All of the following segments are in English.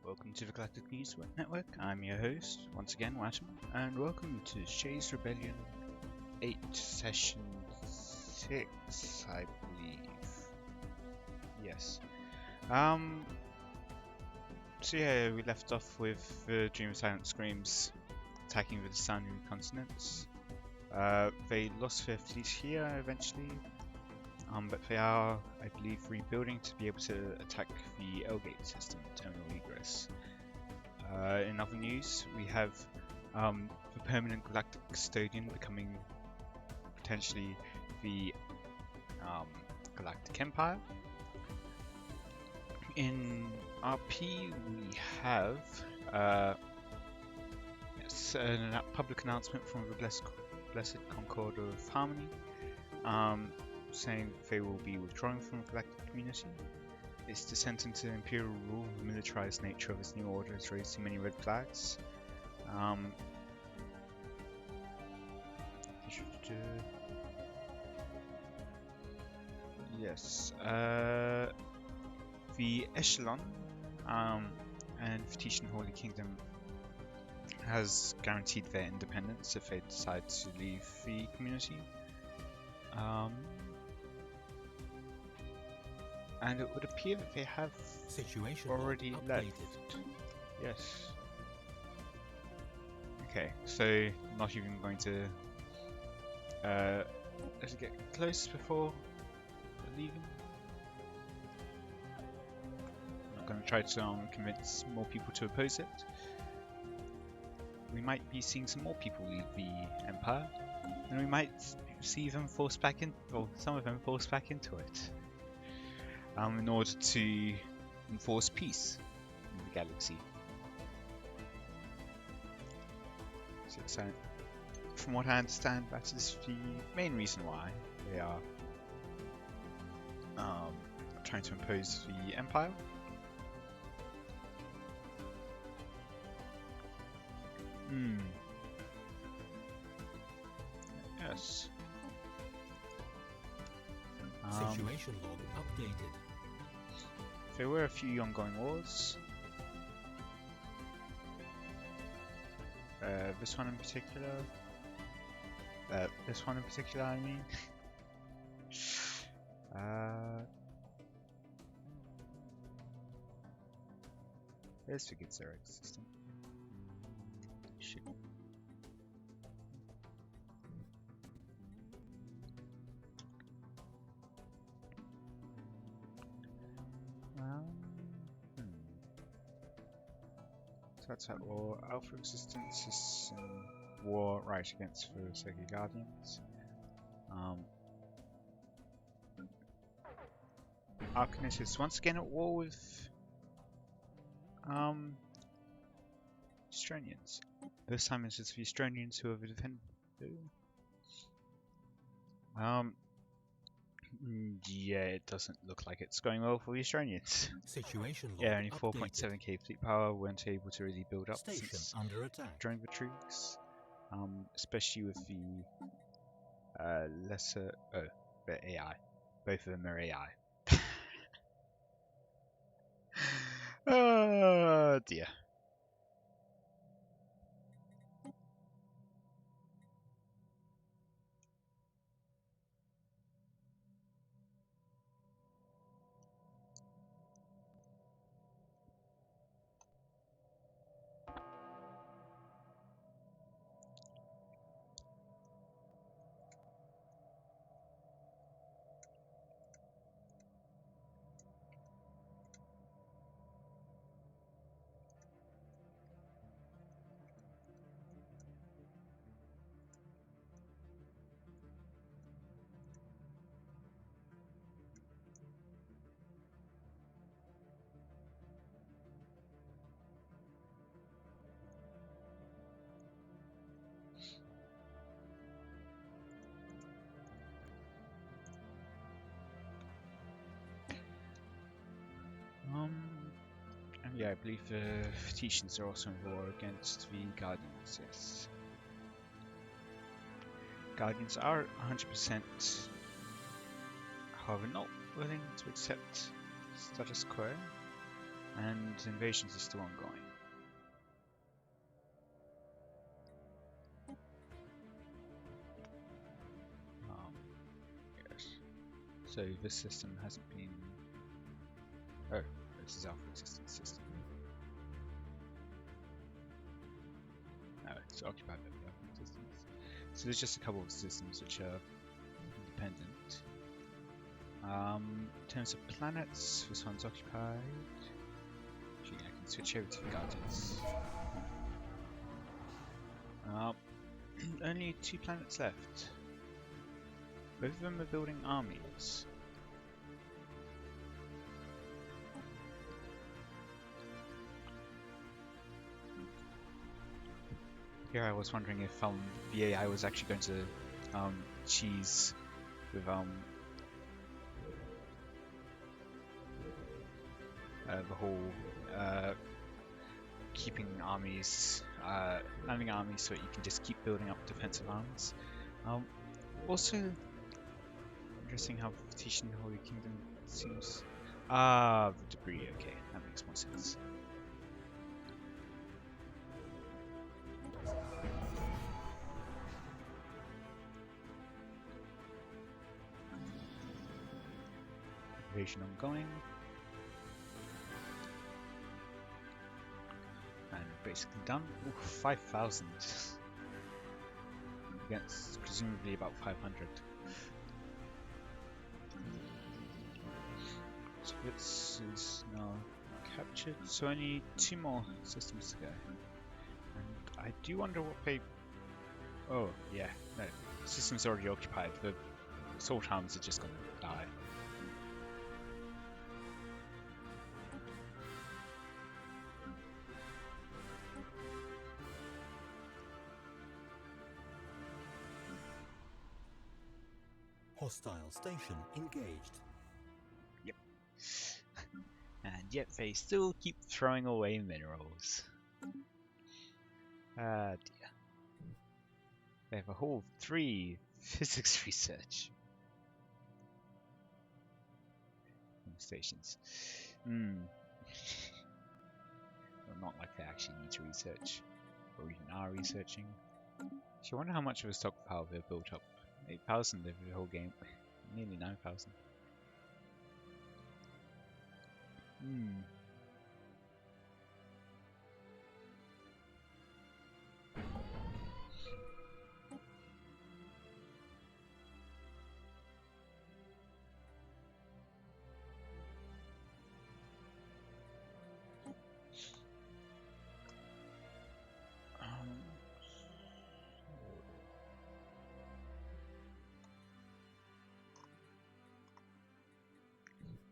welcome to the Galactic News Network. I'm your host, once again, Watam, and welcome to Shay's Rebellion 8, Session 6, I believe. Yes. So yeah, we left off with the Dream of Silent Screams attacking the Sounding Continents. They lost their fleet here eventually, but they are, I believe, rebuilding to be able to attack the L-Gate system, terminal egress. In other news, we have the permanent Galactic custodian becoming potentially the Galactic Empire. In RP, we have a public announcement from the Blessed Concord of Harmony, saying they will be withdrawing from the Galactic community. Its descent into Imperial rule, the militarized nature of its new order has raised too many red flags. Yes. The Echelon and Ftetian Holy Kingdom has guaranteed their independence if they decide to leave the community. And it would appear that they have already left. Yes. Okay, so not even going to let's get close before leaving. I'm not going to try to convince more people to oppose it. We might be seeing some more people leave the Empire, and we might see them forced back in, or some of them forced back into it, in order to enforce peace in the galaxy. So, from what I understand, that is the main reason why they are trying to impose the Empire. Yes. Situation log updated. There were a few ongoing wars. This one in particular. This one in particular, I mean. There's the Stellaris system. Shit. So that's at war. Alpha Resistance is in war right against the Segi Guardians. Arcanist is once again at war with Stronians. This time it's just the Stronians who are the defenders. Yeah, it doesn't look like it's going well for the Australians. Situation log Yeah, only updated. 4.7k fleet power, weren't able to really build up Station since under attack. during the troops. Especially with the the AI. Both of them are AI. Oh dear. And yeah, I believe the Ftetians are also in war against the Guardians, yes. Guardians are 100%, however, not willing to accept status quo, and and invasions are still ongoing. Yes. So this system hasn't been. Oh, this is our existing system. No, it's occupied by the other systems. So there's just a couple of systems which are independent. In terms of planets, this one's occupied. Actually, I can switch over to the Guardians. Only 2 planets left. Both of them are building armies. Here I was wondering if the AI was actually going to cheese with the whole keeping armies, landing armies so that you can just keep building up defensive armies. Also, interesting how the Venetian Holy Kingdom seems. The debris. Okay, that makes more sense. Invasion ongoing. And basically done. Ooh, 5,000 against presumably about 500. So this is now captured. So only 2 more systems to go. And I do wonder what they. Oh yeah, no, the system's already occupied. The assault arms are just gonna die. Hostile station engaged. Yep. And yet they still keep throwing away minerals. Ah dear. They have a whole 3 physics research stations. Well, not like they actually need to research, or even are researching. So I wonder how much of a stockpile they've built up. 8,000 over the whole game. Nearly 9,000.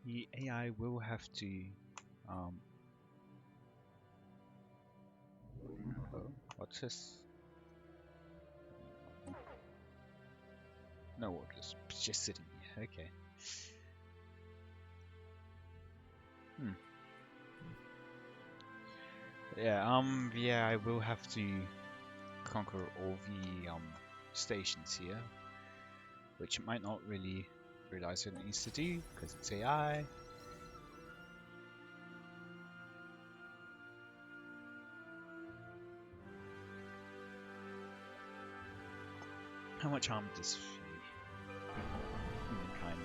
The AI will have to oh, what's this? No, it's just sitting here. Okay. Yeah, I will have to conquer all the stations here, which it might not really realize what it needs to do because it's AI. How much armor does humankind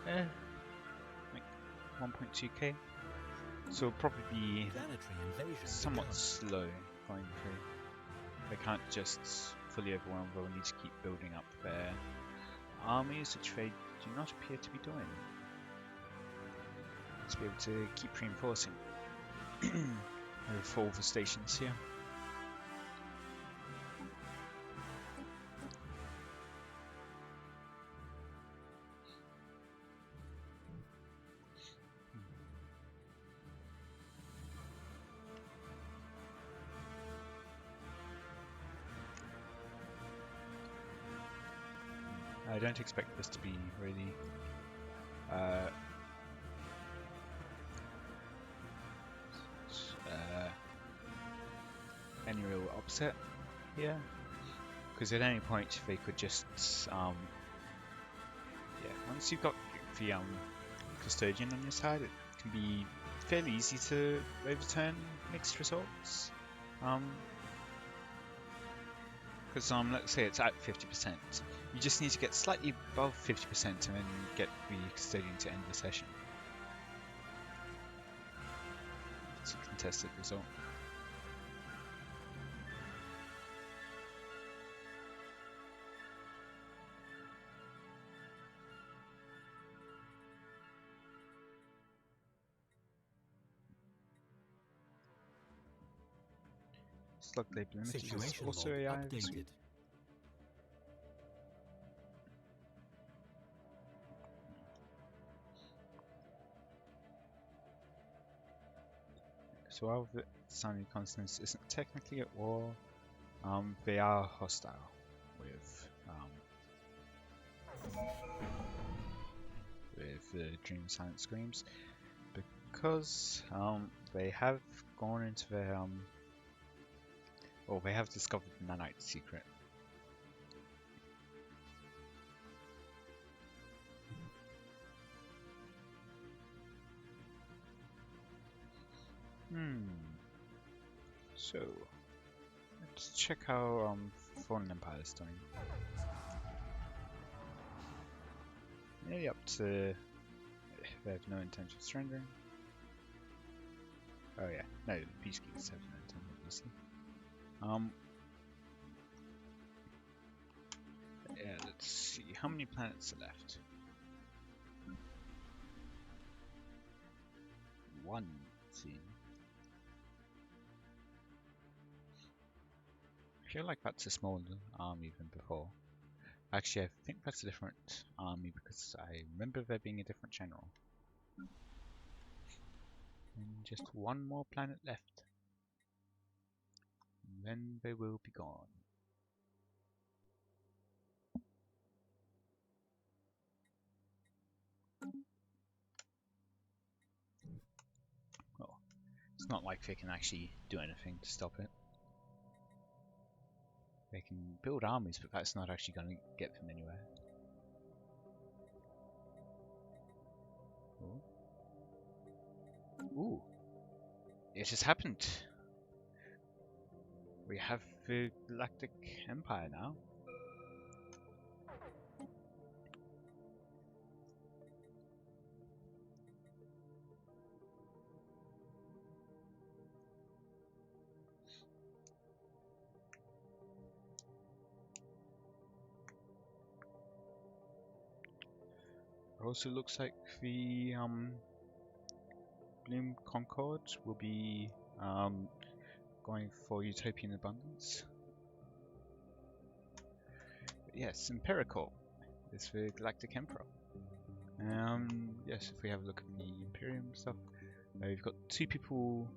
have? Like 1.2k. So it'll probably be somewhat slow going through. They can't just fully overwhelm, they'll need to keep building up their armies, which they do not appear to be doing. To be able to keep reinforcing all the stations here. I don't expect this to be really any real upset here, because at any point they could just yeah, once you've got the custodian on your side, it can be fairly easy to overturn mixed results. Because let's say it's at 50%, you just need to get slightly above 50% and then get the custodian to end the session. It's a contested result. Slug label limited is Situation also log AI. updated. So while the Sunny Constance isn't technically at war, they are hostile with the Dream Silent Screams, because they have gone into their they have discovered the nanite secret. So let's check how Fallen Empire is doing. Nearly up to. They have no intention of surrendering. Oh yeah, no, the Peacekeepers have no intention, obviously. Yeah, let's see. How many planets are left? 1, see. I feel like that's a smaller army than before. Actually, I think that's a different army because I remember there being a different general. And just one more planet left. And then they will be gone. Well, it's not like they can actually do anything to stop it. They can build armies, but that's not actually going to get them anywhere. Ooh. It has happened. We have the Galactic Empire now. It also looks like the Bloom Concord will be going for Utopian Abundance. But yes, Empirical is the Galactic Emperor. Yes, if we have a look at the Imperium stuff, we've got 2 people.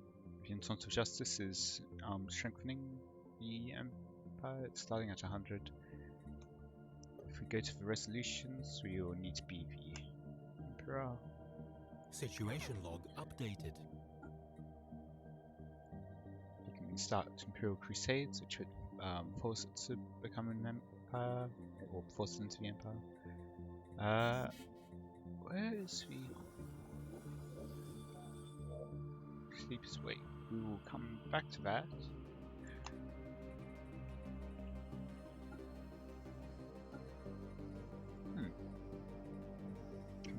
The Entente of Justice is strengthening the Empire, it's starting at 100. If we go to the resolutions, we will need to be the Emperor. Situation log updated. You can start Imperial Crusades, which would force it to become an empire, or force it into the empire. Where is the Sleep's Wake? We will come back to that.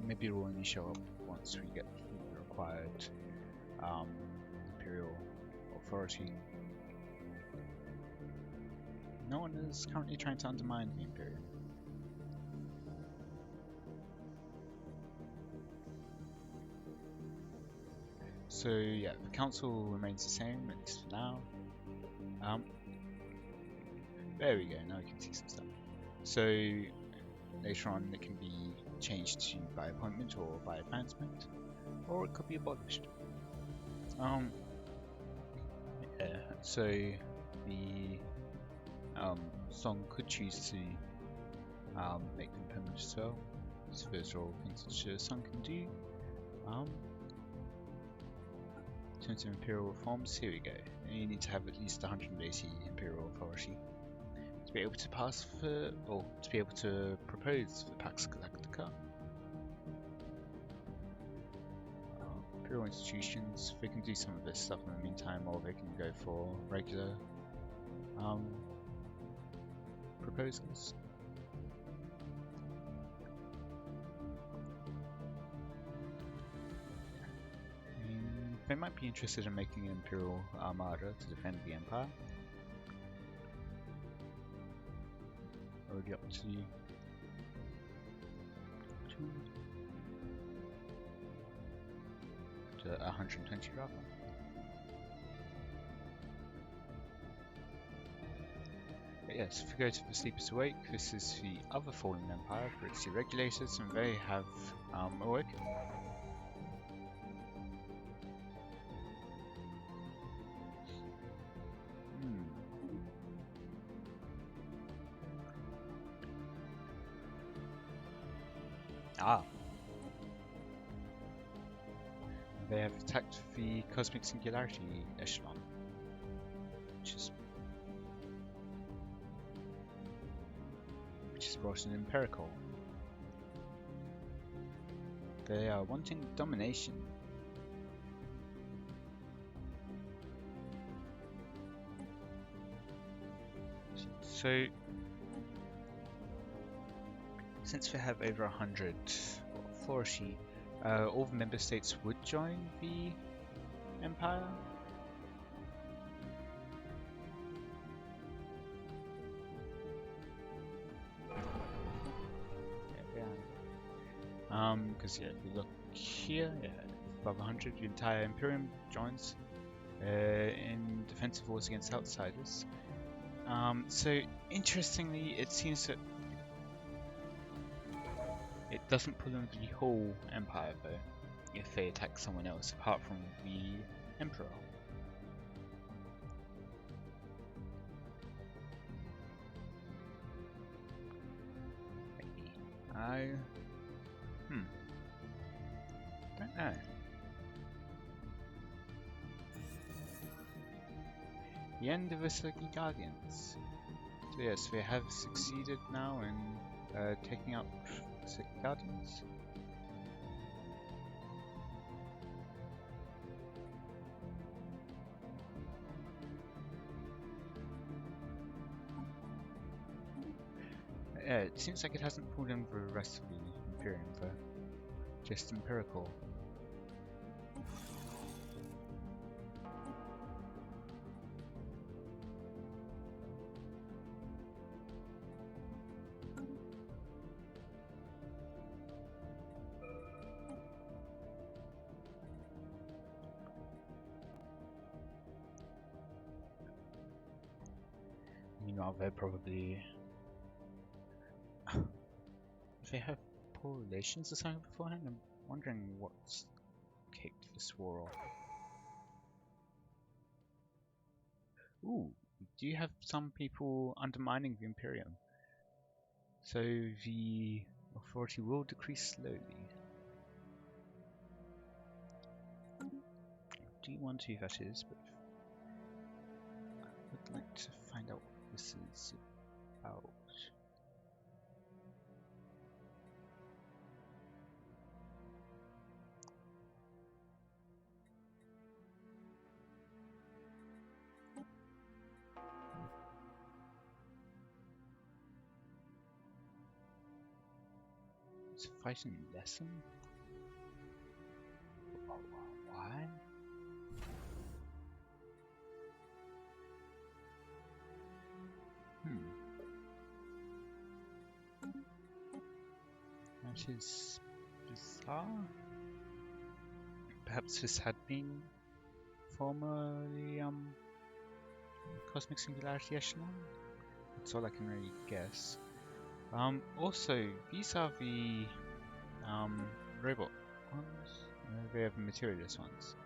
Maybe it will only show up once we get the required Imperial authority. No one is currently trying to undermine the Imperium. So yeah, the council remains the same, at least for now. There we go, now we can see some stuff. So later on it can be changed to by appointment or by advancement, or it could be abolished. Yeah, so the Song could choose to make them permanent as well. So those are all things that Song can do. In terms of Imperial reforms, here we go. You need to have at least 180 Imperial authority to be able to pass for, or to be able to propose for the Pax Galactica. Imperial institutions. They can do some of this stuff in the meantime, or they can go for regular proposals. They might be interested in making an Imperial Armada to defend the Empire. Already up to 120 rather. But yes, if we go to the Sleepers Awake, this is the other fallen empire, it's the regulators, and they have awoken. They have attacked the Cosmic Singularity Echelon, which is brought in empirical. They are wanting domination. So, since we have over 100 authority, all the member states would join the Empire. Because yeah, if we look here, yeah, above 100, the entire Imperium joins in defensive wars against outsiders. So interestingly, it seems that it doesn't pull in the whole Empire though, if they attack someone else apart from the Emperor. Maybe. Don't know. The end of the Silky Guardians. So yes, they have succeeded now in taking out Silky Guardians. Yeah, it seems like it hasn't pulled in the rest of the Imperium though. Just empirical. Meanwhile, they're probably if they have poor relations or something beforehand. I'm wondering what's kicked this war off. Ooh, do you have some people undermining the Imperium? So the authority will decrease slowly. Do you want to? That is, but I would like to find out what this is about. It's a fighting lesson? Why? That is bizarre. Perhaps this had been formerly Cosmic Singularity Echelon? That's all I can really guess. Also, these are the robot ones. They have materialist ones.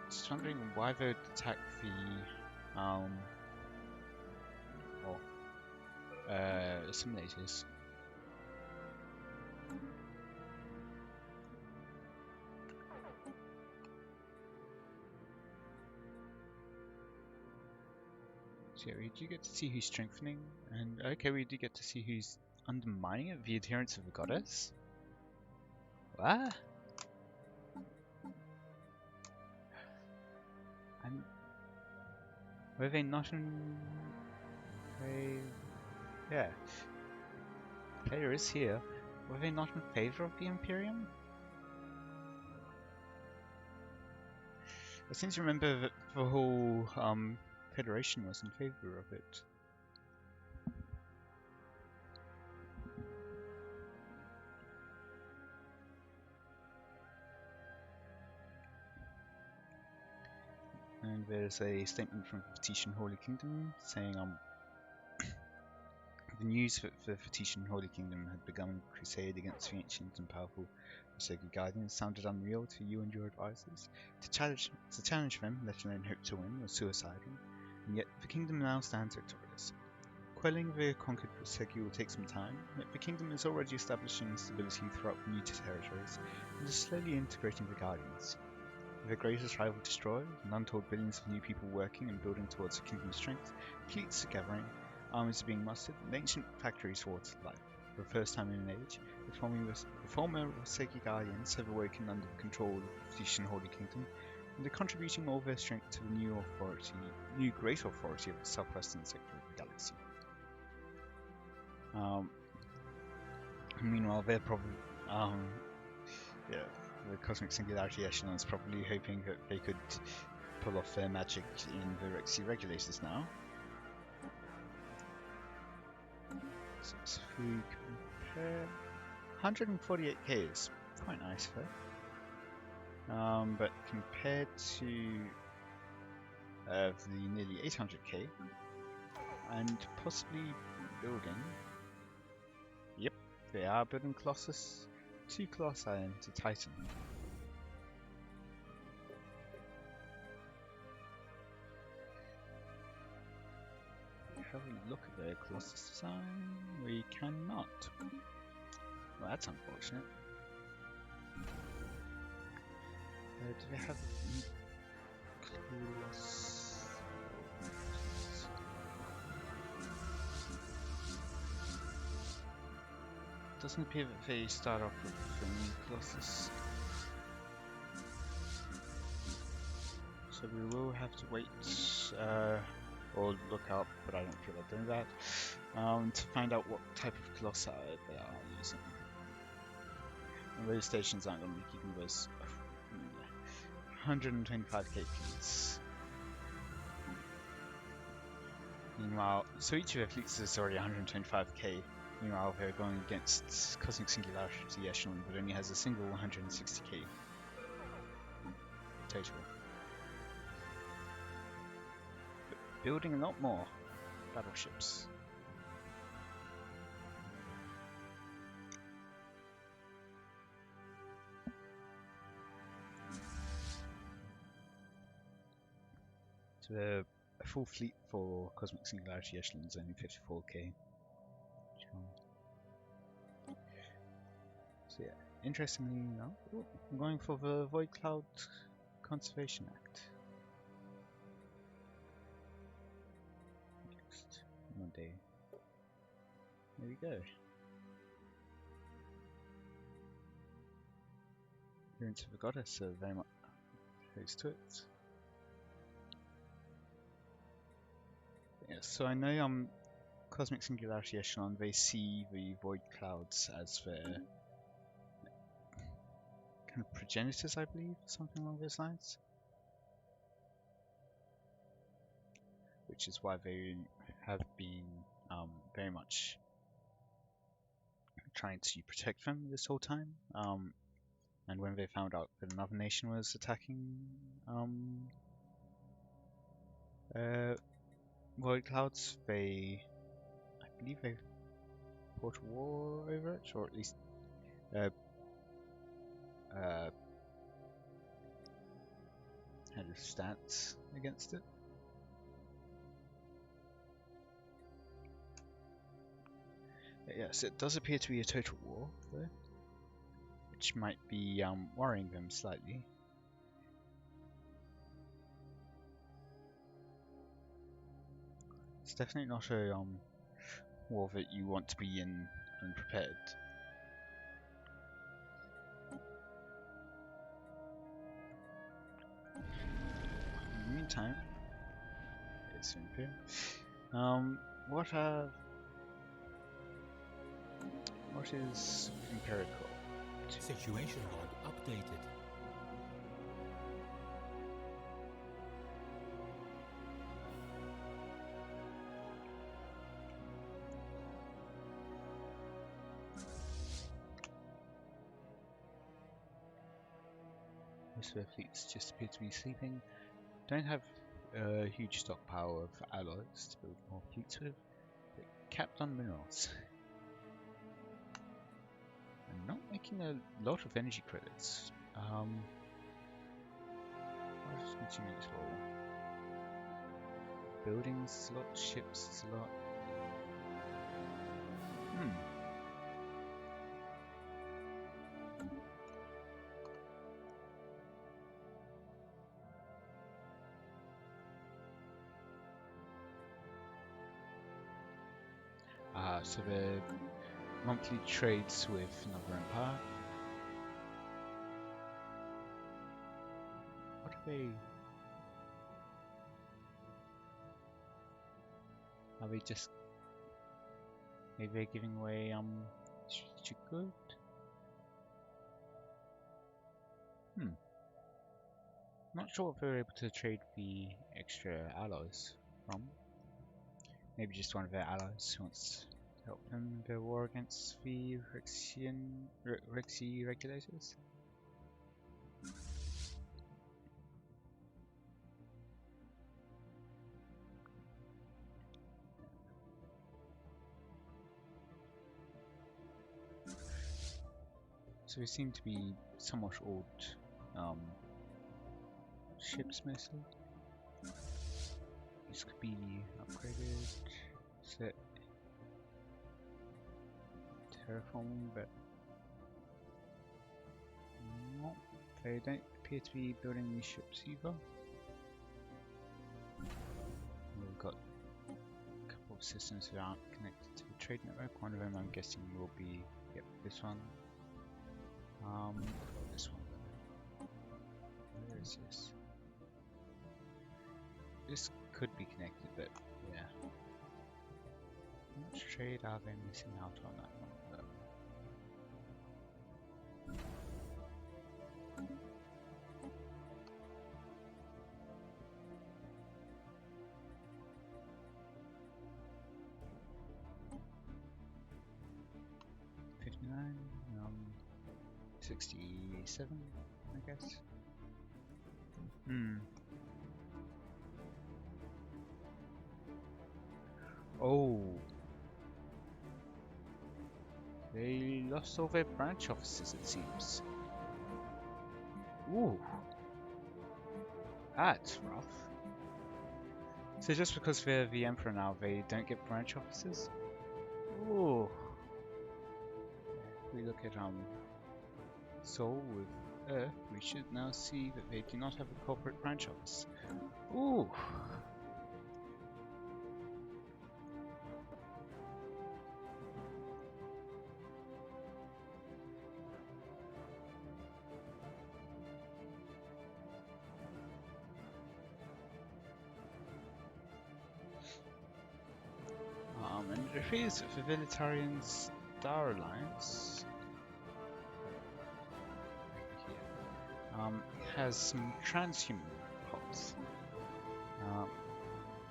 Just wondering why they would attack the simulators. So yeah, we do get to see who's strengthening, and okay, we do get to see who's undermining it, the adherents of the goddess. What? Were they not in yeah. The player is here. Were they not in favor of the Imperium? I seem to remember that the whole Federation was in favor of it. And there's a statement from the Fatician Holy Kingdom saying the news that the Fatician Holy Kingdom had begun a crusade against the ancient and powerful Sacred Guardians sounded unreal to you and your advisors. To challenge them, let alone hope to win, was suicidal, and yet the kingdom now stands victorious. Quelling the conquered Segi will take some time, yet the kingdom is already establishing stability throughout the new territories and is slowly integrating the Guardians. With the greatest rival destroyed, and untold billions of new people working and building towards the kingdom's strength, fleets are gathering, armies are being mustered, and ancient factories brought to life. For the first time in an age, the former Segi Guardians have awoken under the control of the Fatician Holy Kingdom, and are contributing all their strength to the new great authority of the southwestern sector of the galaxy. Meanwhile, they're probably, the Cosmic Singularity Echelon is probably hoping that they could pull off their magic in the Rexy regulators now. So if we compare, 148k is quite nice though. But compared to the nearly 800k, and possibly building, yep, they are building Colossus, 2 Colossi into Titan. Have a look at their Colossus design. We cannot. Well, that's unfortunate. Do they have Colossus? Doesn't appear that they start off with a Colossus. So we will have to wait or look up, but I don't feel like doing that, to find out what type of Colossi they are using. And those stations aren't going to be keeping those 125k fleets. Meanwhile, so each of their fleets is already 125k. Meanwhile, they're going against Cosmic Singularity Echelon, but only has a single 160k total. Building a lot more battleships. So a full fleet for Cosmic Singularity Echelon is only 54k. So yeah, interestingly, I'm going for the Void Cloud Conservation Act. One day. There we go. Appearance of the goddess, so very much close to it. Yeah, so I know Cosmic Singularity Echelon, they see the void clouds as their kind of progenitors, I believe, something along those lines. Which is why they have been very much trying to protect them this whole time. And when they found out that another nation was attacking void clouds, I believe they fought a war over it, or at least had a stance against it. Yes, it does appear to be a total war, though, which might be worrying them slightly. It's definitely not a war that you want to be in unprepared. In the meantime, It's Imperial. What is empirical? Situation log updated. Most of their fleets just appear to be sleeping. Don't have a huge stockpile of alloys to build more fleets with, but capped on minerals. I'm not making a lot of energy credits. I'll just continue this whole buildings a lot, ships a lot. So the monthly trades with another empire. What are they? Are they just maybe they're giving away strategic good? Not sure if they were able to trade the extra alloys from. Maybe just one of their allies who wants to help them in their war against the Rexy regulators. So they seem to be somewhat old ships mostly. These could be upgraded, set, terraforming, but no, they don't appear to be building these ships either. We've got a couple of systems that aren't connected to the trade network. One of them I'm guessing will be, yep, this one. This one. Where is this? This could be connected, but yeah. How much trade are they missing out on that one? $59, 67, I guess. Oh, they lost all their branch offices, it seems. Ooh, that's rough. So just because they're the Emperor now, they don't get branch offices? Ooh. If we look at Seoul with Earth, we should now see that they do not have a corporate branch office. Ooh. And it appears that the Vegetarian Star Alliance has some transhuman pods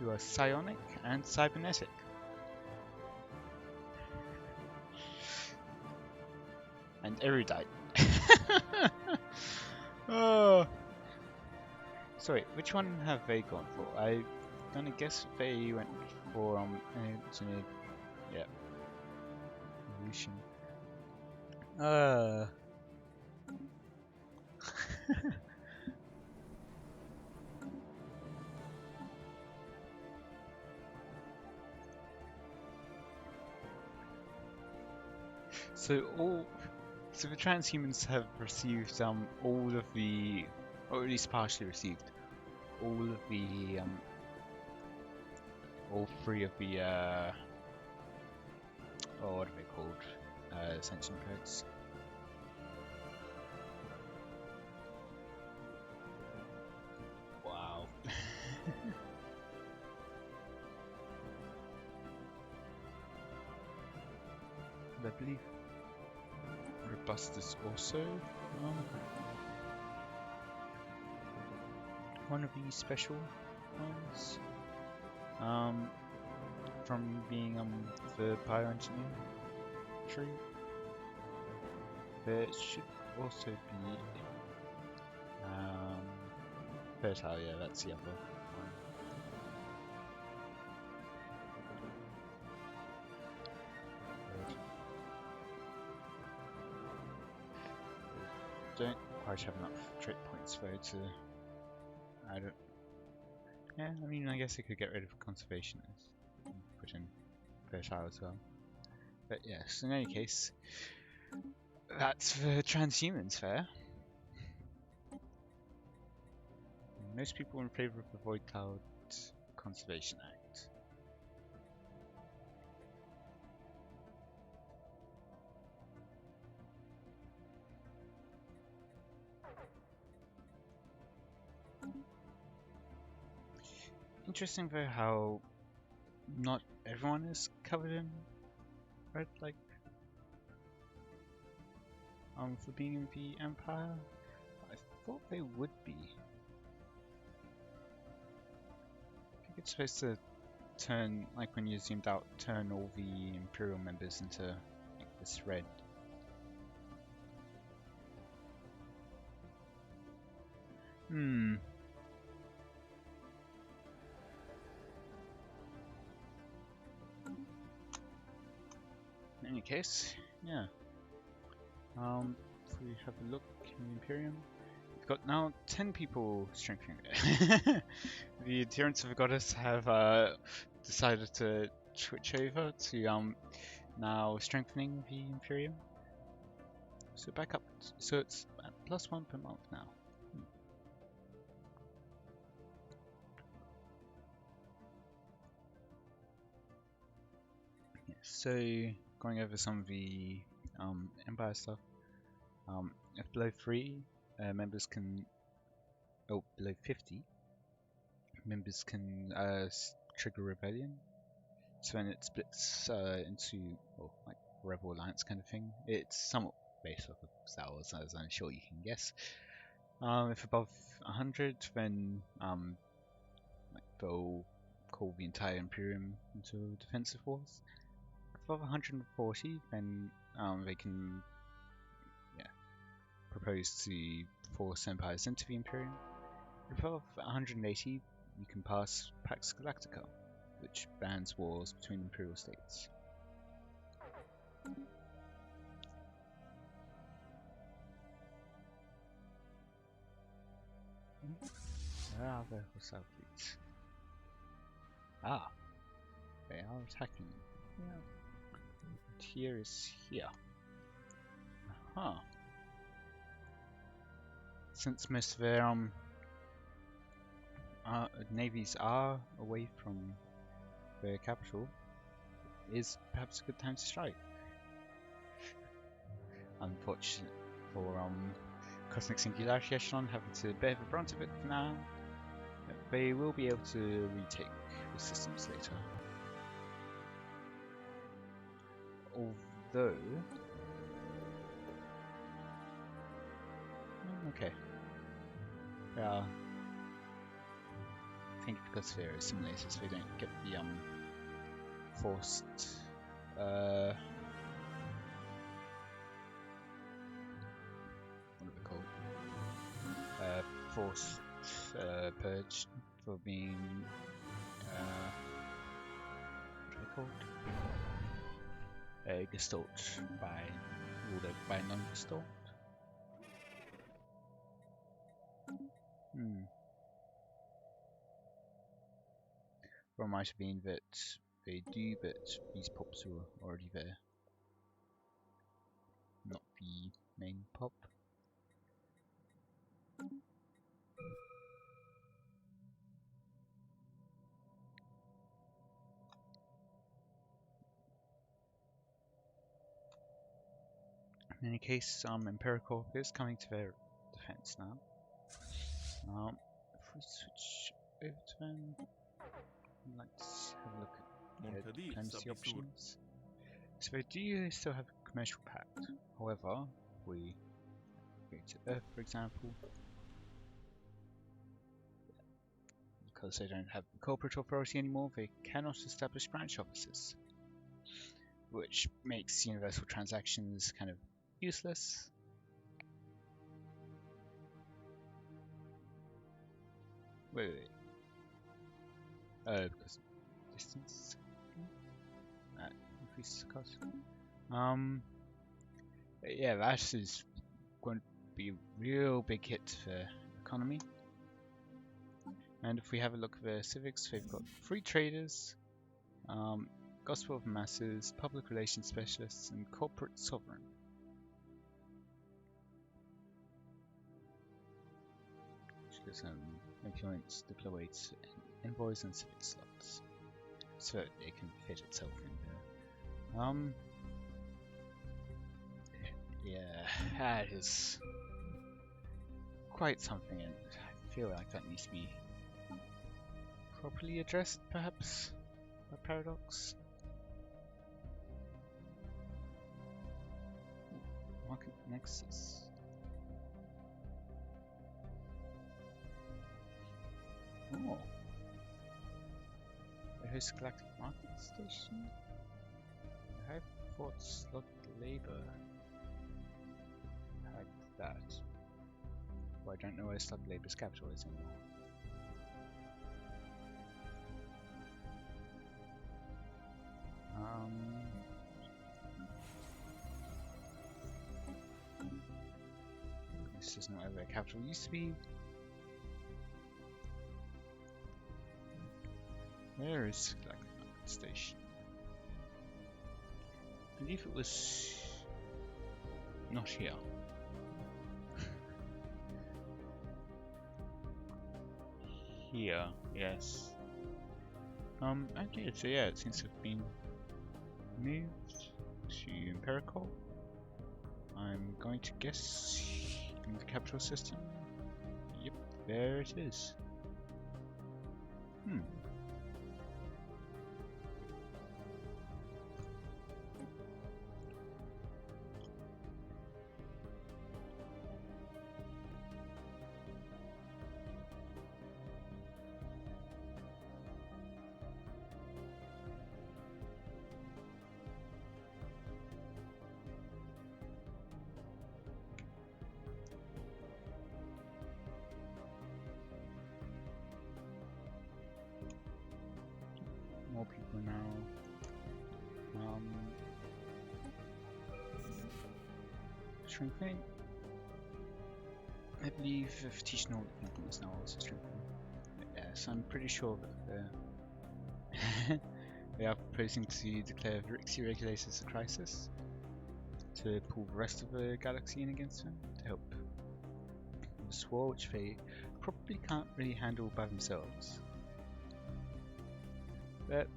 who are psionic and cybernetic. And erudite. Oh. Sorry, which one have they gone for? I'm gonna guess they went for yeah, evolution. So the transhumans have received all of the, or at least partially received all of the all three of the what are they called? Ascension codes. Wow. believe Robust is also one of these special ones. From being the bioengineer tree. There should also be fertile, yeah, that's the other one. Don't quite have enough trait points though to add it. Yeah, I mean, I guess I could get rid of conservation and put in fertile as well. But yes, in any case, that's the transhumans fair. Most people are in favour of the Void Cloud Conservation Act. Interesting though how not everyone is covered in red, like for being in the Empire. I thought they would be. I think it's supposed to turn, like when you zoomed out, turn all the Imperial members into like this red. In any case, yeah. If we have a look in the Imperium, we've got now 10 people strengthening it. The adherents of the goddess have decided to switch over to now strengthening the Imperium. So back up, so it's at +1 per month now. Yes, so going over some of the Empire stuff. If below 3 members can, below 50 members can trigger rebellion. So then it splits into, well, like Rebel Alliance kind of thing. It's somewhat based off of Star Wars, as I'm sure you can guess. If above 100, then like they'll call the entire Imperium into a defensive force. If above 140, then they can propose to force empires into the Imperium. If above 180, you can pass Pax Galactica, which bans wars between Imperial states. Where are the hostile fleets? Ah, they are attacking. Yeah. And here is here. Huh. Since most of their navies are away from their capital, is perhaps a good time to strike. Unfortunately for Cosmic Singularity Echelon having to bear the brunt of it for now, they will be able to retake the systems later. Although, okay, yeah, I think because they're simulators, they don't get the forced what are they called? Forced purge for being what are they called? Gestalt by ruled over by non-gestalt. Or it might have been that they do, but these pops were already there. Not the main pop. In any case, Empirical is coming to their defense now. If we switch over to them, let's have a look at their diplomacy options. So they do still have commercial pact. However, we go to Earth, for example, because they don't have the corporate authority anymore, they cannot establish branch offices, which makes universal transactions kind of useless. Wait. Because of distance. That increases the cost. Yeah, that is going to be a real big hit for economy. And if we have a look at their civics, they've got free traders, gospel of masses, public relations specialists, and corporate sovereign. Which gives them influence, deployed envoys, and civic slots, so it can fit itself in there. Yeah, that is quite something, and I feel like that needs to be properly addressed, perhaps, by Paradox. Market Nexus. Oh. They host Galactic Market Station? The High Fort Slot Labor had that. Well, I don't know where Slot Labor's capital is anymore. This is not where their capital used to be. Where is Galactic Market Station? I believe it was not here. Here, yes. Okay, so yeah, it seems to have been moved to Empirical. I'm going to guess in the capital system. Yep, there it is. More people now. Strengthening. I believe Fictitious Kingdom is now also strengthening. Yes, I'm pretty sure that they are proposing to declare Rixie Regulators a crisis to pull the rest of the galaxy in against them to help this war, which they probably can't really handle by themselves. But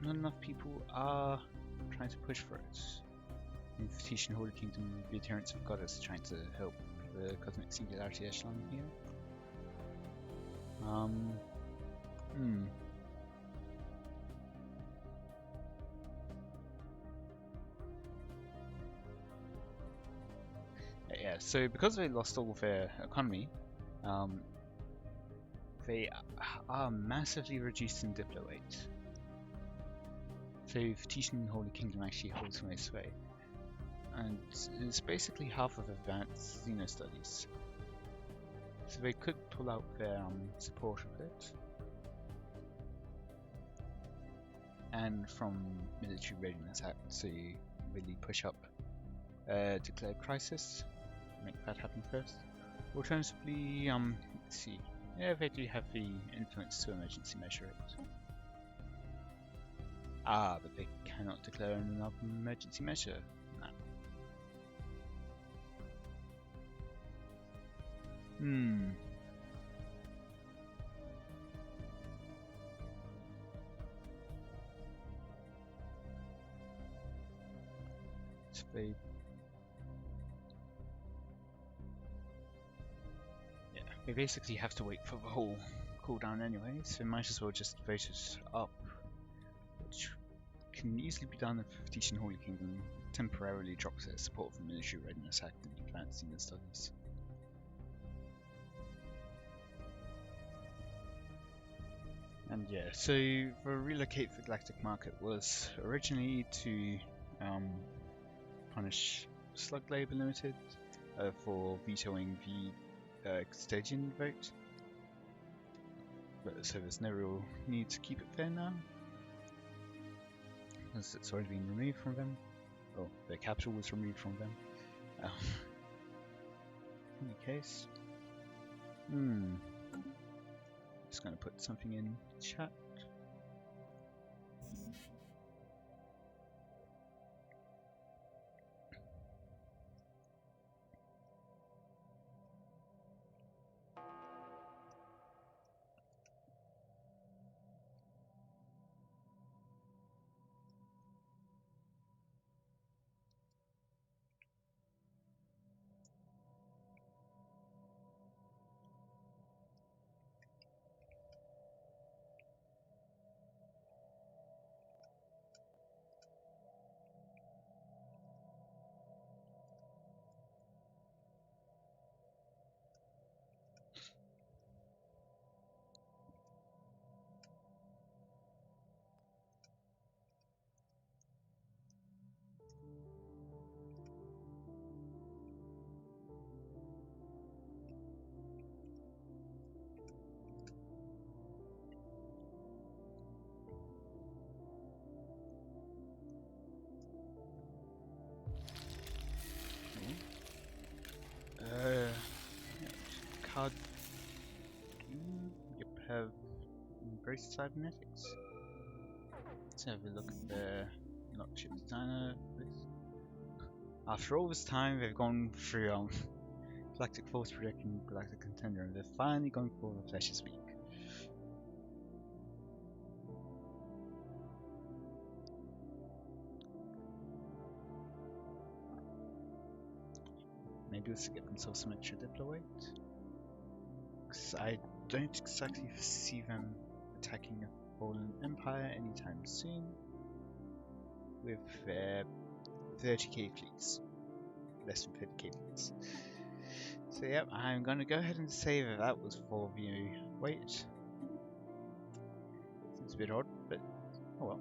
not enough people are trying to push for it. In Fictitious Holy Kingdom, the adherents of Goddess trying to help the Cosmic Singularity Echelon here. Yeah, so because they lost all of their economy, they are massively reduced in diplo weight. So Fictitious Holy Kingdom actually holds most sway. And it's basically half of advanced Xeno studies. So they could pull out their support of it. And from Military Readiness Act to really push up declared crisis. Make that happen first. Alternatively, let's see. Yeah, they do have the influence to emergency measure it. Ah, but they cannot declare another emergency measure. No. So they basically have to wait for the whole cooldown anyway, so might as well just vote it up, which can easily be done if Fictitious Holy Kingdom temporarily drops their support for military readiness act and advancing their studies. And yeah, so the relocate for Galactic Market was originally to punish Slug Labour Limited for vetoing the Custodian vote. But so there's no real need to keep it there now, as it's already been removed from them. Oh, their capital was removed from them. In any case, just gonna put something in chat. Card. Yep, have embraced cybernetics. Let's have a look at the lockship designer list. After all this time, they've gone through Galactic Force Project and Galactic Contender, and they're finally going for the Flesh this week. Maybe let's get themselves some extra Diplo weight. Because I don't exactly see them attacking a fallen empire anytime soon with their 30k fleets. Less than 30k fleets. So yep, I'm gonna go ahead and say that that was for the weight. Seems a bit odd, but oh well.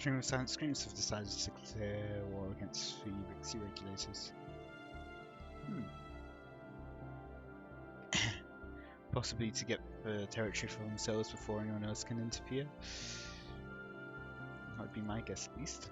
During the silent screens have decided to declare war against the Rixie regulators. Possibly to get the territory for themselves before anyone else can interfere. That would be my guess at least.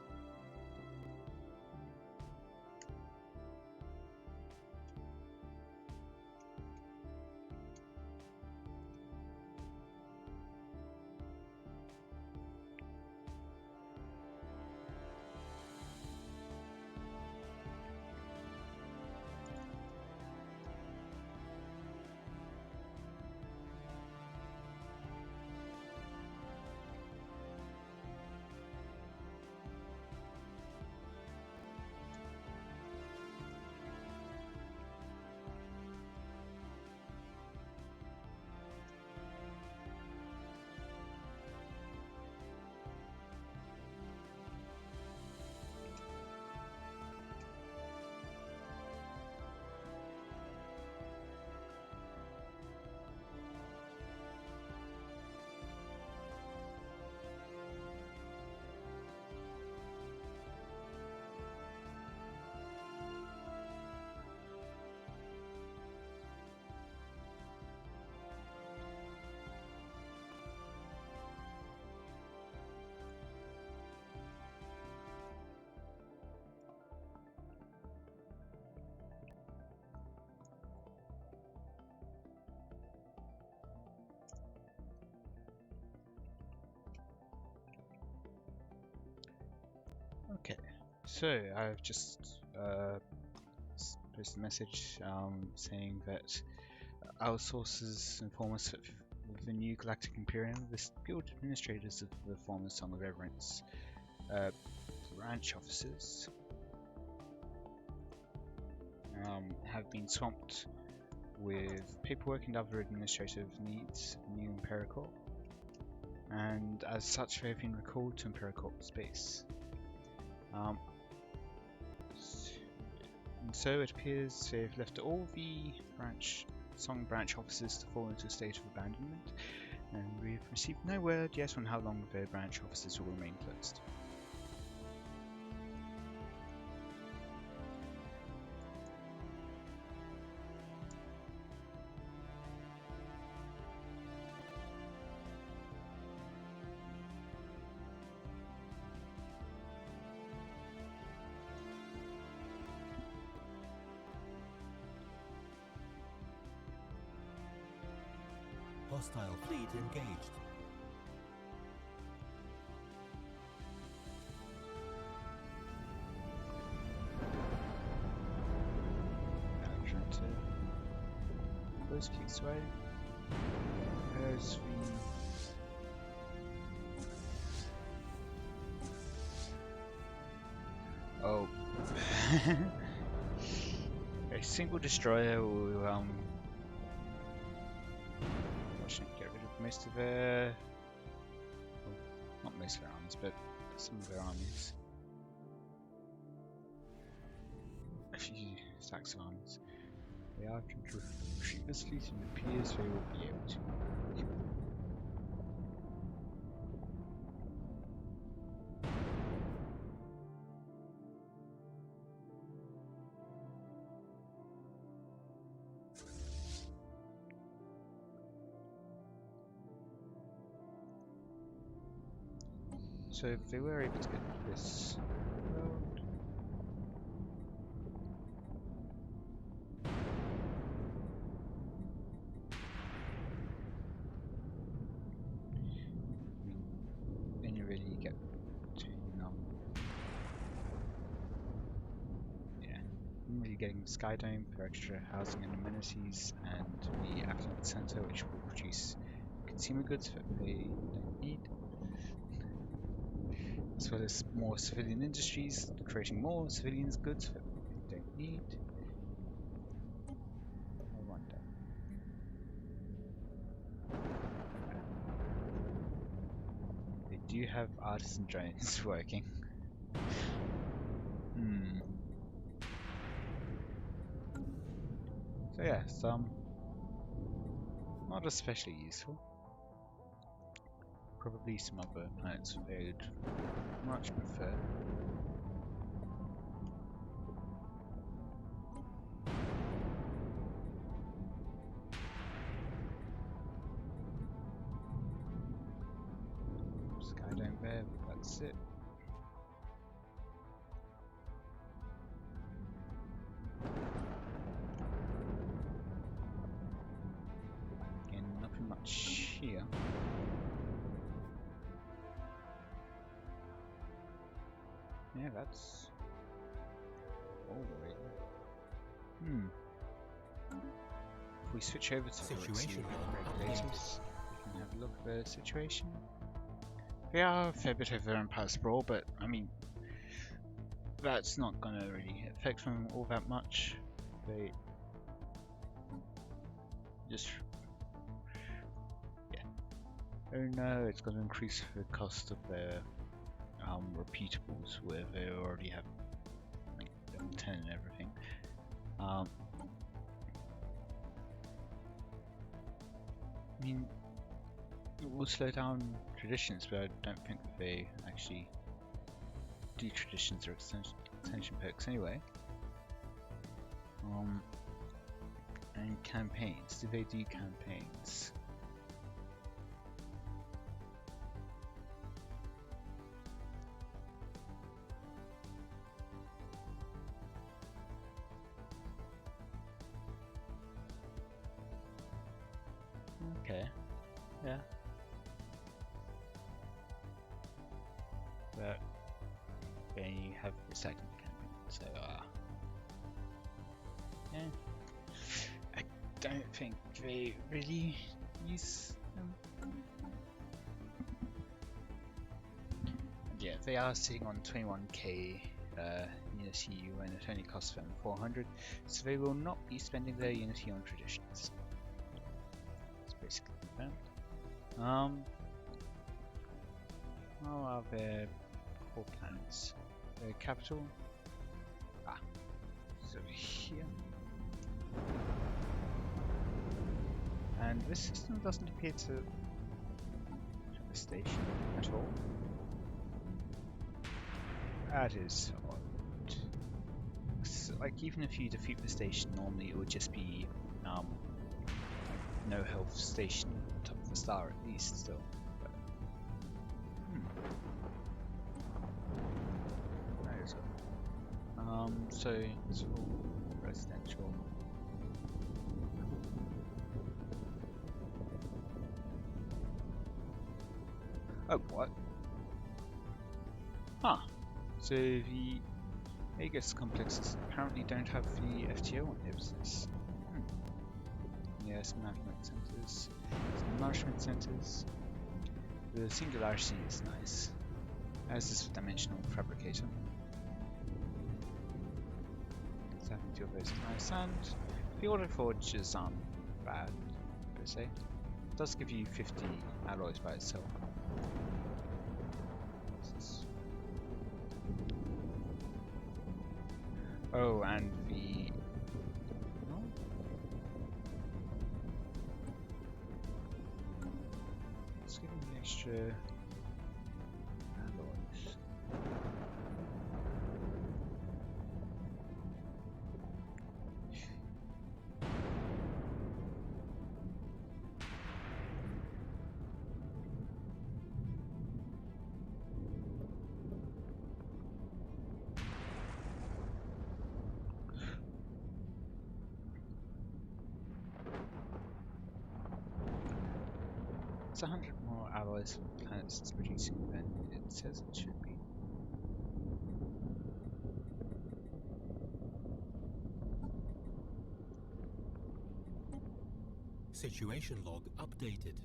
Okay, so I've just posted a message saying that our sources inform us that with the new Galactic Imperium, the skilled administrators of the former Song of Everence branch officers have been swamped with paperwork and other administrative needs of New Imperial, and as such they have been recalled to Imperial space. And so it appears they've left all the Song branch officers to fall into a state of abandonment, and we've received no word yet on how long their branch offices will remain closed. Hostile fleet engaged. Trying to close fleets away. There's the... Oh. A single destroyer will get rid of most of their, well, not most of their armies, but some of their armies. A few stacks of armies. They are trying to retreat this fleet, and it appears they will be able to. So if they were able to get this world, then you really get to yeah, I'm really getting the Sky Dome for extra housing and amenities, and the Affluent Center, which will produce consumer goods that they don't need, as well as more civilian industries, creating more civilian goods that we don't need. I wonder. They do have artisan drones working. So yes, not especially useful. Probably some other planets they'd much prefer. Sky Dome there, but that's it. Again, nothing much here. Yeah, that's all right. If we switch over to the Situation regulators, we can have a look at the situation. They are a fair bit over there in Palace Brawl, but I mean, that's not going to really affect them all that much. They just, yeah. Oh no, it's going to increase the cost of their repeatables, where they already have like level 10 and everything. I mean, it will slow down traditions, but I don't think that they actually do traditions or extension perks anyway. And campaigns. Do they do campaigns? Okay. Yeah. and you have the second campaign. So yeah, I don't think they really use them. And yeah, they are sitting on 21k Unity when it only costs them 400, so they will not be spending their Unity on traditions. It's basically confirmed. How are their core planets? Their capital? It's over here. And this system doesn't appear to have a station at all. That is odd. So, like, even if you defeat the station, normally it would just be like, no health station on top of the star at least still. But, that is odd. So it's all residential. Oh, what? Huh. So the Vegas complexes apparently don't have the FTO on their business. Yeah, some management centers, some nourishment centers. The singularity is nice, as is the dimensional fabricator. Having two of those is nice, and the auto forges aren't bad per se. It does give you 50 alloys by itself. Oh, and the... Oh. Let's give him the extra alloys. It's 100 more alloys for the planets it's producing than it says it should be. Situation log updated.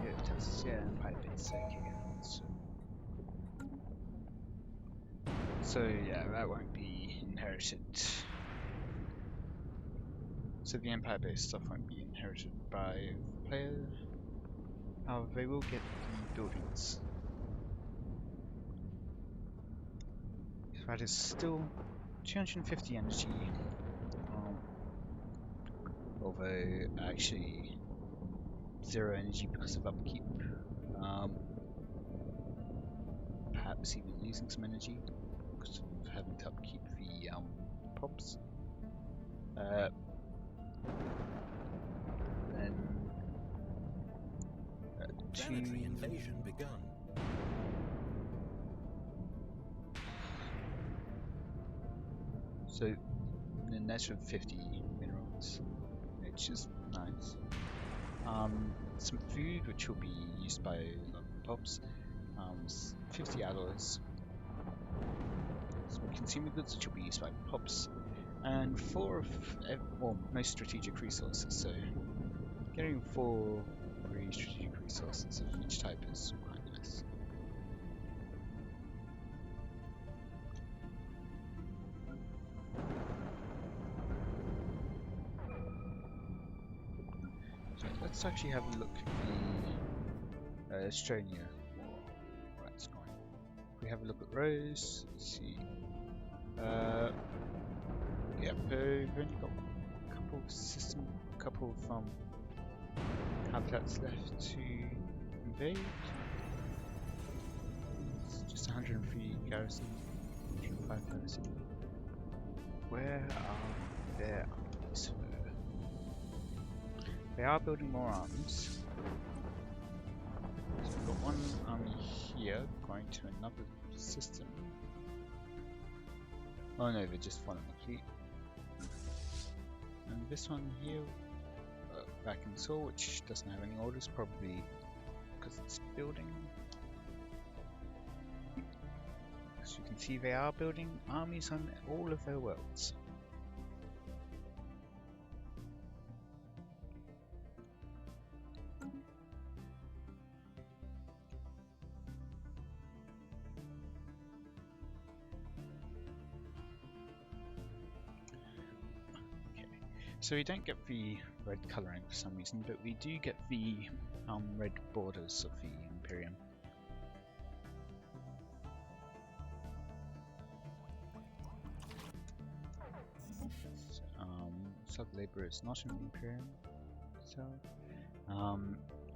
Here it is, yeah, Empire Base, okay. So yeah, that won't be inherited. So the Empire Base stuff won't be inherited by the player. However, they will get the buildings. That is still 250 energy, although actually 0 energy because of upkeep. Perhaps even losing some energy because of having to upkeep the pops. Then Planetary invasion begun. So the net of 50 minerals, which is nice. Some food which will be used by a lot of the pops. 50 alloys. Some consumer goods which will be used by pops. And 4 of most strategic resources. So getting 4 very strategic resources of each type is quite nice. So let's actually have a look at the Estonia war, where that's going. If we have a look at Rose, let's see. Yeah, we've only got a couple of habitats left to invade. It's just 103 garrison, 105 garrison. Where are their armies? They are building more armies. So we've got one army here going to another system. Oh no, they're just following the fleet. And this one here, back in Seoul, which doesn't have any orders, probably because it's building. As you can see, they are building armies on all of their worlds. So we don't get the red colouring for some reason, but we do get the red borders of the Imperium. So, sub-labour is not in the Imperium, so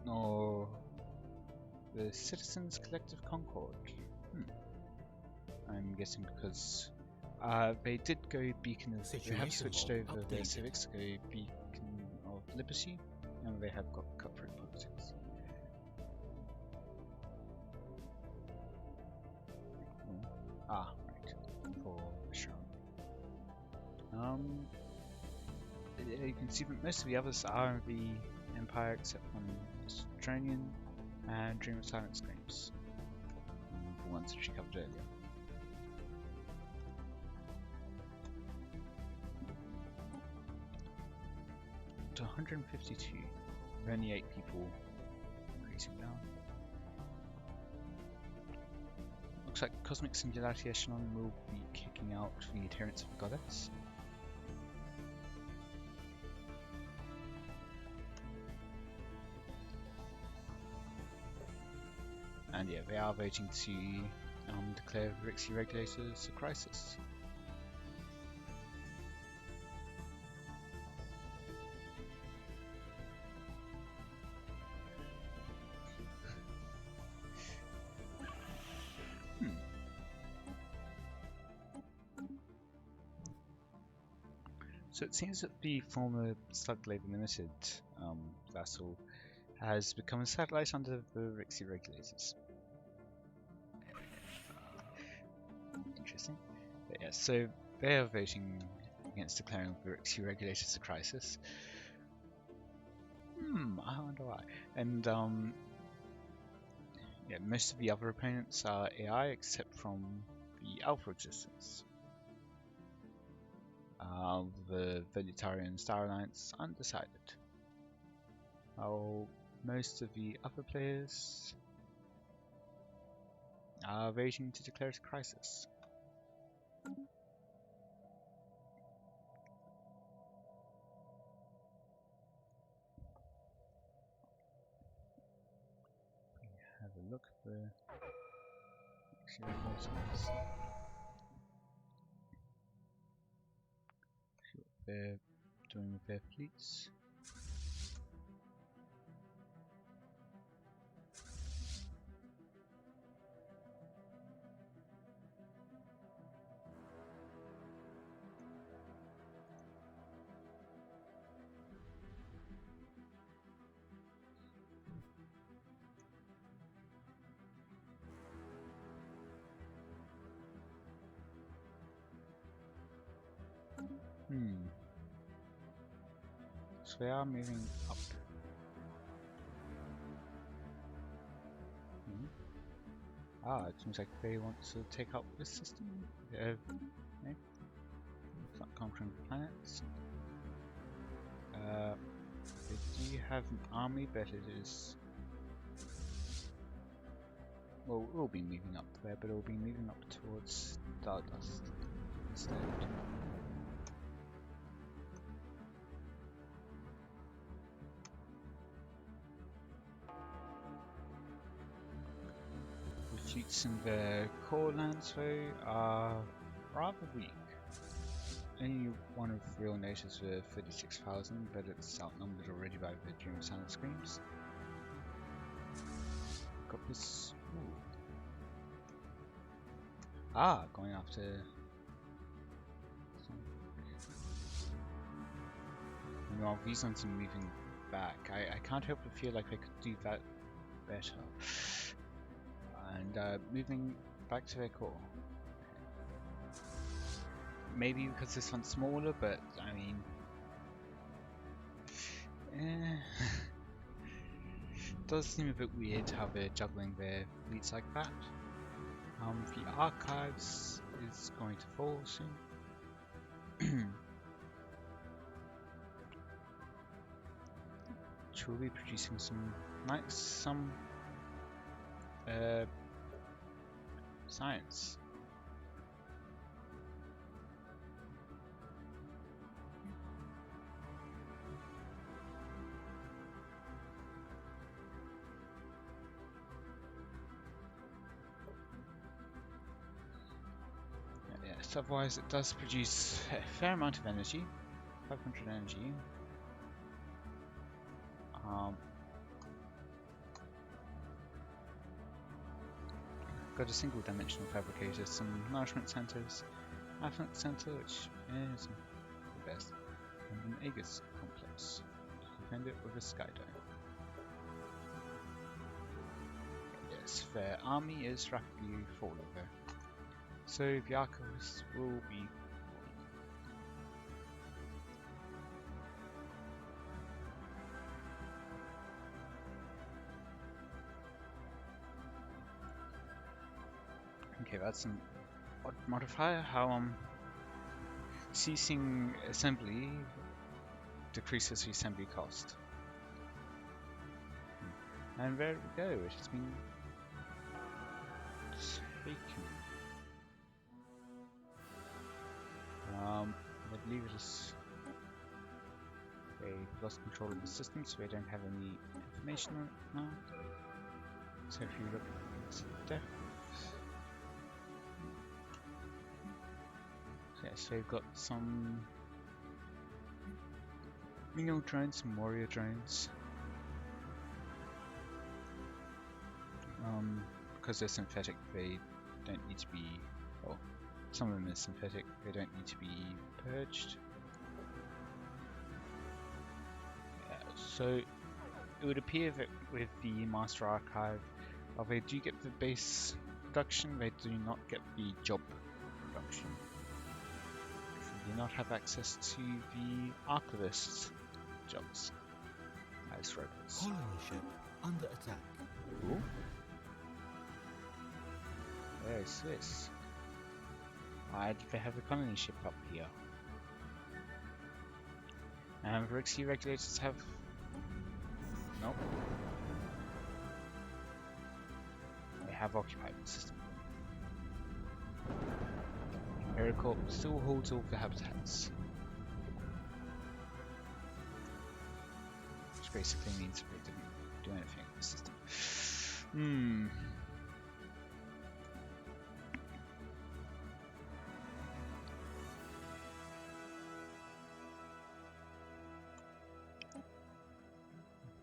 nor the Citizens Collective Concord. I'm guessing because they did go Beacon of... They have switched over their civics to go Beacon of Liberty, and they have got cutthroat politics. Right. For sure. You can see that most of the others are the Empire, except from Australian and Dream of Silent Screams, the ones that she covered earlier. To 152, only 8 people increasing down. Looks like Cosmic Singularity Echelon will be kicking out the adherents of the Goddess. And yeah, they are voting to declare Rixie Regulators a crisis. So it seems that the former Slug Labour Limited vassal has become a satellite under the Rixie Regulators. Interesting. But yeah, so they are voting against declaring the Rixie Regulators a crisis. I wonder why. And yeah, most of the other opponents are AI except from the Alpha Existence. The Vegetarian Star Alliance undecided. Most of the other players are waiting to declare it a crisis. Have a look for see what they're doing with their fleets. So they are moving up. It seems like they want to take out this system. It's not conquering planets. They do have an army, but it is... Well, it will be moving up there, but it will be moving up towards Stardust instead. Fleets in the core lands though are rather weak. Only one of real nations with 36,000, but it's outnumbered already by the Dream of Silent Screams. Got this. Going after. Meanwhile, these ones are moving back. I can't help but feel like they could do that better. And moving back to their core. Maybe because this one's smaller, but I mean, it does seem a bit weird how they're juggling their fleets like that. The archives is going to fall soon. Which will be producing some science. Yes, otherwise it does produce a fair amount of energy, 500 energy. Got a single dimensional fabricator, some nourishment centers, affluent center, which is the best, and an Aegis complex to defend it with a sky dome. Yes, their army is rapidly falling over, so the archivists will be. Okay, that's an odd modifier, how ceasing assembly decreases the assembly cost. And there we go, it has been taken. I believe it is they've lost control of the system, so we don't have any information on it now. So if you look at depth. Yes, so we've got some mineral drones, some warrior drones. Because they're synthetic, they don't need to be, well, some of them are synthetic, they don't need to be purged. So it would appear that with the Master Archive, while they do get the base production, they do not get the job production. Do not have access to the archivist's jobs as robots. Colony ship under attack. Ooh. Where is this? Why did they have a colony ship up here? And Rixie regulators have... Nope. They have occupied the system. Aerocorp still holds all the habitats. Which basically means they didn't do anything in the system.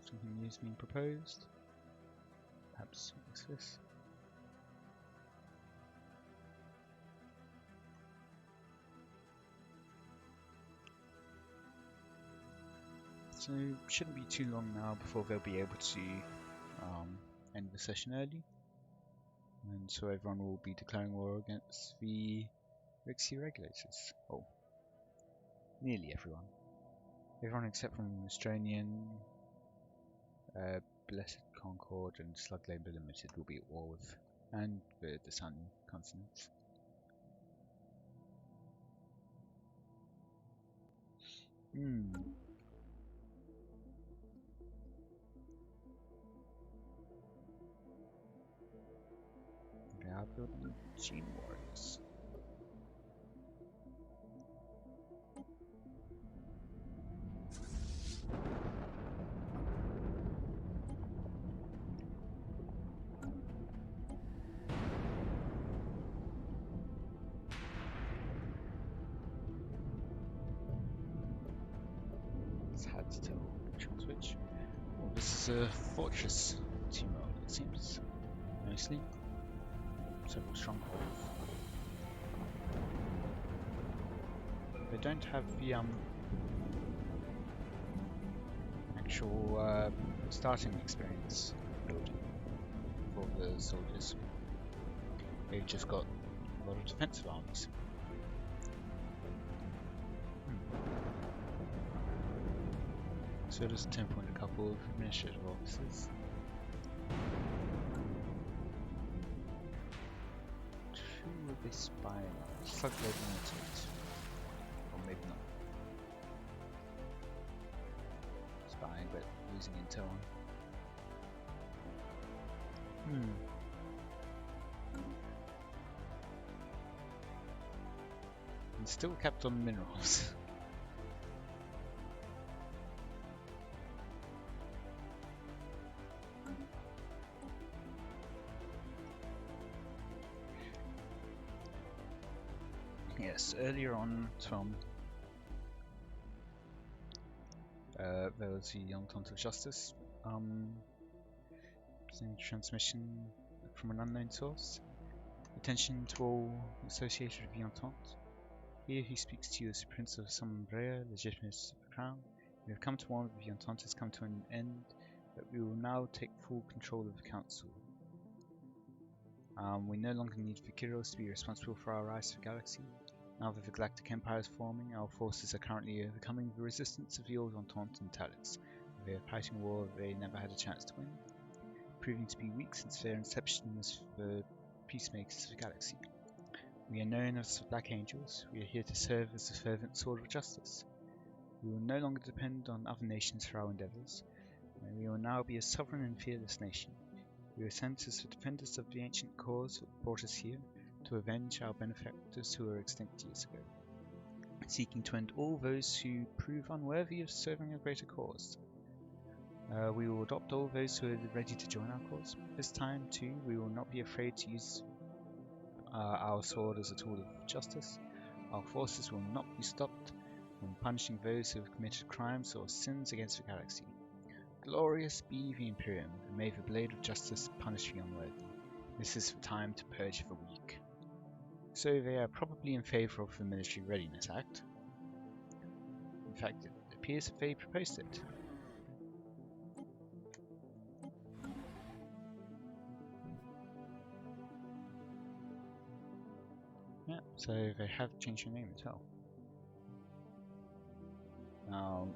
Something new is being proposed. Perhaps what's this? So shouldn't be too long now before they'll be able to end the session early, and so everyone will be declaring war against the Rixie regulators. Oh, nearly everyone. Everyone except from Australian, Blessed Concord, and Slug Labor Limited will be at war with, and the Sun continents. They are building Gene Warriors. It's hard to tell which one's which. Well, this is a fortress team mode, it seems. Mostly. Several strongholds. They don't have the actual starting experience build for the soldiers. They've just got a lot of defensive armies. So does pinpoint a couple of administrative officers. they spying? Just like loading into it. Or maybe not. Spying, but losing intel on. And still kept on minerals. Yes, earlier on, Tom, there was the Entente of Justice transmission from an unknown source. Attention to all associated with the Entente. Here he speaks to you as the Prince of Sombrea, legitimate of the Crown. We have come to warn that the Entente has come to an end, that we will now take full control of the Council. We no longer need Vikiros to be responsible for our rise to the galaxy. Now that the Galactic Empire is forming, our forces are currently overcoming the resistance of the old Entente and Talix. They are fighting a war they never had a chance to win, proving to be weak since their inception as the peacemakers of the galaxy. We are known as the Black Angels. We are here to serve as the fervent sword of justice. We will no longer depend on other nations for our endeavours. We will now be a sovereign and fearless nation. We were sent as the defenders of the ancient cause that brought us here, to avenge our benefactors who were extinct years ago, seeking to end all those who prove unworthy of serving a greater cause. We will adopt all those who are ready to join our cause. This time, too, we will not be afraid to use our sword as a tool of justice. Our forces will not be stopped from punishing those who have committed crimes or sins against the galaxy. Glorious be the Imperium, and may the blade of justice punish the unworthy. This is the time to purge the weak. So they are probably in favour of the Military Readiness Act. In fact, it appears that they proposed it. Yeah, so they have changed their name as well. Now,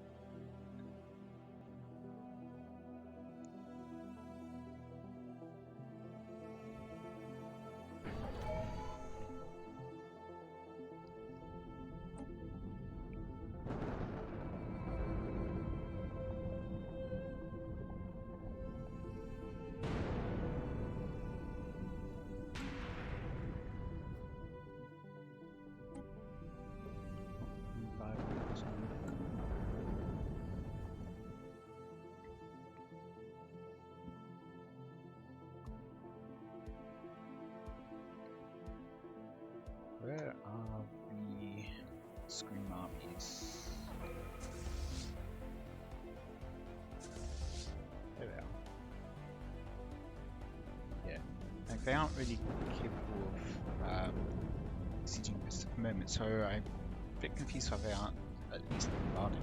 where are the Scream armies? There they are. Yeah, like they aren't really capable of sieging this at the moment, so I'm a bit confused why they aren't at least bombarding.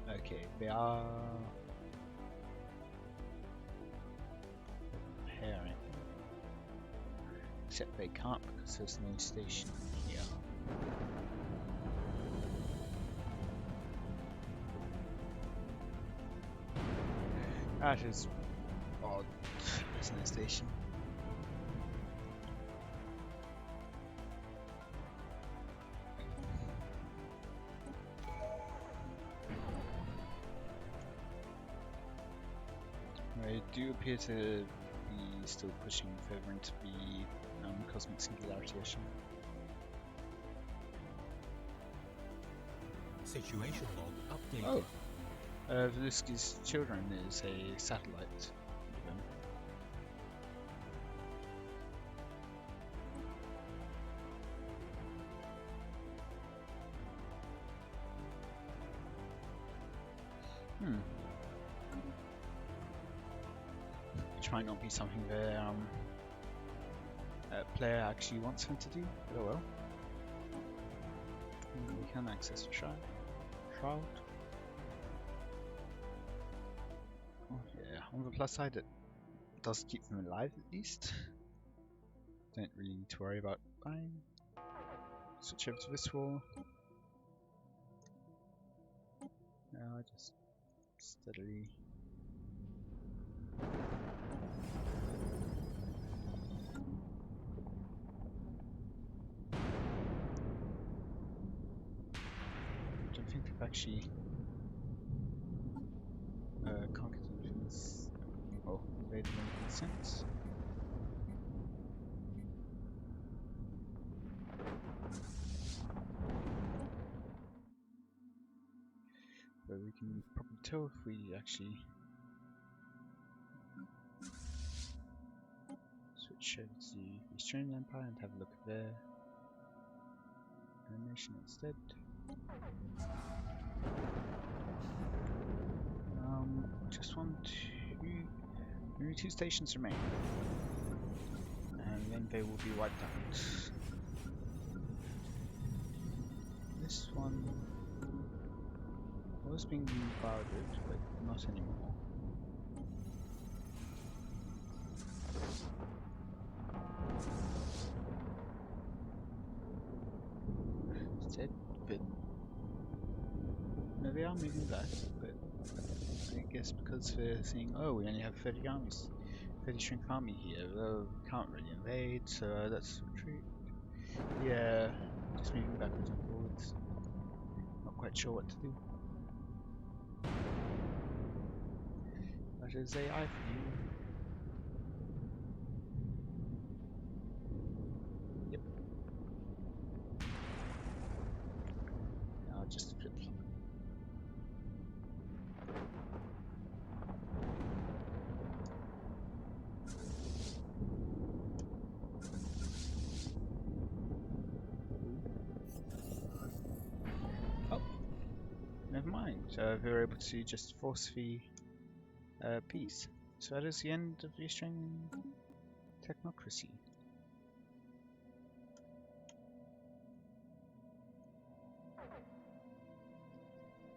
Okay, they are preparing. Except they can't because there's no station here. That is odd. There's no station. They do appear to be still pushing further into the Cosmic Singularity Ocean. Situation log updated. Oh! Velisky's Children is a satellite. Which might not be something the player actually wants him to do, but oh well. We can access the shroud. Oh yeah, on the plus side it does keep them alive at least. Don't really need to worry about dying. Switch over to this wall. Now I just steadily actually conquered infants, or invaded in a sense. But we can probably tell if we actually switch over to the Australian Empire and have a look at their animation instead. Just maybe two stations remain, and then they will be wiped out. This one was being bombarded, but not anymore. Instead, but no, they are moving back, but I guess because they're seeing, oh, we only have 30 armies, 30 strength army here, well, we can't really invade, so let's retreat. Yeah, just moving backwards and forwards. Not quite sure what to do. That is AI for you. Yep. I'll just flip flop. Oh, never mind. We were able to just force the peace. So that is the end of the Australian technocracy.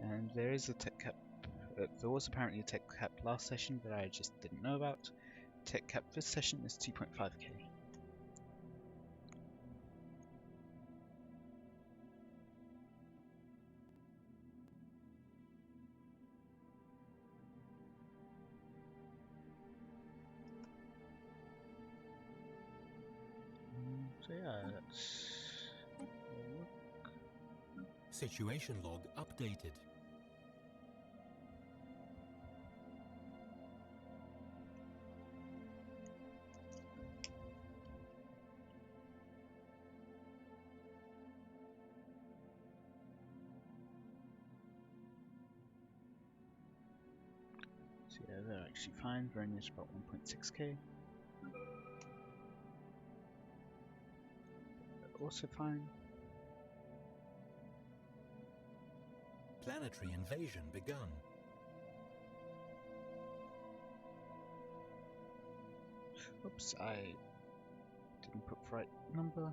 And there is a tech cap. There was apparently a tech cap last session that I just didn't know about. Tech cap this session is 2.5k. So yeah, that's Situation log updated. so yeah, they're actually fine. They're only about 1.6k. They're also fine. Planetary invasion begun. Oops, I didn't put the right number.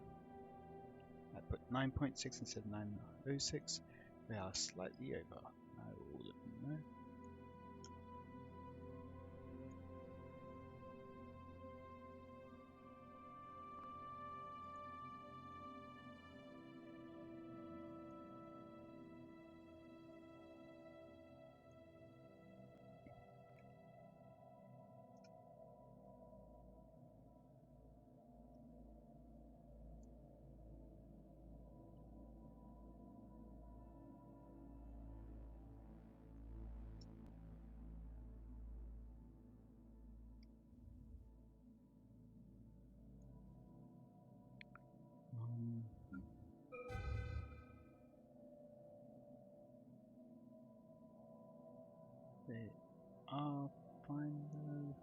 I put 9.6 instead of 906. They are slightly over. I will let them know. They are fine though.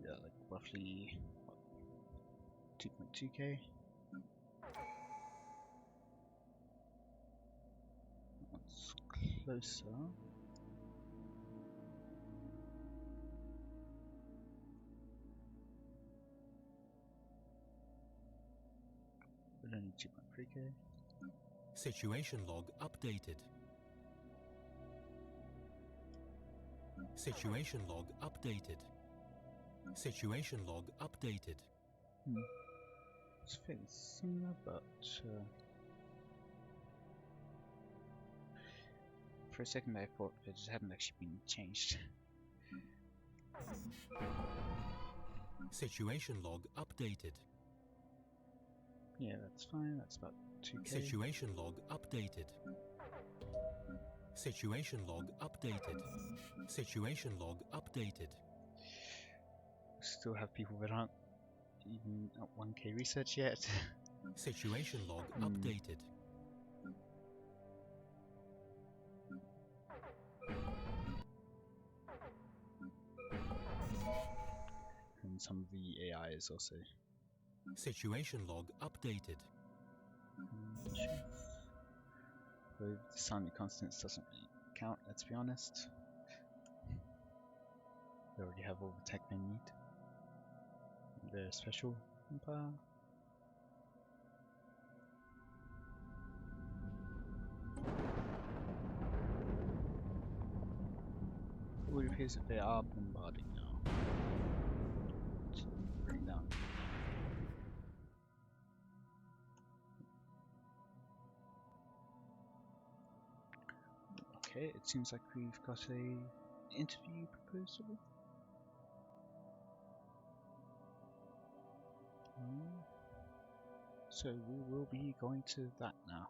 Yeah, like roughly 2.2k. That's closer. But only 2.3k. Situation log updated. Situation log updated. Situation log updated. It's fairly similar, but for a second I thought it hadn't actually been changed. Situation log updated. Yeah, that's fine. That's about 2K. Situation log updated. Situation log updated. Situation log updated. Still have people that aren't even at 1K research yet. Situation log updated. And some of the AI is also. Situation log updated. Though the sound constants doesn't really count, let's be honest. They already have all the tech they need. They're special empire. It would appear that they are bombarding now. To bring down. Okay, it seems like we've got a interview proposal. So we will be going to that now.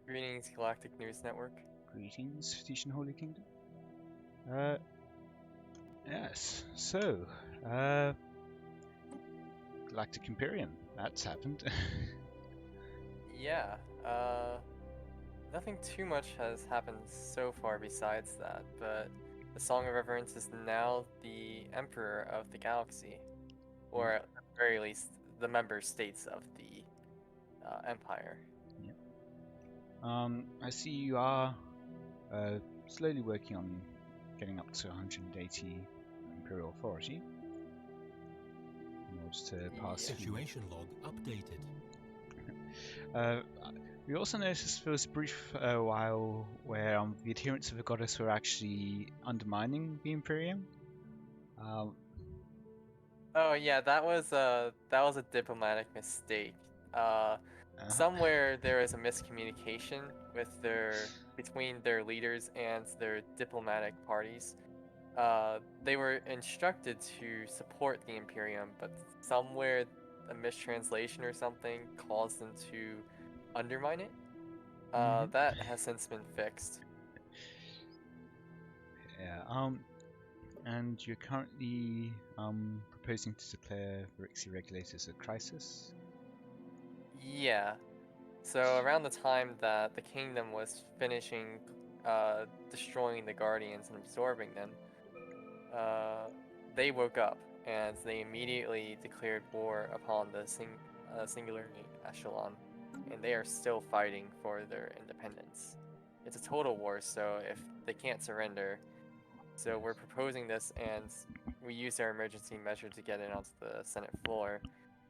Greetings, Galactic News Network. Greetings, Phoenician Holy Kingdom. Yes, so, Galactic Imperium, that's happened. Yeah, nothing too much has happened so far besides that, but the Song of Reverence is now the Emperor of the Galaxy, or at the very least, the member states of the Empire. Yep. I see you are slowly working on getting up to 180 Imperial authority in order to pass. Situation log updated. We also noticed there was a brief while where the adherents of the goddess were actually undermining the Imperium. Oh yeah, that was a diplomatic mistake. Somewhere there is a miscommunication with between their leaders and their diplomatic parties. They were instructed to support the Imperium, but somewhere a mistranslation or something caused them to undermine it. That has since been fixed. Yeah. And you're currently proposing to declare Rixie regulators a crisis. Yeah. So around the time that the kingdom was finishing destroying the Guardians and absorbing them, they woke up and they immediately declared war upon the singular echelon, and they are still fighting for their independence. It's a total war, so if they can't surrender, so we're proposing this, and we use our emergency measure to get it onto the Senate floor,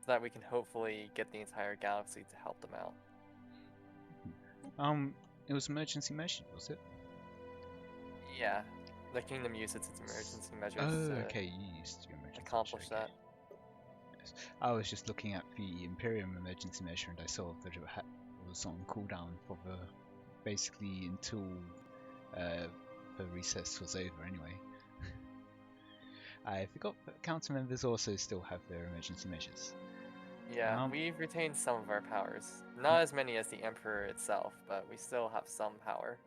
so that we can hopefully get the entire galaxy to help them out. It was emergency measure, was it? Yeah, the kingdom used its emergency measures Oh, to okay, you used your emergency accomplish measure, that. Yes. I was just looking at the Imperium emergency measure and I saw that it was on cooldown for basically until the recess was over anyway. I forgot that council members also still have their emergency measures. Yeah, we've retained some of our powers. Not as many as the Emperor itself, but we still have some power.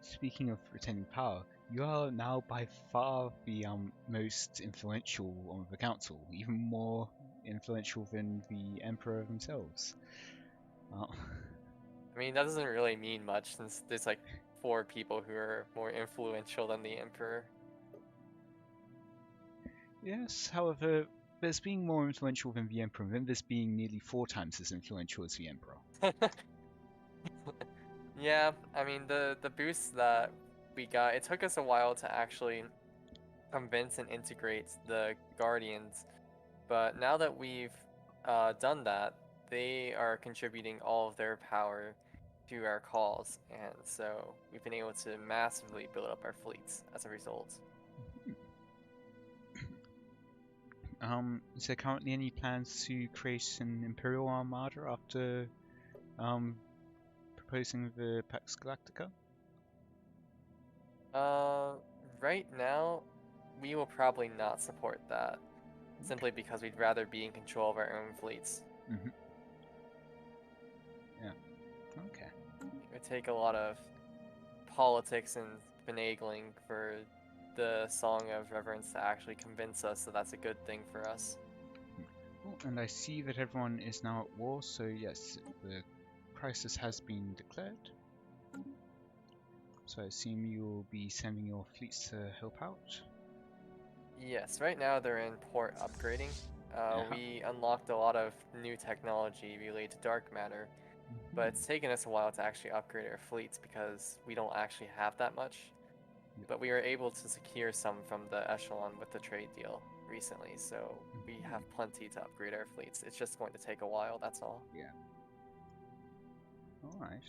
Speaking of retaining power, you are now by far the most influential on the council, even more influential than the Emperor themselves. I mean, that doesn't really mean much since there's like 4 people who are more influential than the Emperor. Yes, however, there's being more influential than the Emperor, then there's being nearly 4 times as influential as the Emperor. Yeah, I mean, the boosts that we got, it took us a while to actually convince and integrate the Guardians, but now that we've done that, they are contributing all of their power to our cause, and so we've been able to massively build up our fleets as a result. Is there currently any plans to create an Imperial Armada after proposing the Pax Galactica? Right now, we will probably not support that, simply because we'd rather be in control of our own fleets. Mm-hmm. Yeah. Okay. It would take a lot of politics and finagling for the Song of Reverence to actually convince us that that's a good thing for us. Oh, and I see that everyone is now at war, so yes, the crisis has been declared. So I assume you'll be sending your fleets to help out? Yes, right now they're in port upgrading. We unlocked a lot of new technology related to dark matter, but it's taken us a while to actually upgrade our fleets because we don't actually have that much. Yep. But we were able to secure some from the Echelon with the trade deal recently, so we have plenty to upgrade our fleets. It's just going to take a while, that's all. Yeah. Alright,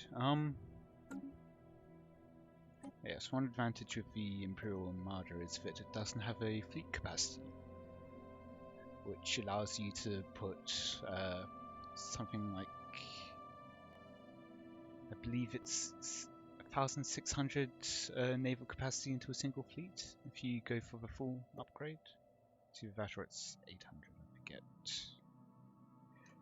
yes, one advantage of the Imperial Armada is that it doesn't have a fleet capacity, which allows you to put something like, I believe it's 1,600 naval capacity into a single fleet if you go for the full upgrade. To that, or it's 800, I forget,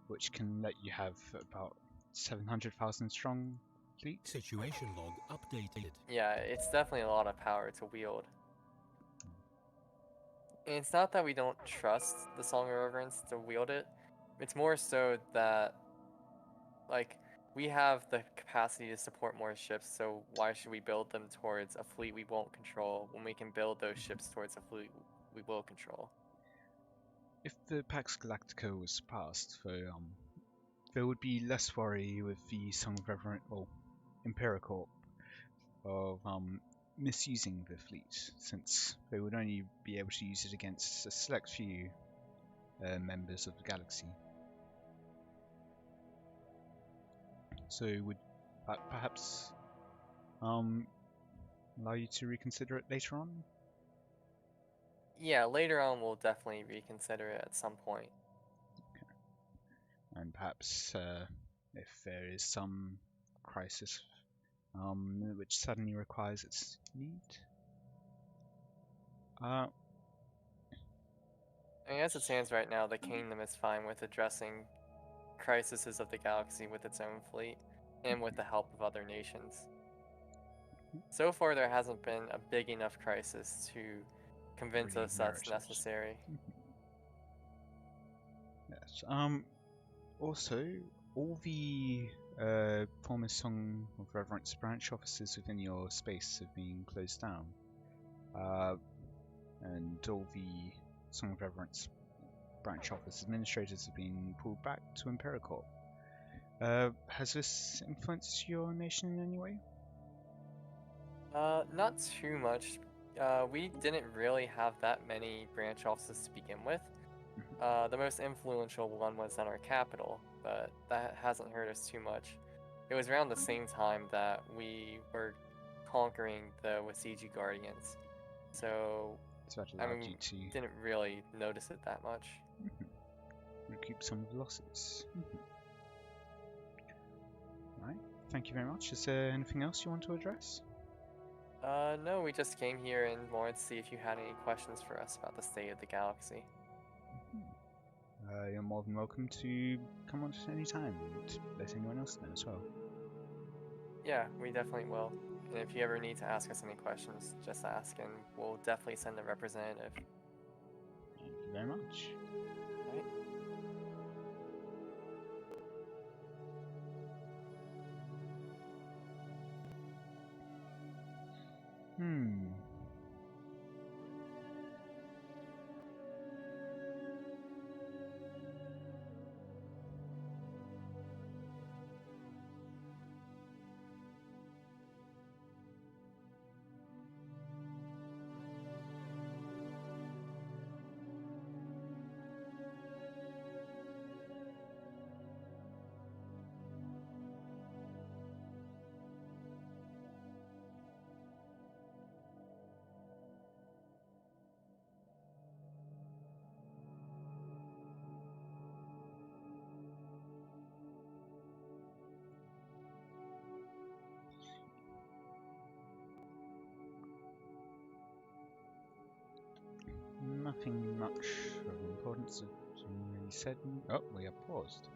which can let you have about 700,000 strong fleet. Situation log updated. Yeah, it's definitely a lot of power to wield. And it's not that we don't trust the Song of Reverence to wield it. It's more so that, like, we have the capacity to support more ships, so why should we build them towards a fleet we won't control when we can build those ships towards a fleet we will control? If the Pax Galactica was passed, there would be less worry with the Song of Reverence, or Imperial of misusing the fleet, since they would only be able to use it against a select few members of the galaxy. So would that perhaps allow you to reconsider it later on? Yeah, later on we'll definitely reconsider it at some point. Okay. And perhaps if there is some crisis which suddenly requires its need. I mean, as it stands right now, the kingdom is fine with addressing crises of the galaxy with its own fleet and with the help of other nations. So far, there hasn't been a big enough crisis to convince Really us that's merit it. necessary. Yes. Also, all the former Song of Reverence branch offices within your space have been closed down, and all the Song of Reverence branch office administrators have been pulled back to Imperial. Has this influenced your nation in any way? Not too much. We didn't really have that many branch offices to begin with. The most influential one was in our capital, but that hasn't hurt us too much. It was around the same time that we were conquering the Wasiji Guardians, so So that I allowed mean, you to didn't really notice it that much. recoup some of the losses. Right. Thank you very much. Is there anything else you want to address? No, we just came here and wanted to see if you had any questions for us about the state of the galaxy. You're more than welcome to come on at any time and let anyone else know as well. Yeah, we definitely will. And if you ever need to ask us any questions, just ask and we'll definitely send a representative. Thank you very much. Right? much of the importance of really said. Oh, we are paused.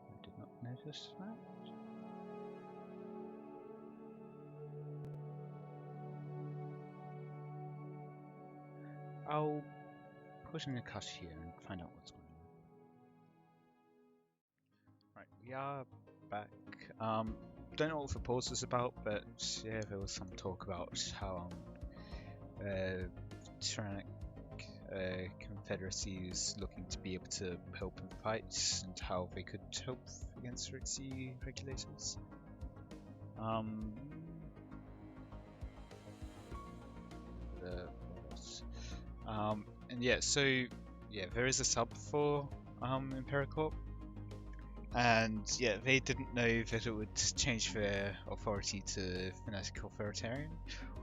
I did not notice that. I'll put in a cut here and find out what's going on. Right, we are back. Don't know what the pause was about, but yeah, there was some talk about how tyrannic Confederacy is looking to be able to help in the fight and how they could help against Rixie regulators. And yeah, so yeah, there is a sub for Impericorp, and yeah, they didn't know that it would change their authority to Fanatic Authoritarian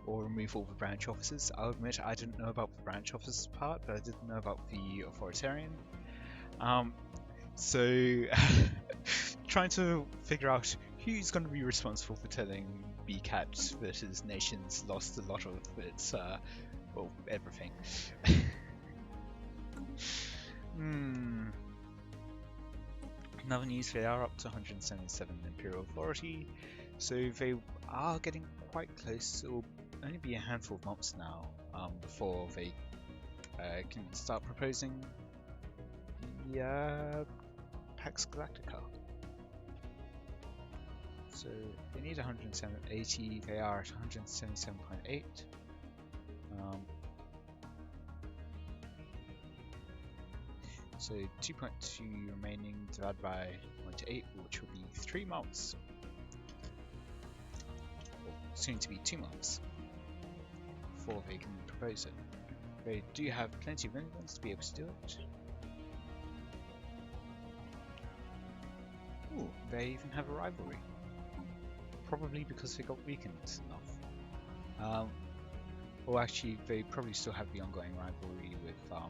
or remove all the branch officers. I'll admit I didn't know about the branch officers part, but I didn't know about the Authoritarian. So trying to figure out who's going to be responsible for telling BCAT that his nation's lost a lot of its, well, everything. Another news, they are up to 177 Imperial Authority, so they are getting quite close. It will only be a handful of months now before they can start proposing the Pax Galactica. So they need 180, they are at 177.8. So 2.2 remaining divided by 0.8, which will be 3 months. Well, soon to be 2 months before they can propose it. They do have plenty of influence to be able to do it. Ooh, they even have a rivalry. Probably because they got weakened enough. Or actually, they probably still have the ongoing rivalry with the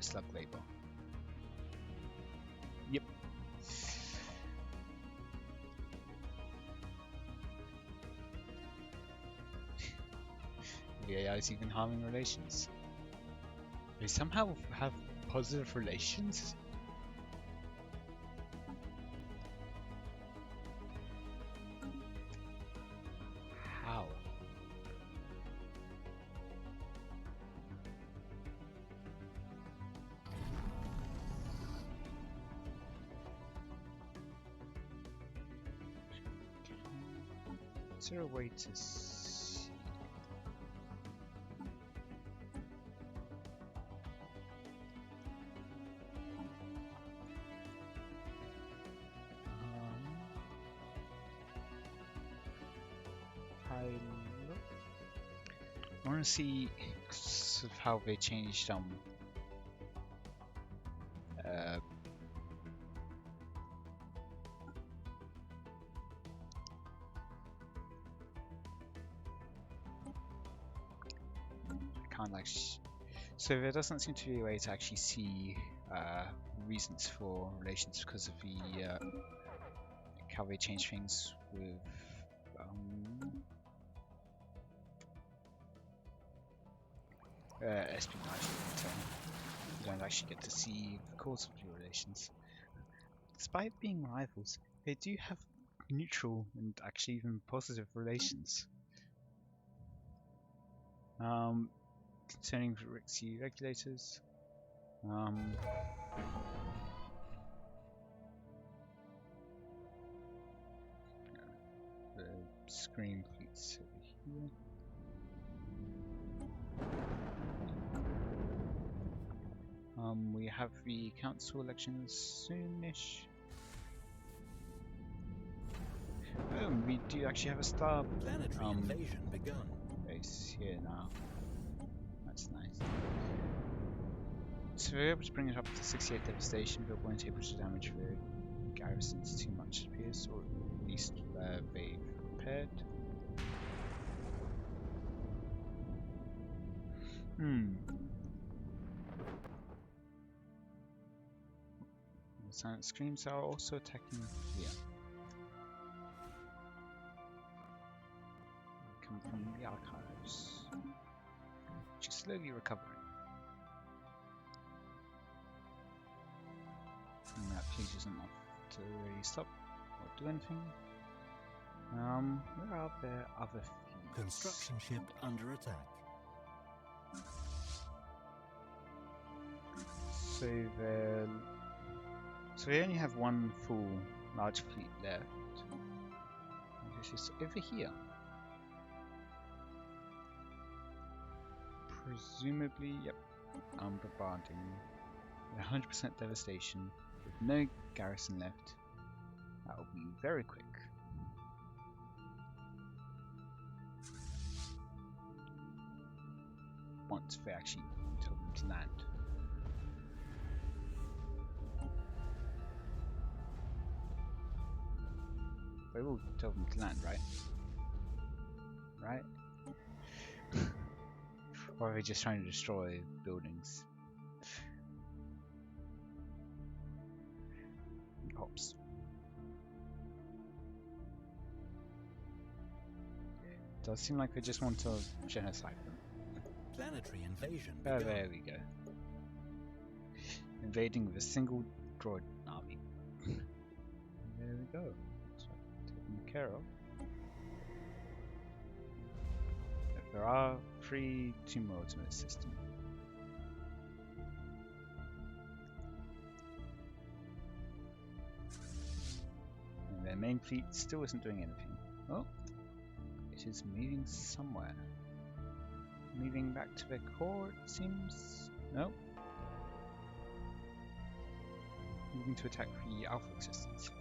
Slug Labor. Yep. The AI is even harming relations. They somehow have positive relations? How? Is there a way to see? I want to see sort of how they changed can't like so there doesn't seem to be a way to actually see reasons for relations because of the how they change things with espionage. You don't actually get to see the cause of the relations. Despite being rivals, they do have neutral and actually even positive relations. Concerning Rixie regulators, the screen fleets over here. We have the council elections soonish. Oh, we do actually have a star Planetary invasion begun. base here now. That's nice. So we're able to bring it up to 68 devastation, but weren't able to damage the garrisons too much, it appears, or at least they've repaired. The silent screams are also attacking here. slowly recovering. And that please isn't enough to really stop or do anything. Where are there other fleets? Construction ship under attack. So we only have one full large fleet left. This is over here. Presumably, yep. Bombarding. 100% devastation with no garrison left. That will be very quick. Once they actually tell them to land. They will tell them to land, right? Right? Or are they just trying to destroy buildings? Hops. Does seem like they just want to genocide them. Planetary invasion. Oh, there we go. Invading with a single droid army. There we go. So, taken care of. There are 3 2 modes in this system. And their main fleet still isn't doing anything. Oh, it is moving somewhere. Moving back to their core, it seems. No. Moving to attack the Alpha existence.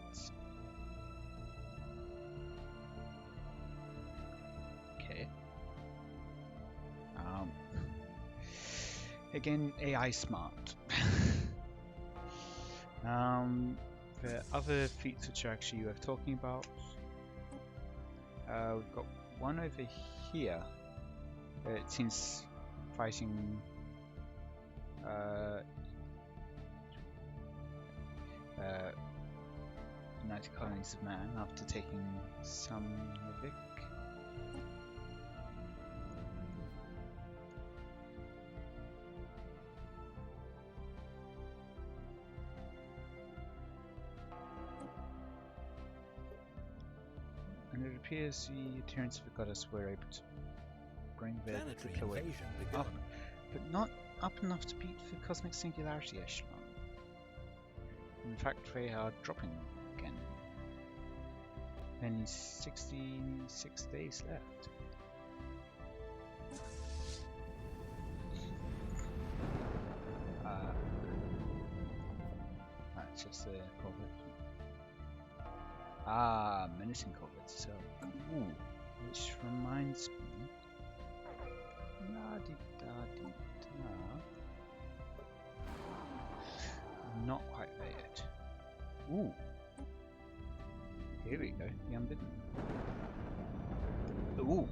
Okay. Again, AI smart. The other fleets which are actually worth talking about. We've got one over here. It seems fighting United Colonies of Man after taking some havoc. And it appears the adherents of the goddess were able to bring their triplet away up, but not up enough to beat the cosmic singularity echelon. In fact, they are dropping again. Only 66 days left. That's just a corvette. Ah, menacing corvette. So, ooh, which reminds me. Not quite there yet. Ooh. Here we go, the Unbidden. Ooh.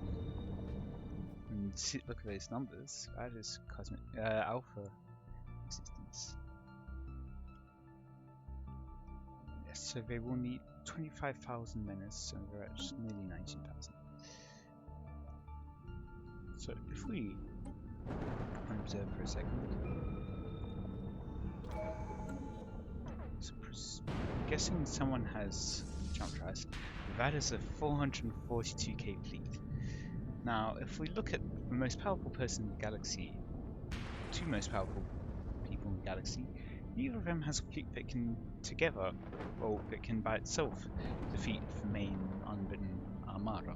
And see, look at those numbers. That is cosmic alpha existence. Yes, so they will need 25,000 menace, and they're at nearly 19,000. So if we observe for a second, so I'm guessing someone has jump drives. That is a 442k fleet. Now, if we look at the most powerful person in the galaxy, 2 most powerful people in the galaxy, neither of them has a fleet that can together, or that can by itself, defeat the main Unbidden Armada.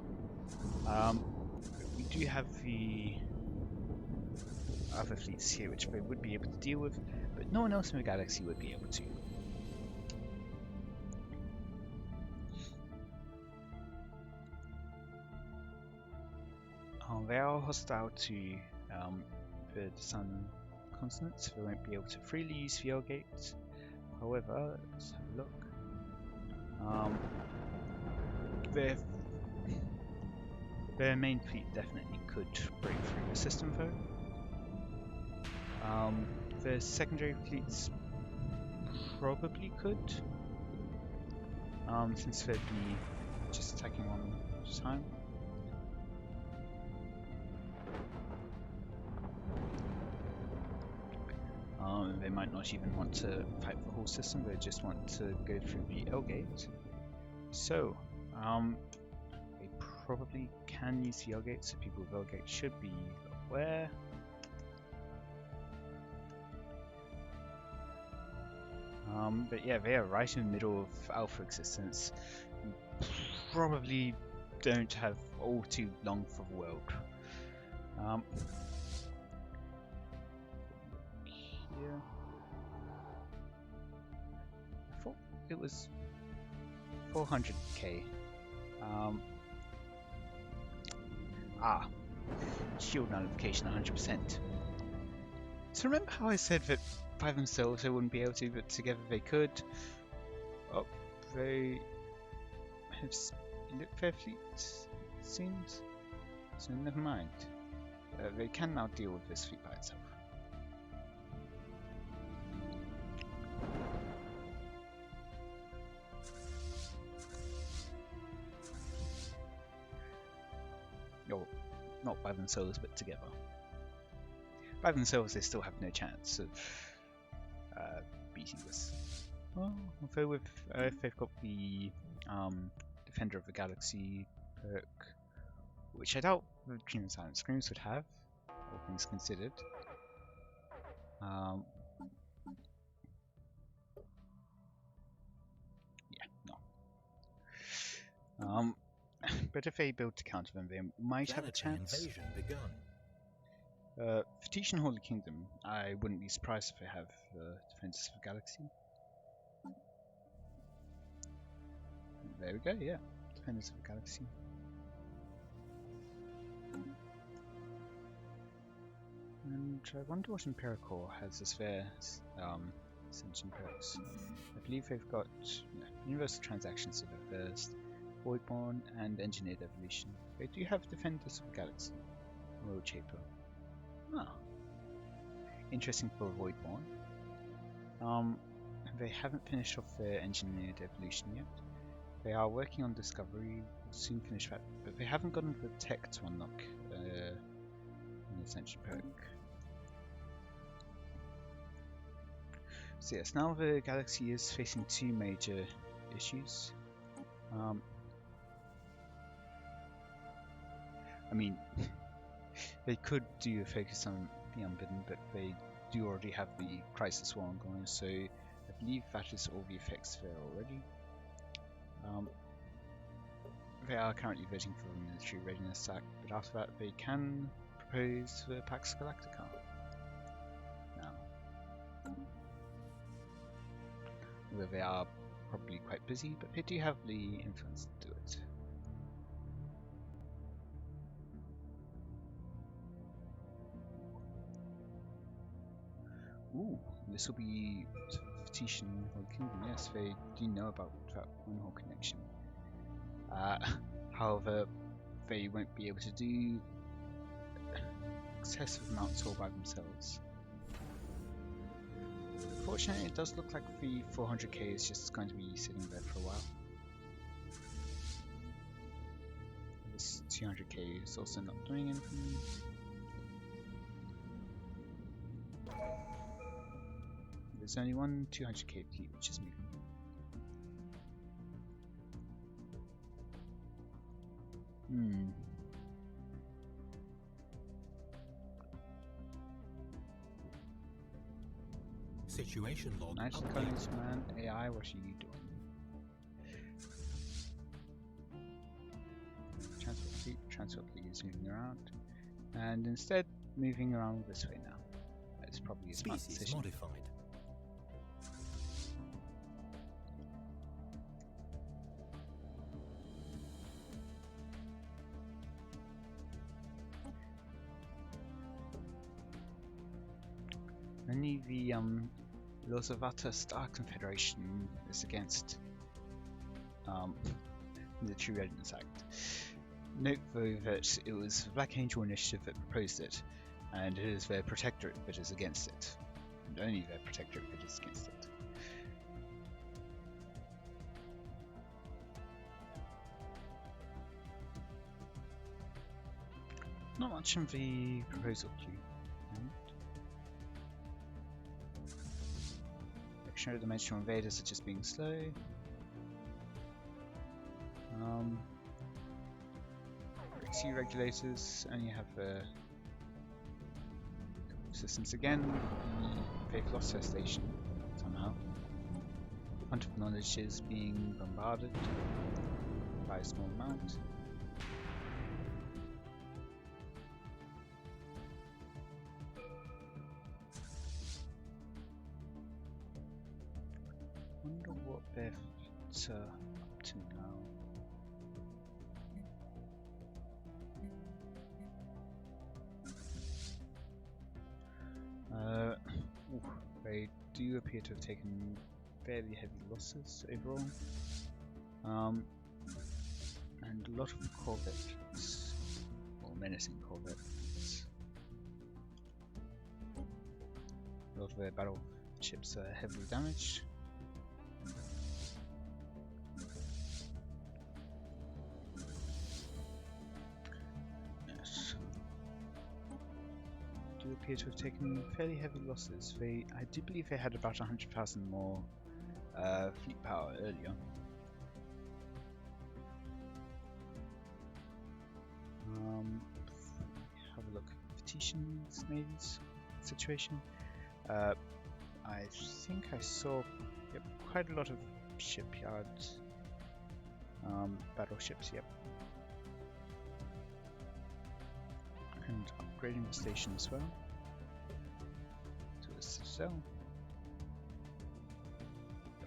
We do have the other fleets here which they would be able to deal with, but no one else in the galaxy would be able to. They are hostile to the Sun continent, so they won't be able to freely use the Gate. However, let's have a look. Their main fleet definitely could break through the system though. Their secondary fleets probably could, since they'd be just attacking one at a time. they might not even want to fight the whole system, they just want to go through the L gate. So, they probably can use the L gate, so people with L gate should be aware. But yeah, they are right in the middle of alpha existence. Probably don't have all too long for the world. Here. I thought it was 400k. Shield nullification 100%. So remember how I said that by themselves they wouldn't be able to, but together they could? Oh, they have split their fleet, it seems. So never mind. They can now deal with this fleet by itself. Oh, not by themselves, but together. By themselves, they still have no chance of beating this. Well, although with if they've got the Defender of the Galaxy perk, which I doubt the Dream of Silent Screams would have, all things considered. Yeah, no. But if they build to counter them, they might have a chance. Invasion begun. For Teach and Holy Kingdom, I wouldn't be surprised if they have Defenders of the Galaxy. There we go, yeah. Defenders of the Galaxy. And I wonder what Imperial Corps has as their Ascension perks. I believe they've got Universal Transactions of the First, Voidborn, and Engineered Evolution. They do have Defenders of the Galaxy. Royal Shaper. Ah. Interesting for Voidborn. They haven't finished off their Engineered Evolution yet. They are working on Discovery, will soon finish that, but they haven't gotten the tech to unlock an Ascension perk. So yes, now the Galaxy is facing two major issues. I mean, they could do a focus on the Unbidden, but they do already have the Crisis War ongoing, so I believe that is all the effects there already. They are currently voting for the Military Readiness Act, but after that they can propose the Pax Galactica. Now, where they are probably quite busy, but they do have the influence to do it. Ooh, this will be Petition Holy Kingdom. Yes, they do know about that wormhole connection. However, they won't be able to do excessive amounts all by themselves. Fortunately, it does look like the 400k is just going to be sitting there for a while. This 200k is also not doing anything. There's only one 200k fleet which is moving. Situation log. Nice colonies, man. AI, what are you doing? Transport fleet is moving around, and instead moving around this way now. That's probably a smart decision. Modified. Only the Lozavata Star Confederation is against the True Readiness Act. Note though that it was the Black Angel Initiative that proposed it, and it is their Protectorate that is against it. And only their Protectorate that is against it. Not much of the proposal queue. extra-dimensional invaders are just being slow. Sea regulators only have systems again. They've lost their station somehow. Font of Knowledge is being bombarded by a small amount. Wonder what they're up to now. They do appear to have taken fairly heavy losses overall, and a lot of corvettes, or menacing corvettes. A lot of their battleships are heavily damaged. Appear to have taken fairly heavy losses. I do believe they had about 100,000 more fleet power earlier. Have a look at Venetian's Navy's situation. I think I saw quite a lot of shipyards, battleships, and upgrading the station as well. So,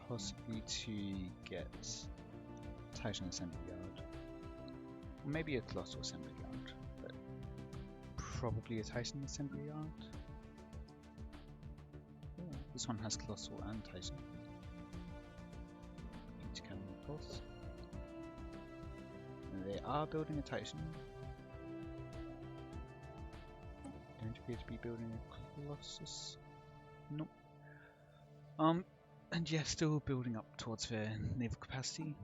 possibly to get Titan Assembly Yard, or maybe a Colossal Assembly Yard, but probably a Titan Assembly Yard. Oh, this one has Colossal and Titan. Each cannon, of course. And they are building a Titan. Don't appear to be building a Colossus. Nope. And yeah, still building up towards their naval capacity.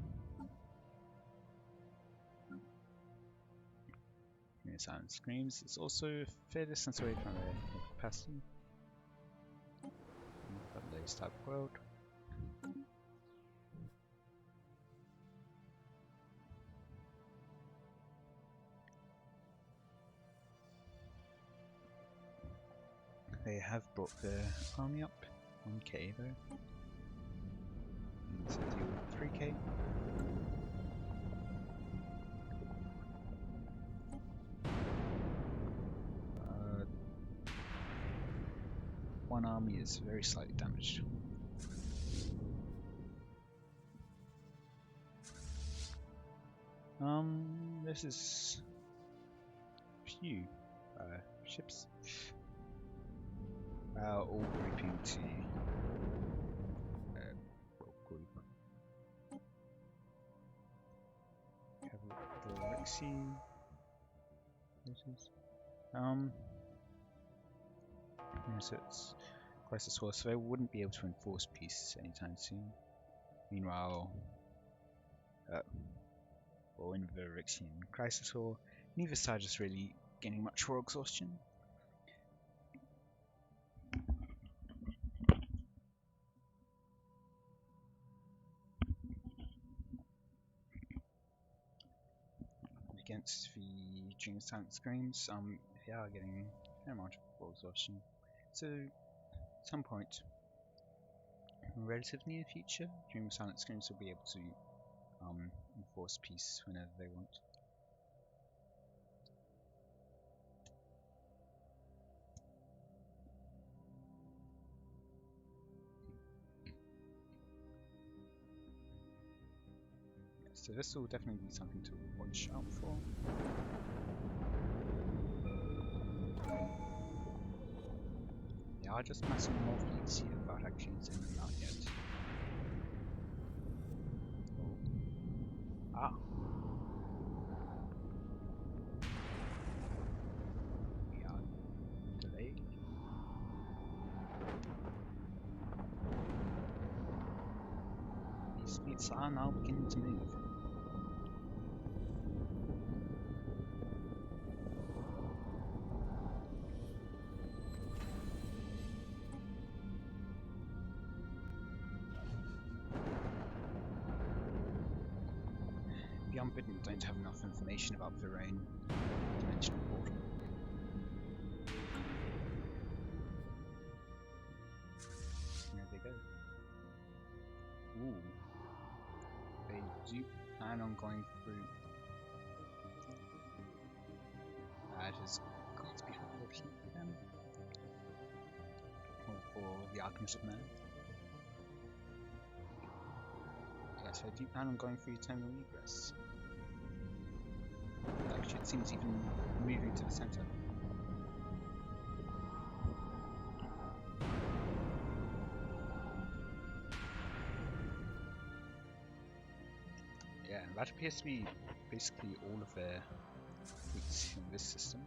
Silent Screams is also a fair distance away from their naval capacity. This type of world. They have brought their army up 1k though. So deal with 3k. One army is very slightly damaged. This is few ships. All grouping to group. Have a look at the Rexy. So it's Crisis War, so they wouldn't be able to enforce peace anytime soon. Meanwhile, or in the Rixian Crisis War, neither side is really gaining much war exhaustion. Against the Dream Silent Screams, they are getting a fair amount of war exhaustion. So, at some point, in the relatively near future, Dream Silent Screams will be able to enforce peace whenever they want. So this will definitely be something to watch out for. They are just massing more fleets here without actually sending them out yet. Oh. Ah. We are delayed. These fleets are now beginning to move. Unbidden don't have enough information about their own dimensional portal. There they go. Ooh. They do plan on going through. That has got to be unfortunate for them. Or for the Alchemist of Man. Yes, I do plan on going through terminal egress. Actually, it seems even moving to the center. Yeah, that appears to be basically all of their fleets in this system.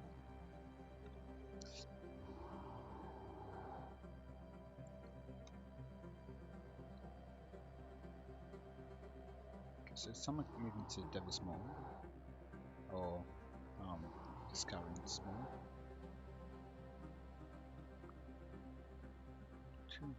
Okay, so some are moving to Devil's Maul, or Scouring Small. Two.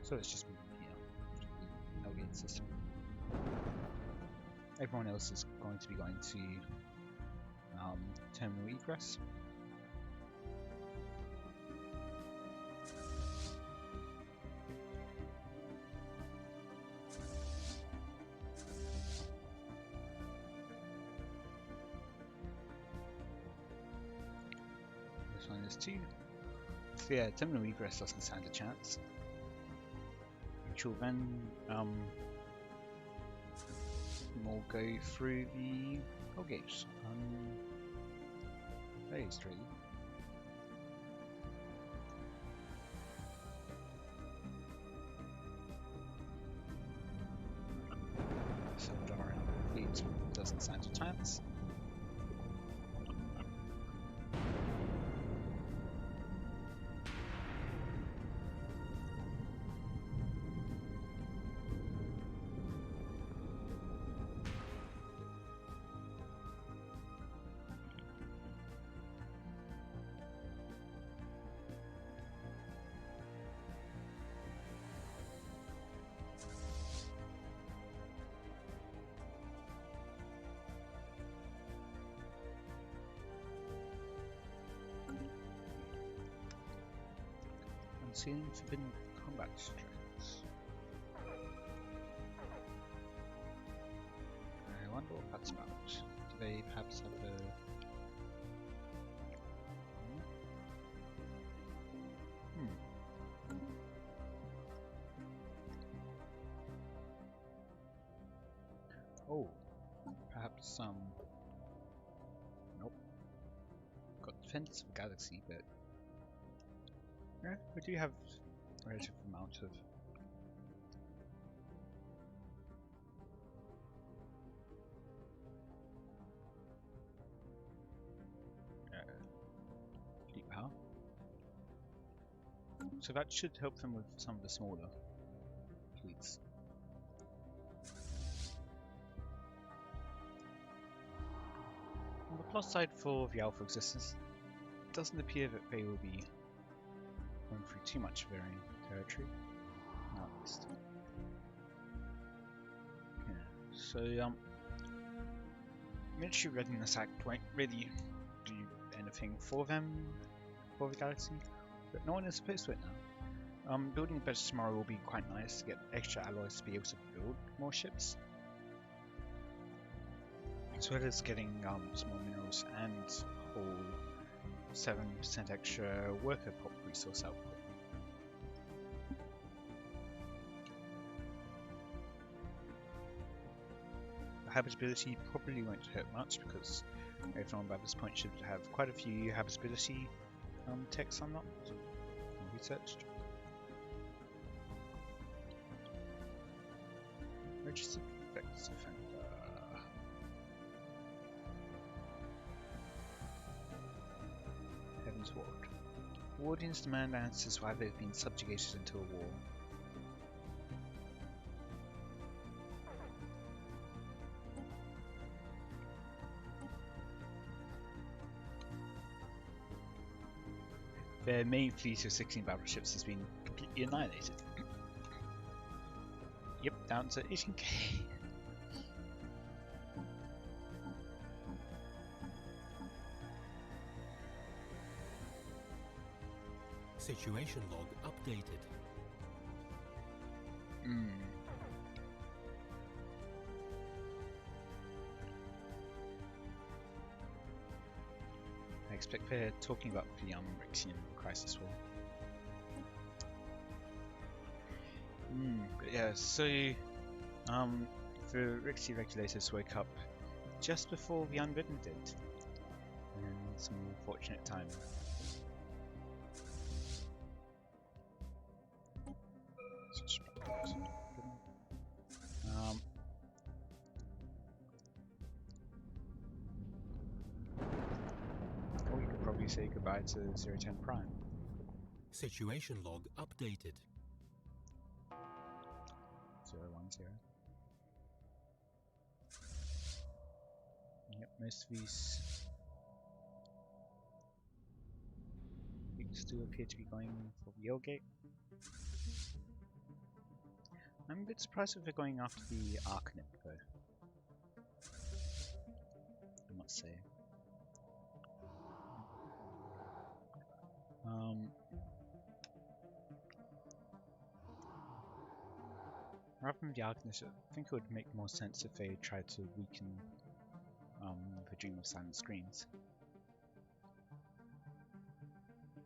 So it's just moving here to the Hellgate system. Everyone else is going to be going to terminal egress. This one is 2. So yeah, terminal egress doesn't stand a chance. Which will then we'll go through the Hellgate. Phase 3. So our fleet doesn't stand a chance. Seeing forbidden combat strengths. I wonder what that's about. Do they perhaps have a... Oh, perhaps nope. Got Defense of Galaxy, but yeah, we do have a relative amount of fleet power. So that should help them with some of the smaller fleets. On the plus side for the Alpha Existence, it doesn't appear that they will be going through too much of their own territory. Not at least. Yeah. So Military Readiness Act won't really do anything for them, for the galaxy, but no one is supposed to it now. Building a better tomorrow will be quite nice to get extra alloys to be able to build more ships, as well as getting some more minerals and whole 7% extra worker pop resource output. The habitability probably won't hurt much because everyone by this point should have quite a few habitability techs unlocked and researched. Registered effects offender. Crisis Ward. Wardians demand answers why they've been subjugated into a war. Their main fleet of 16 battleships has been completely annihilated. Yep, down to 18k. Situation log updated. I expect they're talking about the Rixian Crisis War. But yeah, so the Rixie regulators woke up just before the Unwritten did, and some unfortunate timing. Or you could probably say goodbye to 010 Prime. Situation log updated. 010. Yep, most of these do appear to be going for the Yellgate. I'm a bit surprised if they're going after the Arcanip though. I must say. Rather than the Arcanip, I think it would make more sense if they tried to weaken the Dream of Silent Screens.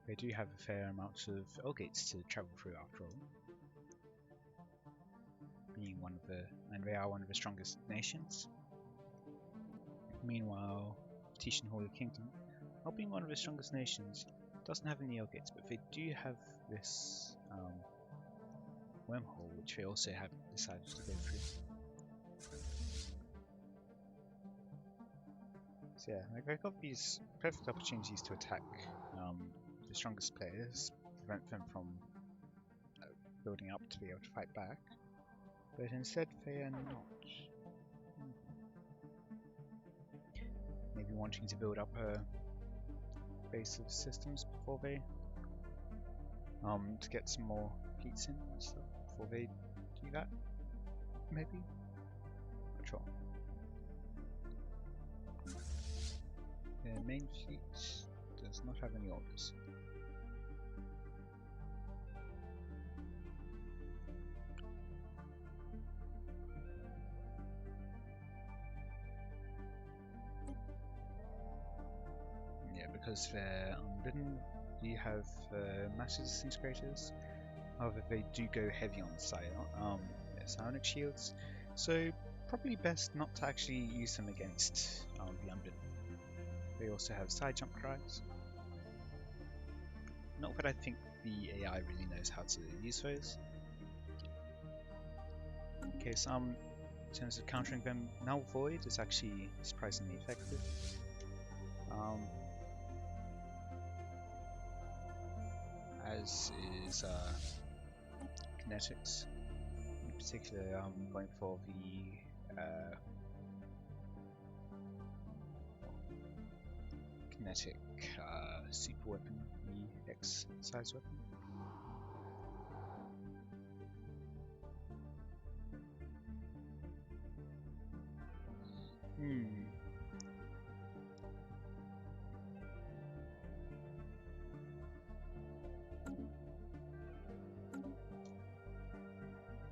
They do have a fair amount of L-gates to travel through after all. And they are one of the strongest nations. Meanwhile, Tishan Holy Kingdom, not being one of the strongest nations, doesn't have any L-gates, but they do have this wormhole, which they also have decided to go through. So yeah, like they've got these perfect opportunities to attack the strongest players, prevent them from building up to be able to fight back, but instead they are not. Maybe wanting to build up a base of systems before they to get some more fleets in and stuff before they do that, maybe? Not sure. Their main fleet does not have any orders. Yeah, because they're unbidden, you have massive disintegrators. However, they do go heavy on psionic shields, so probably best not to actually use them against the unbidden. They also have side jump drives. Not that I think the AI really knows how to use those. Okay, so in terms of countering them, Null Void is actually surprisingly effective. As is Kinetics. In particular, I'm going for the Kinetic super weapon, the X size weapon.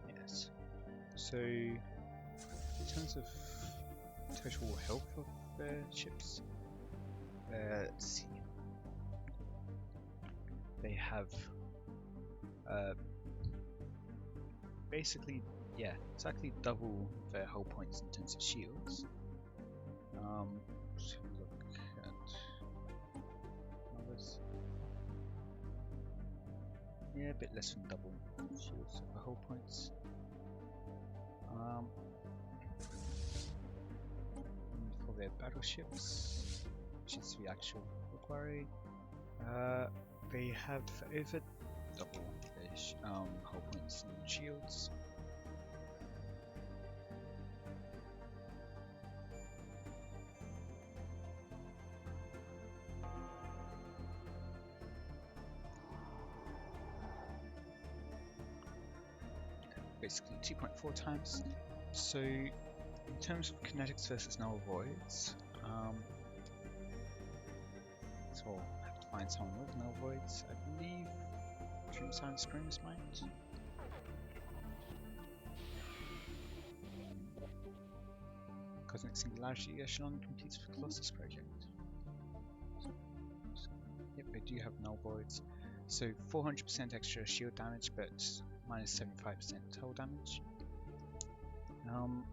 Yes. So, in terms of total health of their ships, let's see. They have basically, yeah, exactly double their hull points in terms of shields. Let's look at numbers. Yeah, a bit less than double shields of the hull points. And for their battleships, which is the actual quarry, They have over double their hull points and shields. Basically 2.4 times. So in terms of kinetics versus null voids, so I'll have to find someone with null voids. I believe Dream Sound Screams might. Cosmic Singularity Echelon completes for Colossus project. Yep, they do have null voids. So 400% extra shield damage, but minus 75% hull damage. In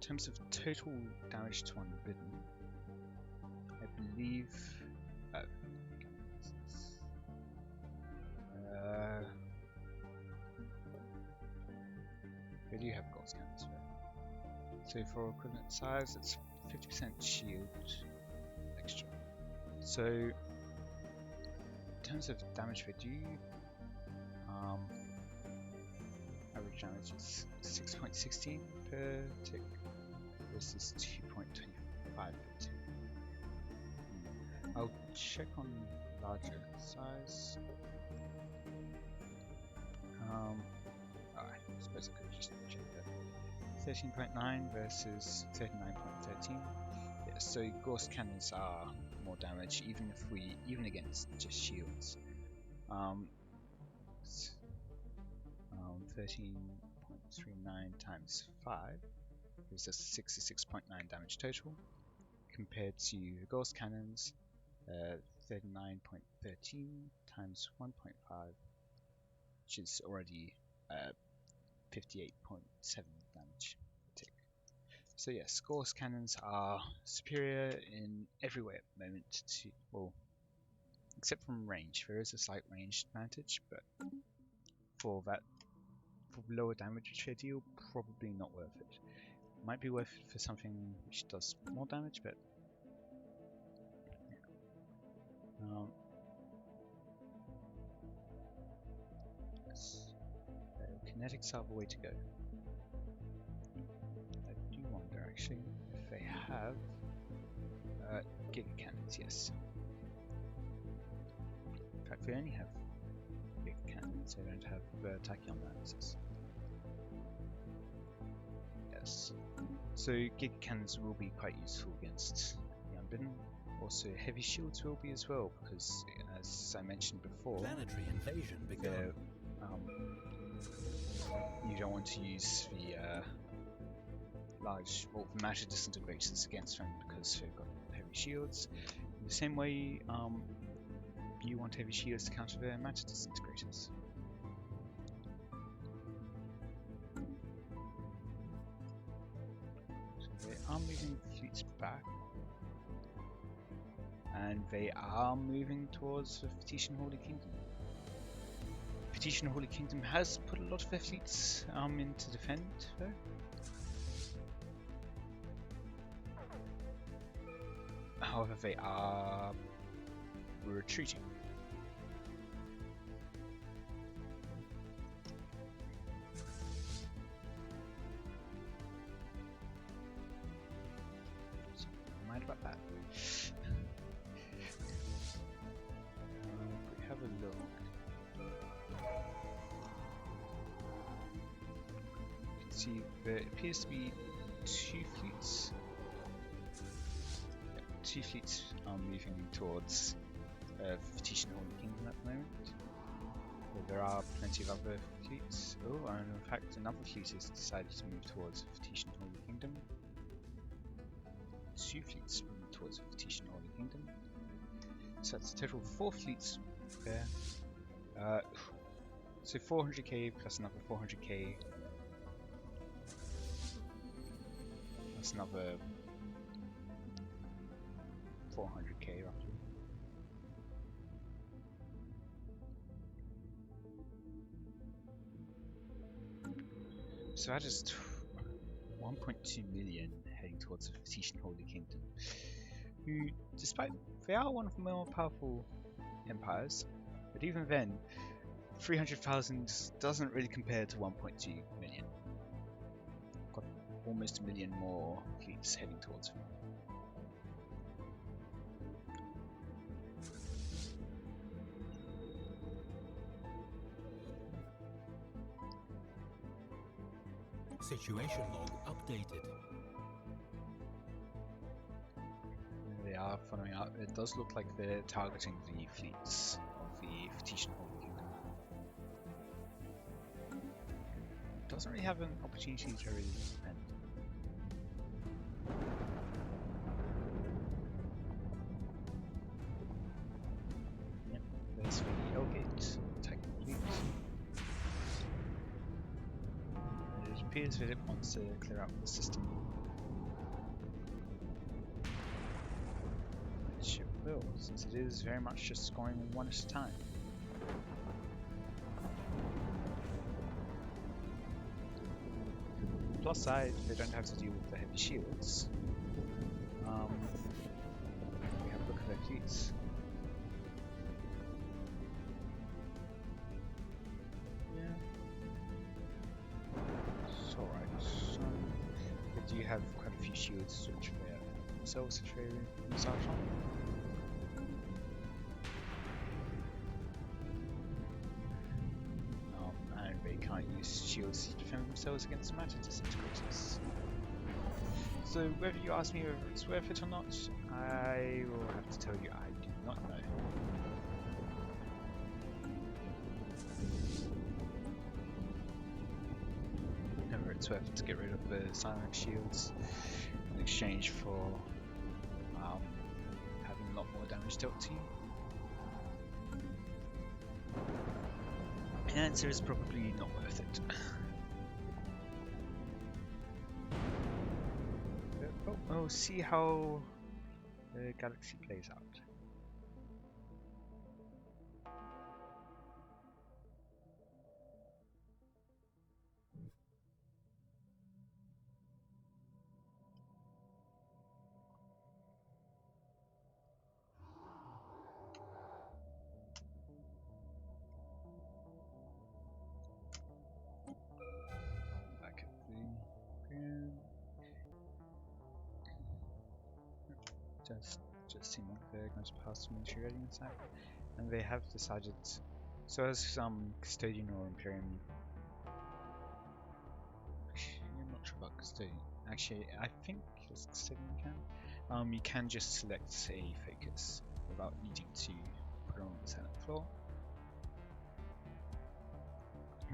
terms of total damage to Unbidden, I believe they do have gold scanners, right? So for equivalent size, it's 50% shield extra. So in terms of damage they do, average damage is 6.16 per tick versus 2.25 per tick. I'll check on larger size. I suppose I could just check that. 13.9 versus 39.13. Yeah, so ghost cannons are more damage, even against just shields. 13.39 times 5 gives us 66.9 damage total, compared to the ghost cannons, 39.13 times 1.5, which is already 58.7 damage per tick. So yes, ghost cannons are superior in every way at the moment to, well, except from range. There is a slight range advantage, but for lower damage which they deal, probably not worth it. Might be worth it for something which does more damage, but yeah. Kinetics are the way to go. I do wonder actually if they have Giga Cannons, yes. In fact, they only have Giga Cannons, they don't have Tachyon Lances. Yes. So Giga Cannons will be quite useful against the Unbidden. Also heavy shields will be as well, because as I mentioned before, planetary invasion begun. You don't want to use the the matter disintegrators against them because they've got heavy shields. In the same way, you want heavy shields to counter their matter disintegrators. So they are moving fleets back, and they are moving towards the Phoetician Holy Kingdom. Phoetician Holy Kingdom has put a lot of their fleets in to defend, though. However, they are retreating. So, never mind about that. If we have a look. See, there appears to be two fleets. Two fleets are moving towards Phoetician Holy Kingdom at the moment. But there are plenty of other fleets. Oh, and in fact, another fleet has decided to move towards Phoetician Holy Kingdom. Two fleets moving towards Phoetician Holy Kingdom. So that's a total of 4 fleets there. So 400k plus another 400k. That's another 400k roughly. So that is 1.2 million heading towards the Phoetician Holy Kingdom. who, despite they are one of the more powerful empires, but even then, 300,000 doesn't really compare to 1.2 million. Got almost a million more fleets heading towards them. Situation log updated. They are following up. It does look like they're targeting the fleets of the Ftesian Holy Kingdom. Doesn't really have an opportunity to really defend. Yep, there's the L-Gate attacking the fleet. It appears that it wants to clear out the system. Which it will, since it is very much just scoring one at a time. Plus side, they don't have to deal with the heavy shields. We have a look at their fleets. Yeah. It's alright. They do have quite a few shields which they themselves to trade missiles on. And they can't use shields to defend themselves against matter disintegrators. So whether you ask me whether it's worth it or not, I will have to tell you I do not know. Whether it's worth it to get rid of the silent shields in exchange for having a lot more damage dealt to you. The answer is probably not worth it. Oh, see how the galaxy plays out. Back at the ground. Just seem like they're going to pass the military readiness act, and they have decided. So as custodian or imperium, I'm not sure about custodian. Actually, I think as custodian you can just select a focus without needing to put it on the Senate floor.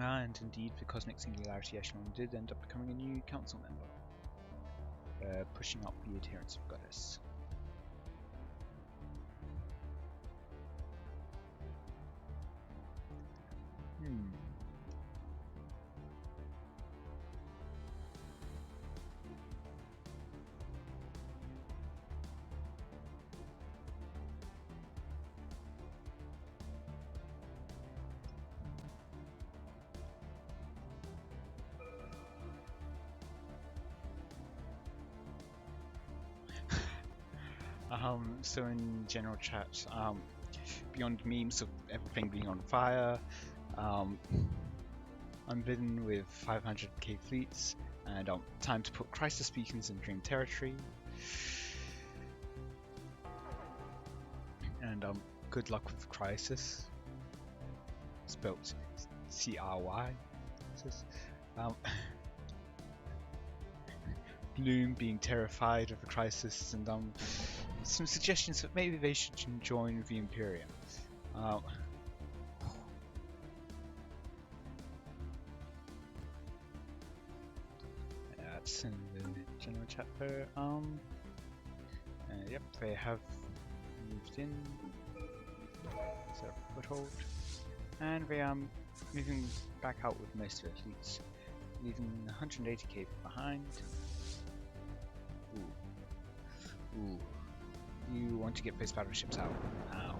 And indeed, the Cosmic Singularity Echelon did end up becoming a new council member, pushing up the adherence of Goddess. So in general chat, beyond memes of everything being on fire, I'm bidden with 500k fleets, and time to put crisis beacons in Dream Territory. And good luck with Crisis. Spelt C-R-Y. Bloom being terrified of the crisis, and some suggestions that maybe they should join the Imperium. That's in the general chat there. Yep, they have moved in. So foothold, and they are moving back out with most of their fleets, leaving 180k behind. Ooh. You want to get those battleships out now.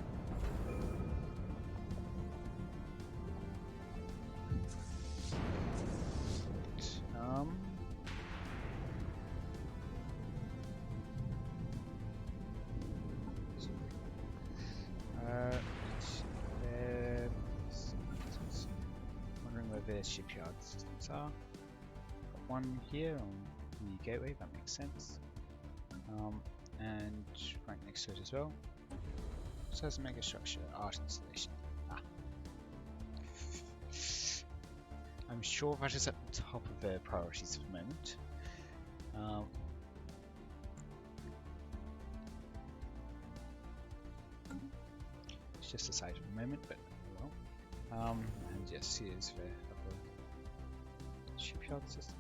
their shipyard systems are. Got one here on the gateway, that makes sense. And right next to it as well. So has a mega structure, art installation. I'm sure that is at the top of their priorities at the moment. It's just a site at the moment, but well. And yes, here's their upper shipyard system.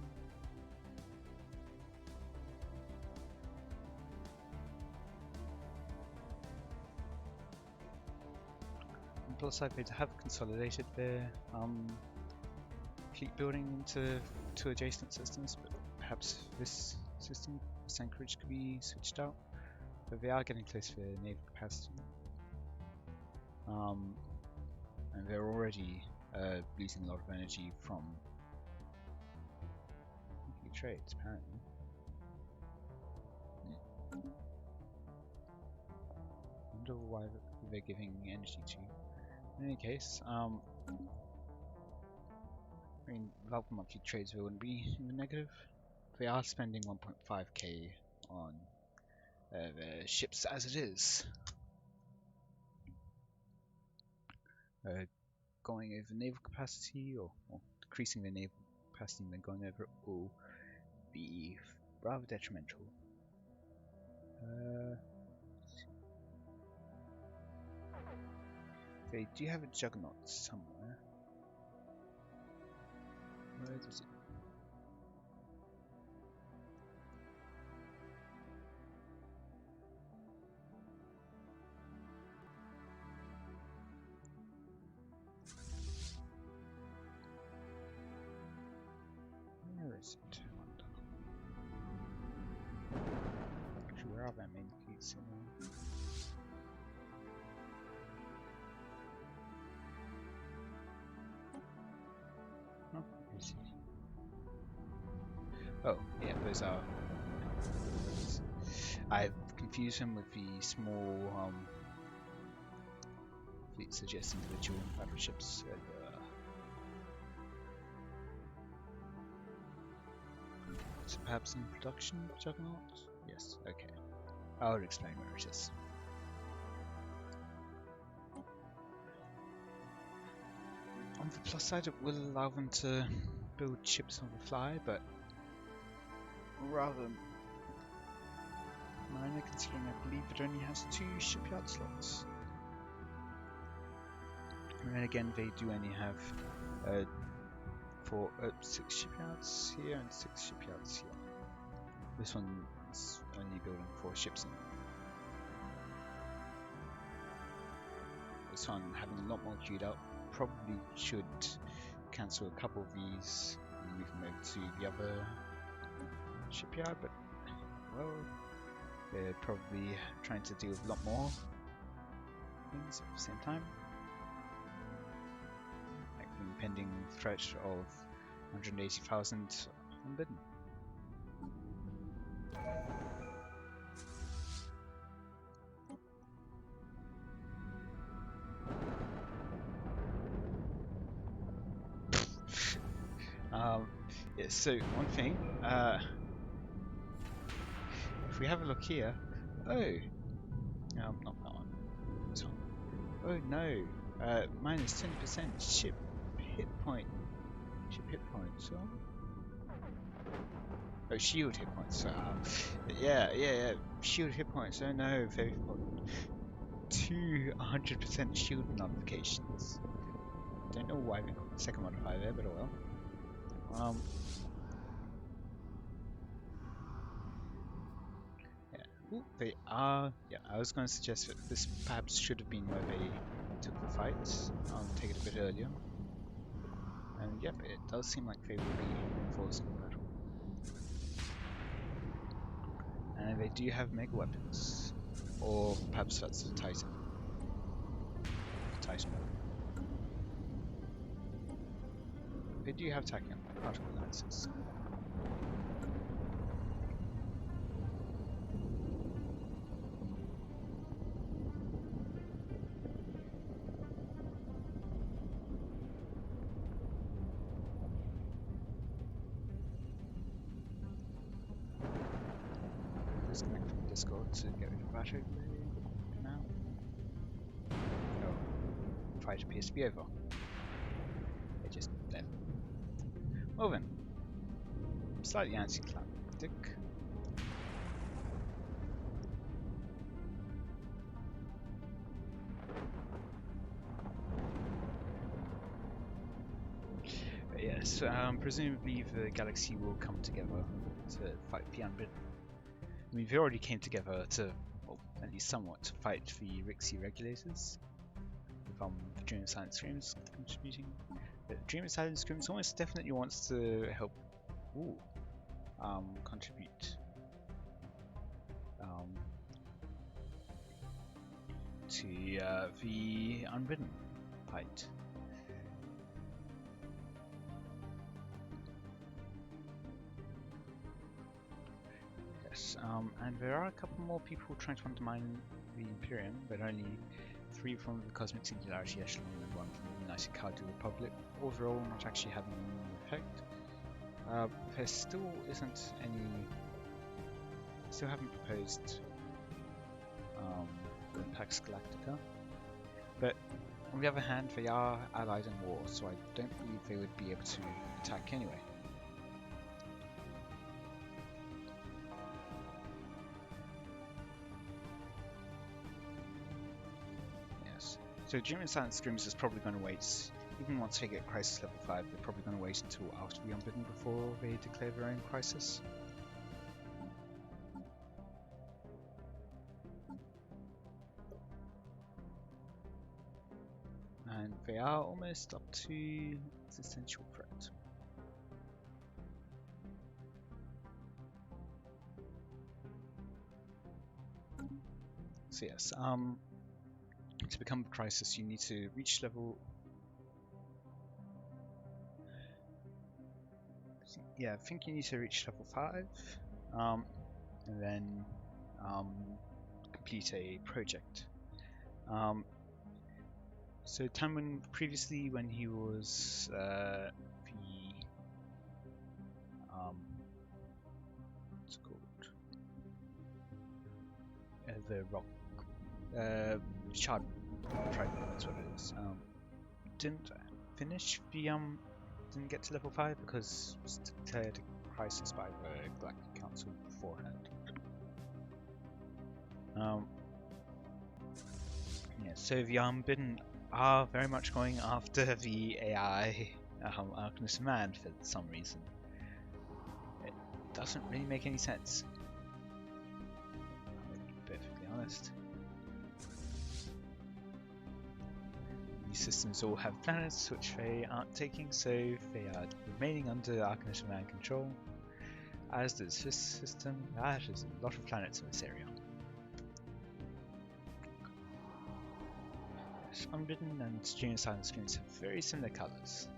On the plus side, they have consolidated their fleet building into two adjacent systems, but perhaps this system, this anchorage, could be switched out. But they are getting close to their naval capacity. And they're already losing a lot of energy from trades, apparently. I wonder why they're giving energy to. In any case, I mean, without the monthly trades, they wouldn't be in the negative. They are spending 1.5k on their ships as it is. Going over naval capacity, or decreasing their naval capacity and then going over it will be rather detrimental. They do have a juggernaut somewhere. Where is it? Where is it? I wonder. Actually, where are their main fleets anyway? Oh, where is he? Oh, yeah, those are. I've confused him with the small fleet suggesting individual battleships. So perhaps in production, juggernaut? Yes, okay. I'll explain where it is. On the plus side, it will allow them to build ships on the fly, but rather minor considering I believe it only has 2 shipyard slots. And then again, they do only have 6 shipyards here and 6 shipyards here. This one is only building 4 ships in. This one having a lot more queued up probably should cancel a couple of these and move them over to the other shipyard, but well, they're probably trying to deal with a lot more things at the same time. Like the impending threat of 180,000 unbidden. Yeah, so one thing, if we have a look here, oh, not that one, this one. Oh no, minus 10% ship hit points. Oh, shield hit points. Yeah, shield hit points. Oh no, very important. 200% shield notifications. Don't know why we got the second modifier there, but oh well. Yeah. Ooh, they are. Yeah, I was going to suggest that this perhaps should have been where they took the fight. Take it a bit earlier. And yep, it does seem like they will be forcing the battle. And they do have mega weapons, or perhaps that's the Titan. They do have tacking particle lances. escort to get rid of that overlay for now. Oh, fight appears to be over. They just left. Well then, slightly anticlimactic. But yes, presumably the galaxy will come together to fight the Unbidden. I mean, they already came together to, well, at least somewhat, to fight the Rixie regulators. With the Dream of Silent Screams contributing. But Dream of Silent Screams almost definitely wants to help, contribute to the Unbidden fight. Yes, and there are a couple more people trying to undermine the Imperium, but only 3 from the Cosmic Singularity Echelon and 1 from the United Cardio Republic, overall not actually having any effect. There still isn't any. Still haven't proposed Pax Galactica, but on the other hand, they are allied in war, so I don't believe they would be able to attack anyway. Yes, so Dream of Silent Screams is probably going to wait. Even once they get Crisis level 5, they're probably going to wait until after the Unbidden before they declare their own Crisis. And they are almost up to existential threat. So yes, to become a Crisis, you need to reach level. Yeah, I think you need to reach level 5, and then complete a project. So Tamwin previously, when he was what's it called? The rock shard tribe, that's what it is. Didn't finish the didn't get to level 5 because it was declared a crisis by the Galactic Council beforehand. Yeah, so the Unbidden are very much going after the AI Arcanist Man for some reason. It doesn't really make any sense. I'll be perfectly honest. These systems all have planets which they aren't taking, so they are remaining under Arcanist Man control. As does this system, that is a lot of planets in this area. Unbidden and Dream of Silent Screams have very similar colours.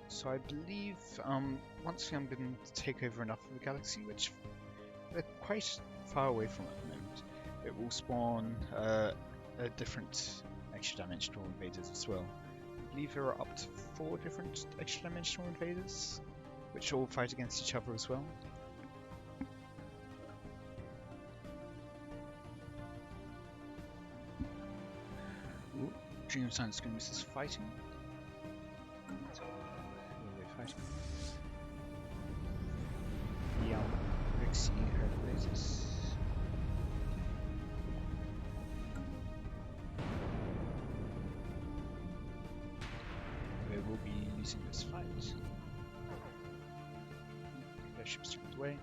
So I believe once the Unbidden take over enough of the galaxy, which they're quite far away from at the moment, it will spawn different extra-dimensional invaders as well. I believe there are up to 4 different extra-dimensional invaders, which all fight against each other as well. Dream of Silent Screams is fighting. So, who are they fighting? The Rixie regulators. They will be losing this fight. Their ships stripped away.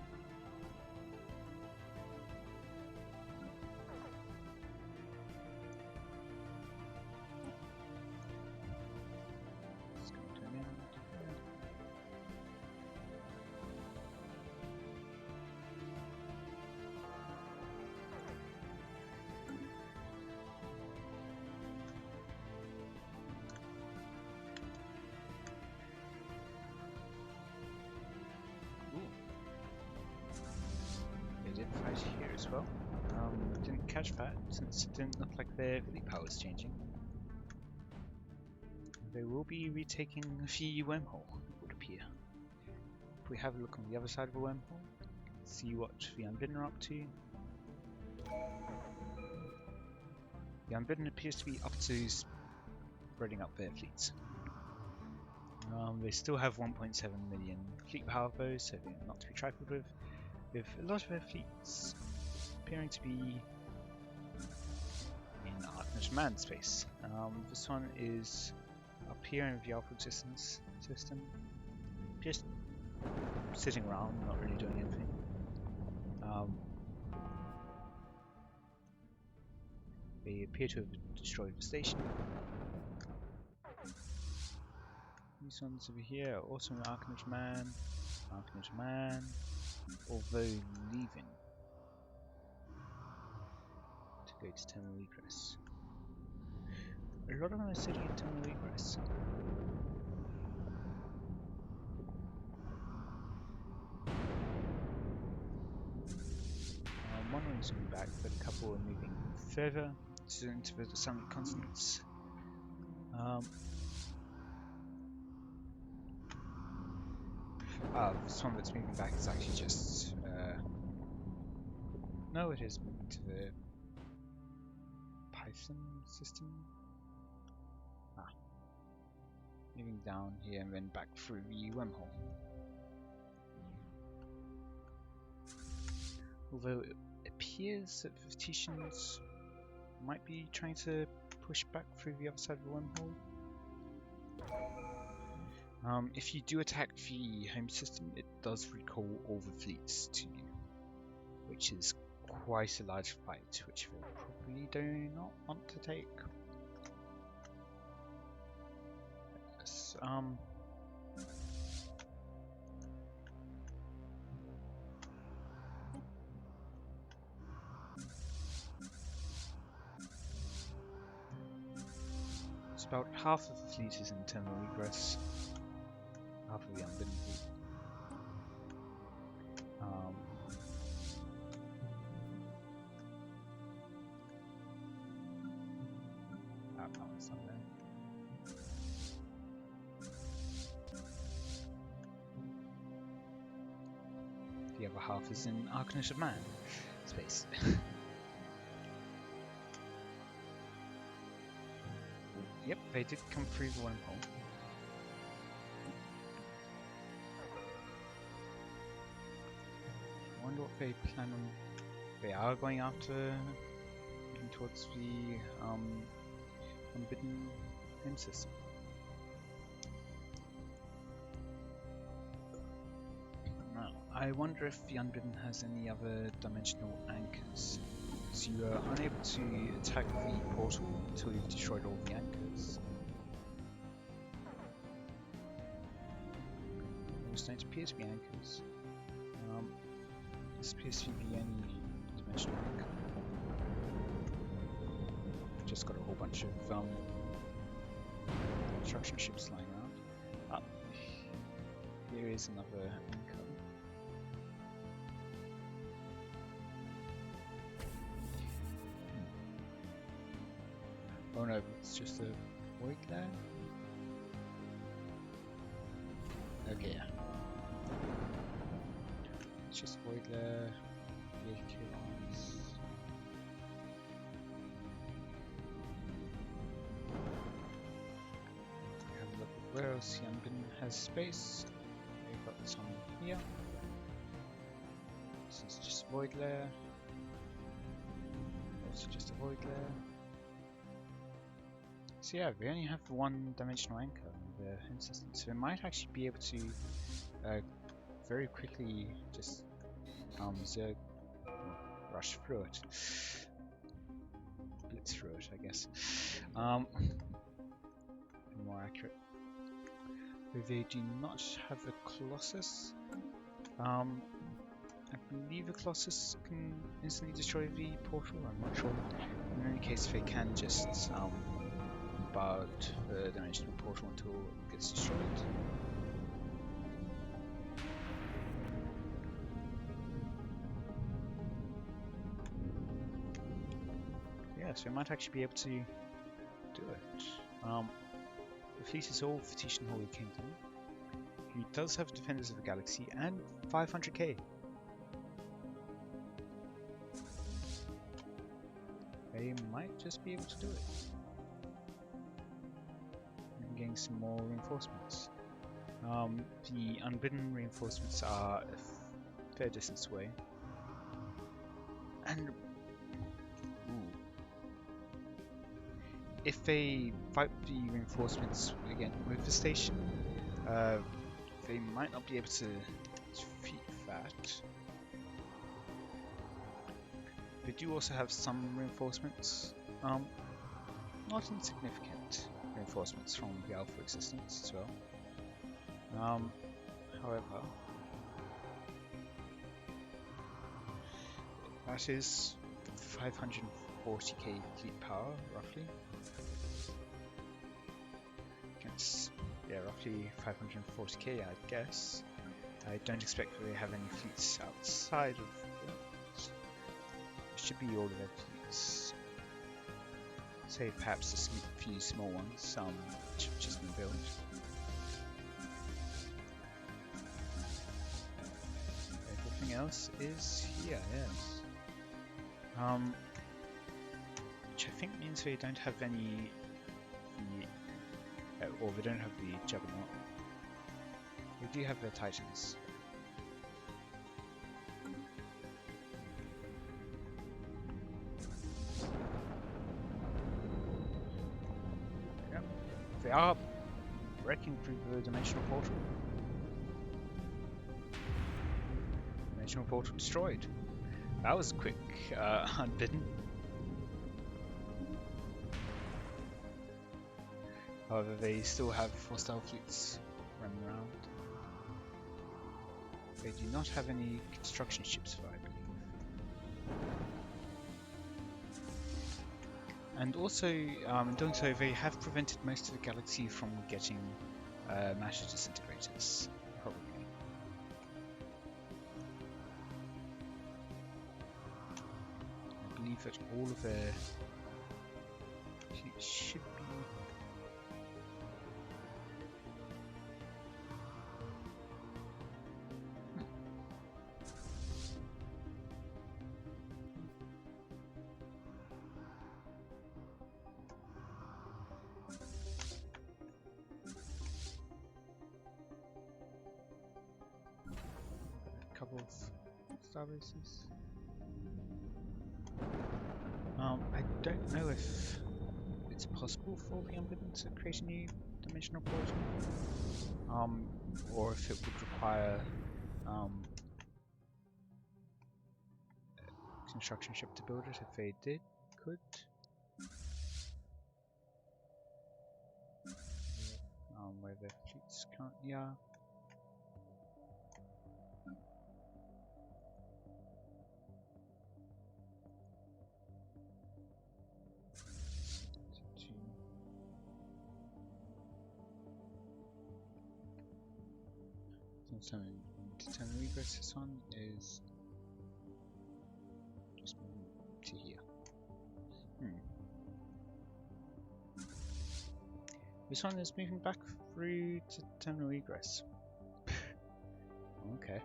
Fight here as well. Didn't catch that since it didn't look like their fleet power was changing. They will be retaking the wormhole, it would appear. we have a look on the other side of the wormhole, see what the Unbidden are up to. The Unbidden appears to be up to spreading up their fleets. They still have 1.7 million fleet power though, so they're not to be trifled with a lot of their fleets appearing to be in Arctic Manned space. This one is up here in the Alpha Existence system, just sitting around, not really doing anything. They appear to have destroyed the station. These ones over here are also an Arctic Man, although leaving to go to Terminal Egress. A lot of them are sitting in Terminal Egress. One one's moving back, but a couple are moving further into the southern continents. This one that's moving back is actually just no, it is moving to the Python system. Moving down here and then back through the wormhole. Although it appears that the Theticians might be trying to push back through the other side of the wormhole. If you do attack the home system, it does recall all the fleets to you, which is quite a large fight, which they probably do not want to take. Yes, it's about half of the fleet is in Terminal Egress. Half of the Unbidden fleet. That one's not there. The other half is in Arctic Man space. Yep, they did come through the wormhole. I wonder what they plan on. They are going after, looking towards the Unbidden home system. Now, I wonder if the Unbidden has any other dimensional anchors. So you are unable to attack the portal until you've destroyed all the anchors. Those don't appear to be anchors. This appears to be any dimensional anchor. Just got a whole bunch of construction ships lying around. Here is another anchor. Oh no, it's just a void there. Okay, yeah. It's just void there. Have a look at where else the Unbidden has space. We've got this one here. This is just a void layer. Also just a void layer. So yeah, we only have one dimensional anchor in the home system, so we might actually be able to very quickly just rush through it, blitz through it, I guess. More accurate. But they do not have a Colossus. I believe a Colossus can instantly destroy the portal. I'm not sure. In any case, they can just bombard the dimensional portal until it gets destroyed. Yeah, so we might actually be able to do it. The fleet is all Thetician Holy Kingdom. He does have Defenders of the Galaxy and 500k. They might just be able to do it. And getting some more reinforcements. The unbidden reinforcements are a fair distance away. And if they fight the reinforcements again with the station, they might not be able to defeat that. They do also have some reinforcements, not insignificant reinforcements from the Alpha Existence as well. However, that is 540k fleet power, roughly. Against, yeah, roughly 540k, I guess. I don't expect that they have any fleets outside of it. It should be all of their fleets. Save perhaps a few small ones, which have just been built. Everything else is here, yes. Which I think means they don't have any, or they don't have the Juggernaut. They do have their Titans. Yep. They are breaking through the dimensional portal. Dimensional portal destroyed. That was quick, unbidden. However, they still have hostile fleets running around. They do not have any construction ships, I believe. And also, in doing so, they have prevented most of the galaxy from getting matter disintegrators, probably. I believe that all of their fleets should be. Couple of star races. I don't know if it's possible for the Unbidden to create a new dimensional portal, or if it would require a construction ship to build it. If they could. Where their fleets currently are. So determine regress, this one is just moving to here. This one is moving back through to terminal egress. Okay.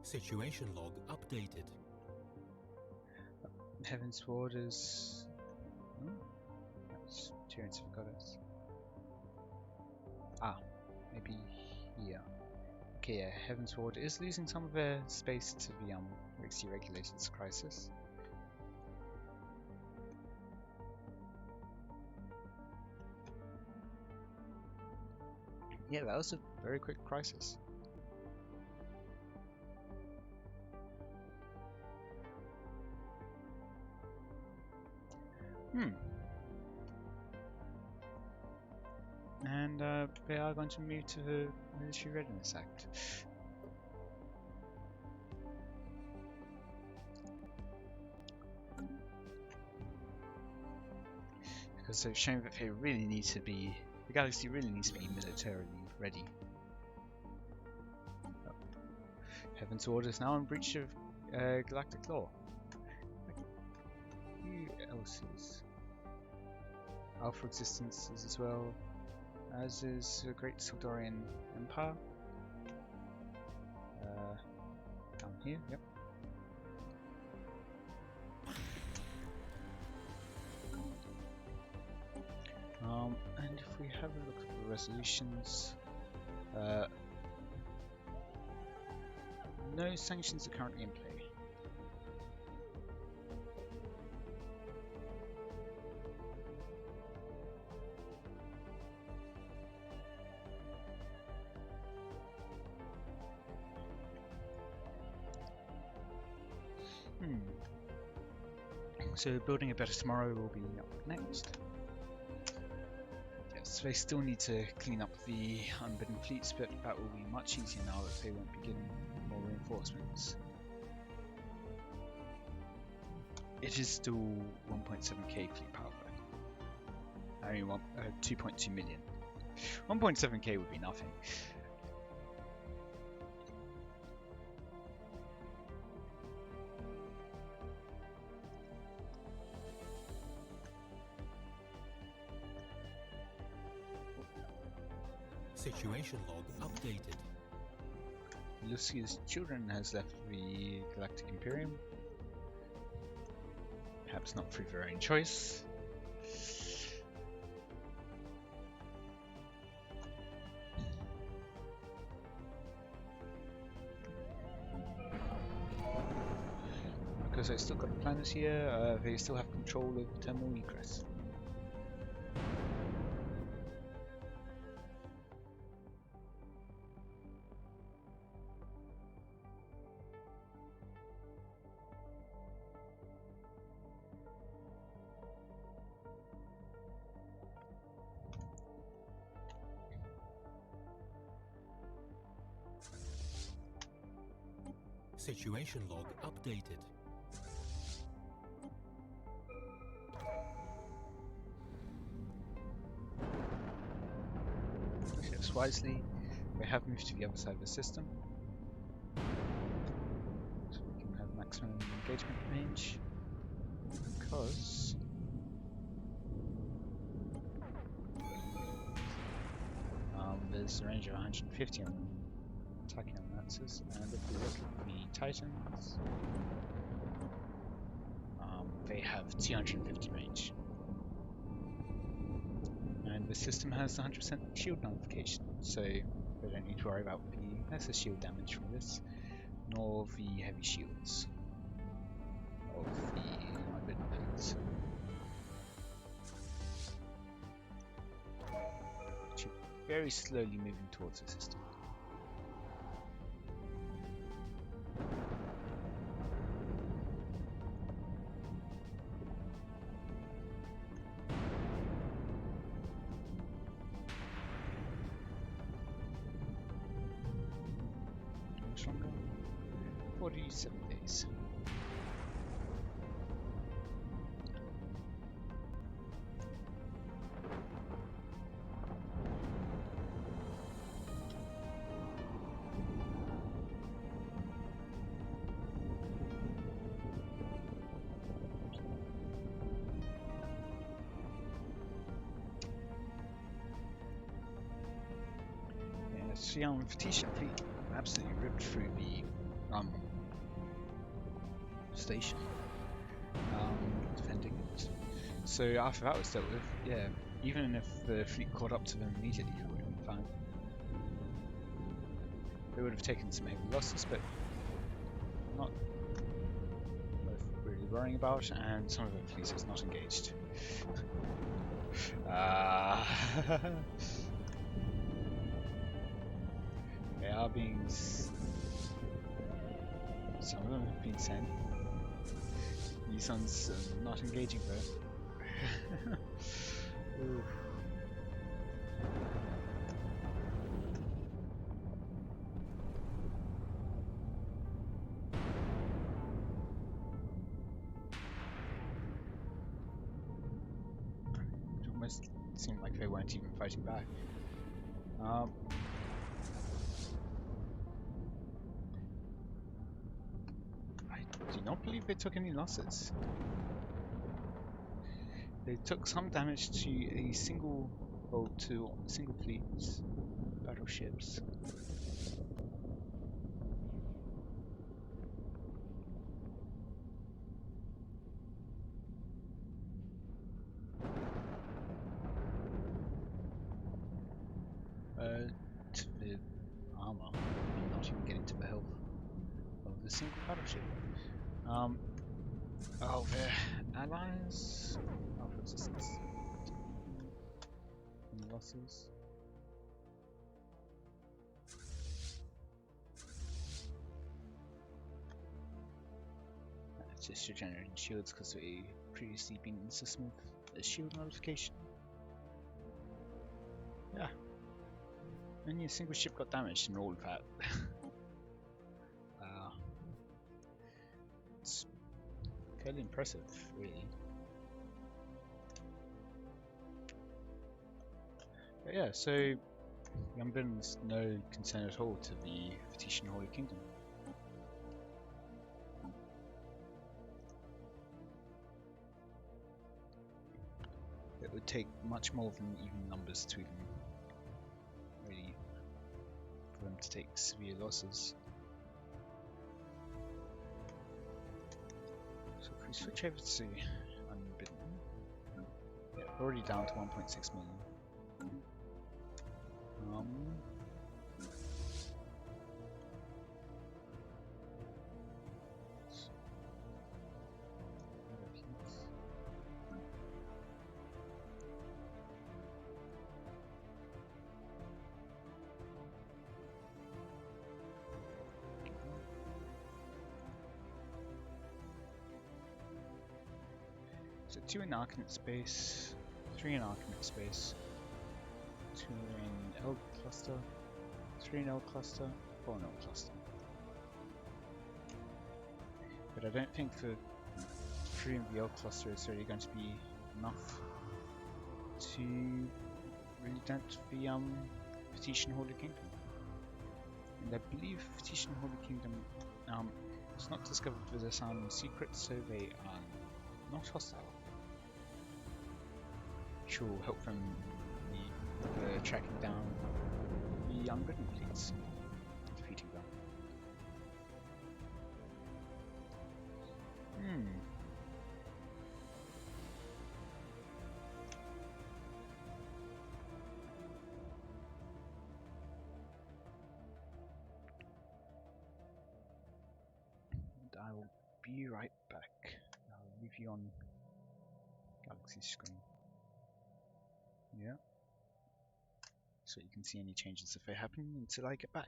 Situation log updated. Heaven's Ward is. Oh, that's Tyrants of Goddess. Ah, maybe here. Okay, yeah, Heaven's Ward is losing some of their space to the Rixie Regulators crisis. Yeah, that was a very quick crisis. And they are going to move to the Military Readiness Act. because they've shown that they really need to be, the galaxy really needs to be militarily ready. Oh. Heaven's orders now in breach of galactic law. Who else is? Alpha Existence is as well, as is the Great Sildorian Empire. Down here, yep. And if we have a look at the resolutions, no sanctions are currently in play. So building a better tomorrow will be up next. Yes, they still need to clean up the unbidden fleets, but that will be much easier now that they won't be getting more reinforcements. It is still 1.7k fleet power though. I mean 2.2 million. 1.7k would be nothing. Situation log updated. Lucia's children has left the Galactic Imperium. Perhaps not through their own choice. Because they still got a planet here, they still have control of terminal egress. Situation log updated. Yes, wisely, we have moved to the other side of the system, so we can have maximum engagement range, because there's a range of 150 on them. Attacking on Nazis, and if we look at the Titans, they have 250 range, and the system has 100% shield nullification, so they don't need to worry about the lesser shield damage from this, nor the heavy shields of the unbidden fleets. Which are very slowly moving towards the system. Longer? 47 days. Yeah, so the T-shirt fleet absolutely ripped through the station, defending it. So after that was dealt with, yeah, even if the fleet caught up to them immediately, it would have been fine. They would have taken some heavy losses, but not worth really worrying about, and some of the fleet is not engaged. They are being... Some of them have been sent. These ones are not engaging though. Ooh. almost seemed like they weren't even fighting back. I do not believe they took any losses. They took some damage to a single, well, to single fleets, battleships. To the armor, and not even getting to the health of the single battleship. Oh, their allies. Alpha resistance. Any losses? It's just regenerating shields because they previously been in the system with a shield modification. Yeah. Only a single ship got damaged and all of that. It's fairly impressive, really. But yeah, so Young Britain's no concern at all to the Venetian Holy Kingdom. It would take much more than even numbers to even really for them to take severe losses. So if we switch over to unbidden, yeah, we're already down to 1.6 million. So 2 in Arcanate space, 3 in Arcanate space, 2 in L cluster, 3 in L cluster, 4 in L cluster. But I don't think the 3 in the L cluster is really going to be enough to really dent the Venetian Holy Kingdom. And I believe Venetian Holy Kingdom was not discovered with a sound secret, so they are not hostile. Which will help them with tracking down the unwritten fleets, defeating them. And I will be right back. I'll leave you on Galaxy screen. Yeah. So you can see any changes if they happen until I get back.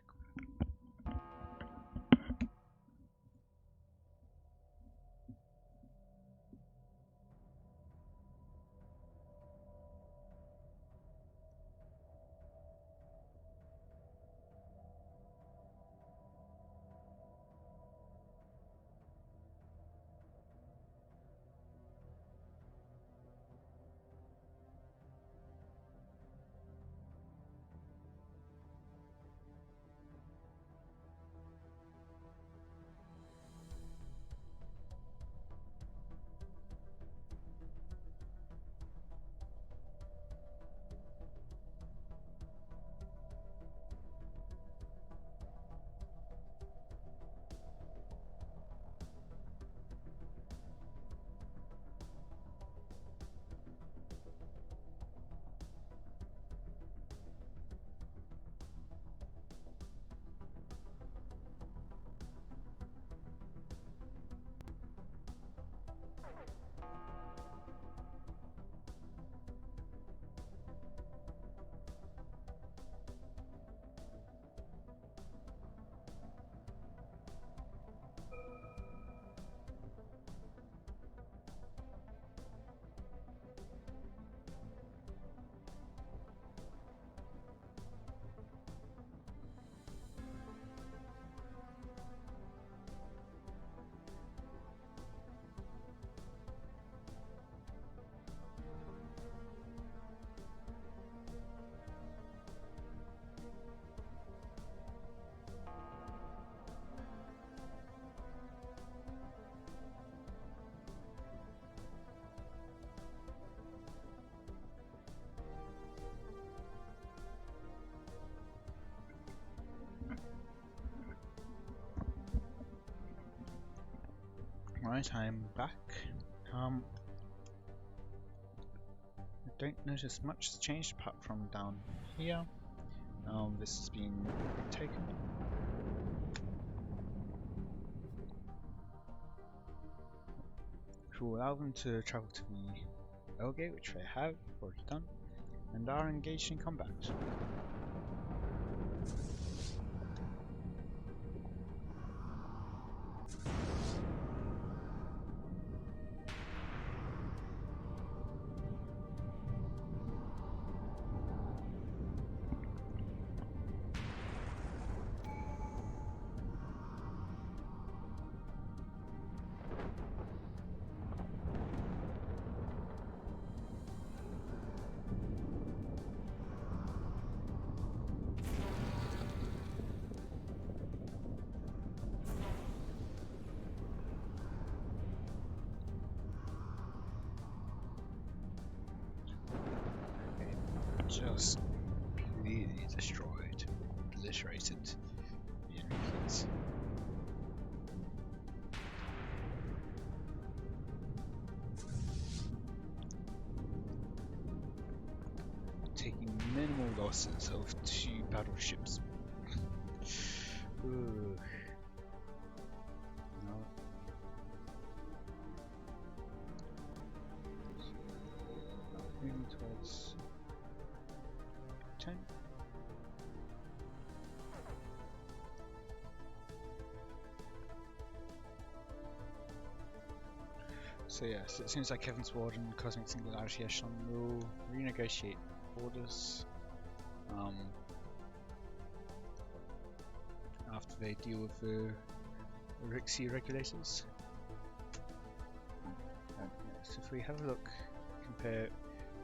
Right, I'm back. I don't notice much has changed apart from down here. This has been taken. Which will allow them to travel to the L-gate, which they have already done, and are engaged in combat. Just completely destroyed, obliterated the enemy fleets. Taking minimal losses of 2 battleships. Ugh. No. Moving towards 10. So yes, it seems like Kevin's Ward and Cosmic Singularity Echelon will renegotiate orders after they deal with the Rixie regulators. So if we have a look, compare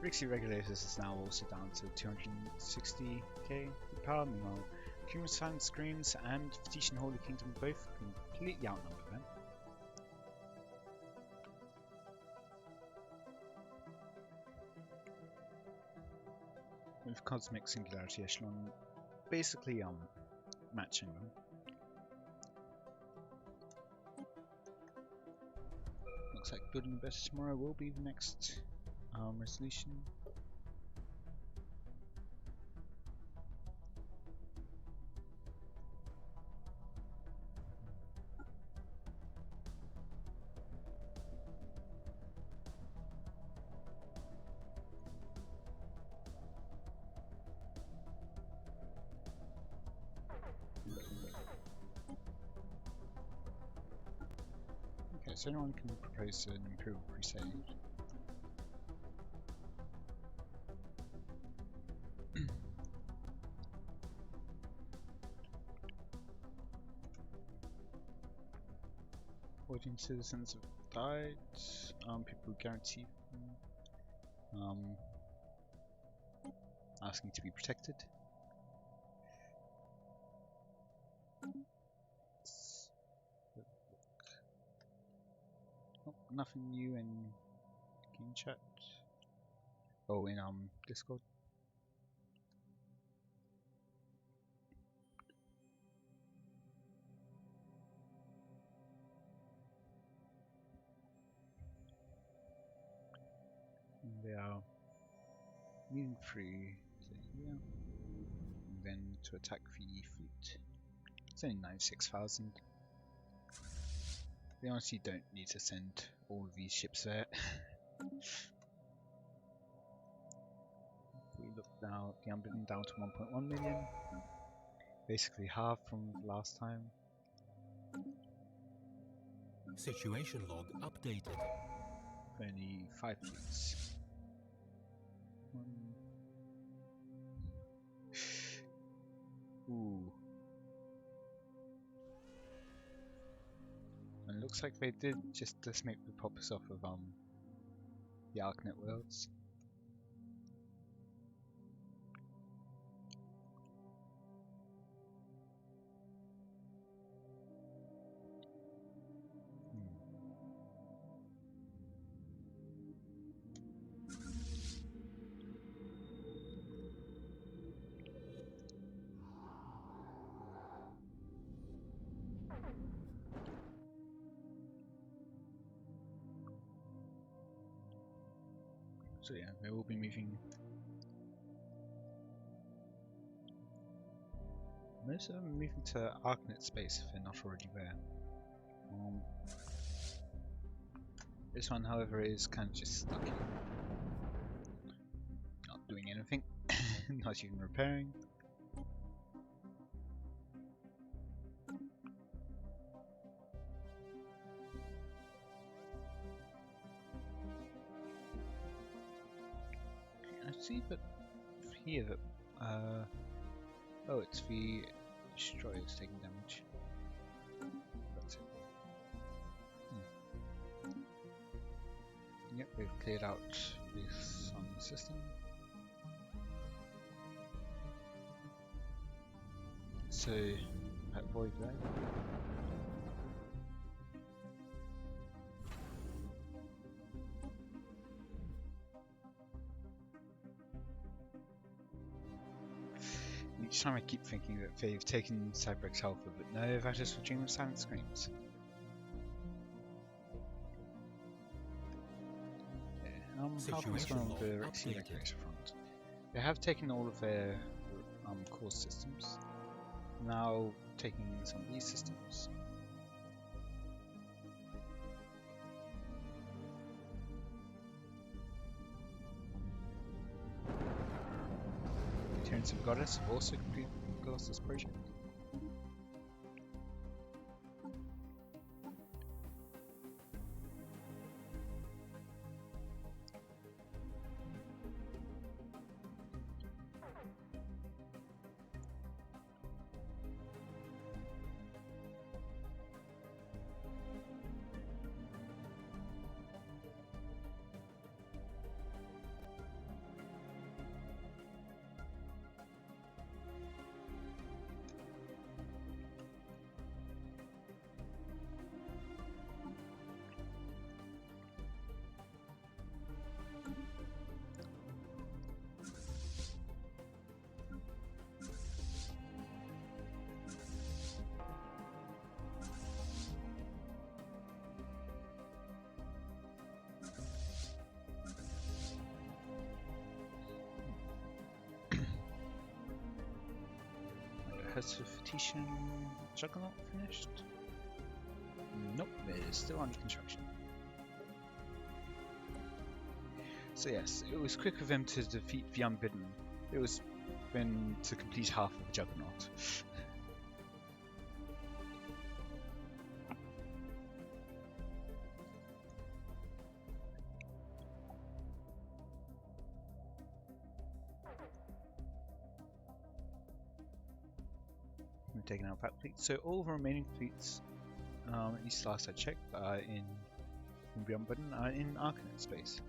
Rixie regulators is now also down to 260k power, meanwhile Human Silent Screams and Phoenician Holy Kingdom both completely outnumber them. With Cosmic Singularity Echelon basically matching them. Looks like building better tomorrow will be the next resolution. Okay, so anyone can propose an Imperial Crusade. Avoiding citizens have died. People guarantee them. Asking to be protected. Oh, nothing new in game chat. Oh, in Discord. And they are moving through to here, and then to attack the fleet. It's only 96,000. They honestly don't need to send all of these ships there. If we look now, the unbidden down to 1.1 million, basically half from last time. Situation log updated. Only 5 fleets. Ooh. And it looks like they did just decimate the populace off of the Arknet worlds. So yeah, they will be moving. Most of them are moving to Arcanet space if they're not already there. This one, however, is kind of just stuck here. Not doing anything, not even repairing. I see that here that oh, it's the destroyers taking damage. That's it. Yep, they've cleared out this on the system. So avoid that. Each time I keep thinking that they've taken Cyberx Alpha, but no, that is for Dream of Silent Screams. Yeah, halfway's gone on the Rexy Regulator front. They have taken all of their core systems. Now taking some of these systems. Adherents of Goddess have also completed the Colossus project. Has the Phoenician Juggernaut finished? Nope, it is still under construction. So yes, it was quick of them to defeat the Unbidden. It was then to complete half of the Juggernaut. Taken out that fleet. So all the remaining fleets, at least last I checked, are in Beyond Button, are in Arcanet space.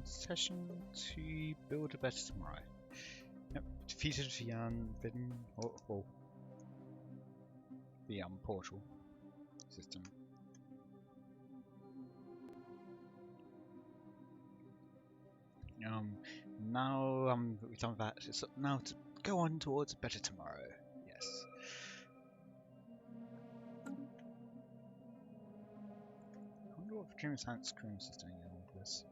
Session to build a better tomorrow. Yep, defeated the Unbidden, the portal system. Now we've done that. It's now to go on towards a better tomorrow. Yes. Dream of Science Screams is doing all of this.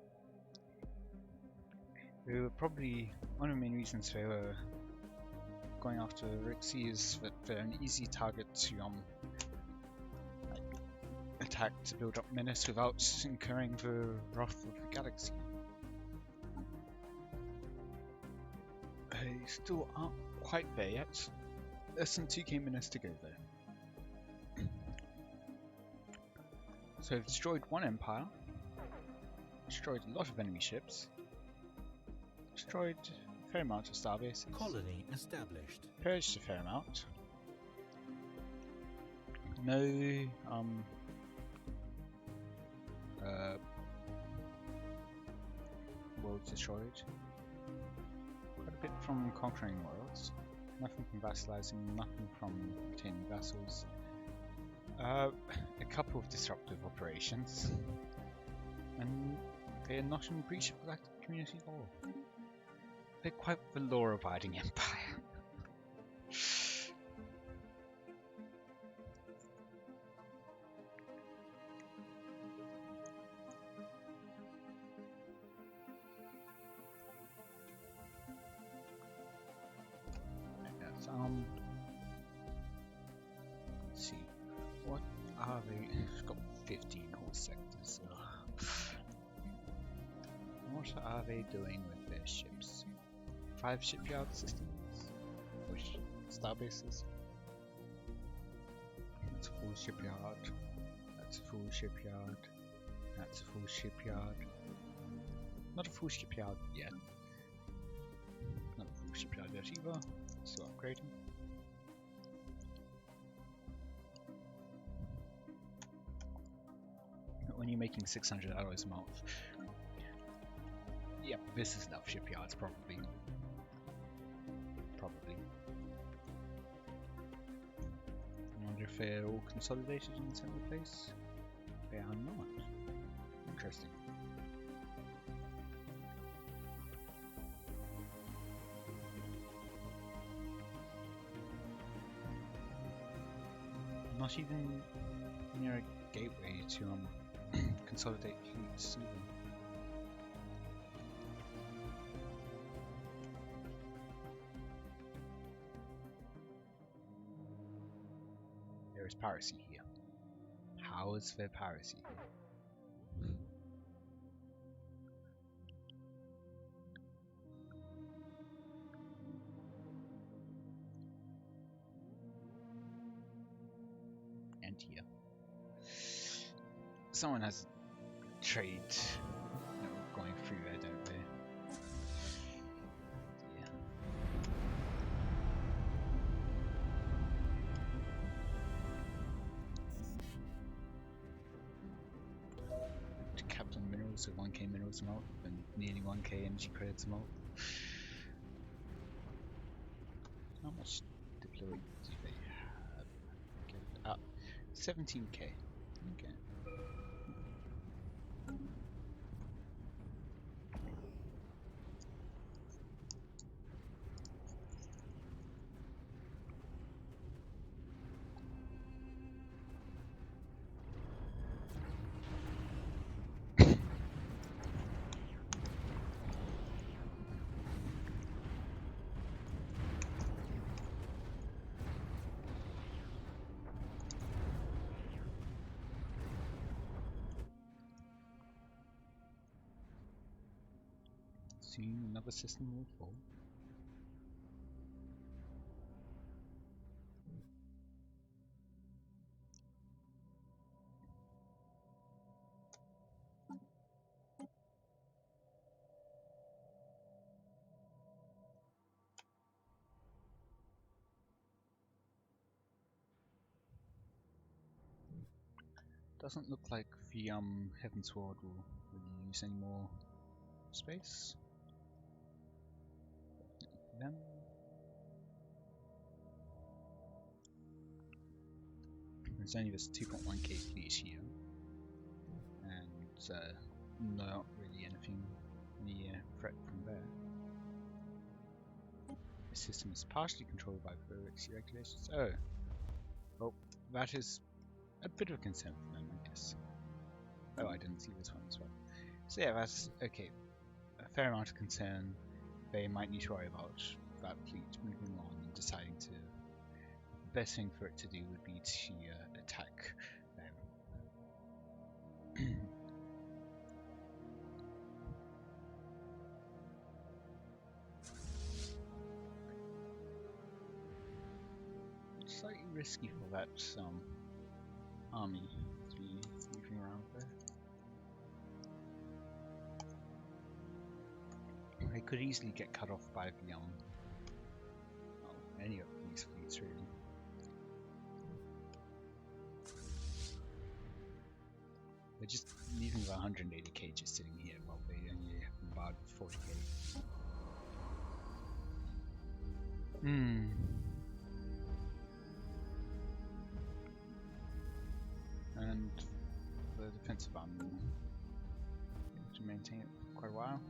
They were probably one of the main reasons they were going after Rixie is that they're an easy target to like, attack to build up menace without incurring the wrath of the galaxy. They still aren't quite there yet. There's some 2k minutes to go there. So they've destroyed one empire, destroyed a lot of enemy ships, destroyed a fair amount of starbases, Colony established. purged a fair amount. No worlds destroyed. Quite a bit from conquering worlds. Nothing from vassalizing, nothing from obtaining vassals. A couple of disruptive operations. And they're not in breach of Galactic community law. They're quite the law-abiding empire. Let's see. What are they? It's got 15 whole sectors. Ugh. What are they doing with their ships? 5 shipyard systems? Which starbases? That's a full shipyard. That's a full shipyard. That's a full shipyard. Not a full shipyard yet. Not a full shipyard yet either. Still upgrading. But when you're making 600 alloys a month, yep, this is enough shipyards probably. Probably. I wonder if they're all consolidated in the same place. They are not. Interesting. Not even near a gateway to consolidate fleets either. There is piracy here. How is there piracy here? And here. Someone has trade going through there, don't they? Yeah. To Captain Minerals with 1k minerals a month and nearly 1k energy credits a month. How much deployed do they have? Okay. 17k. Okay. Soon another system will fall. Doesn't look like the Heaven's Ward will really use any more space. Them. There's only this 2.1k fleet here, and not really anything near threat from there. The system is partially controlled by the Rixie regulations. Oh, well, that is a bit of a concern for them, I guess. Oh, I didn't see this one as well. So yeah, that's okay. A fair amount of concern. They might need to worry about that fleet moving on and deciding to. The best thing for it to do would be to attack them. Slightly risky for that army to be moving around there. They could easily get cut off by the well, any of these fleets really. They're just leaving the 180k just sitting here while they only have about 40k. And the defensive army will be able to maintain it for quite a while.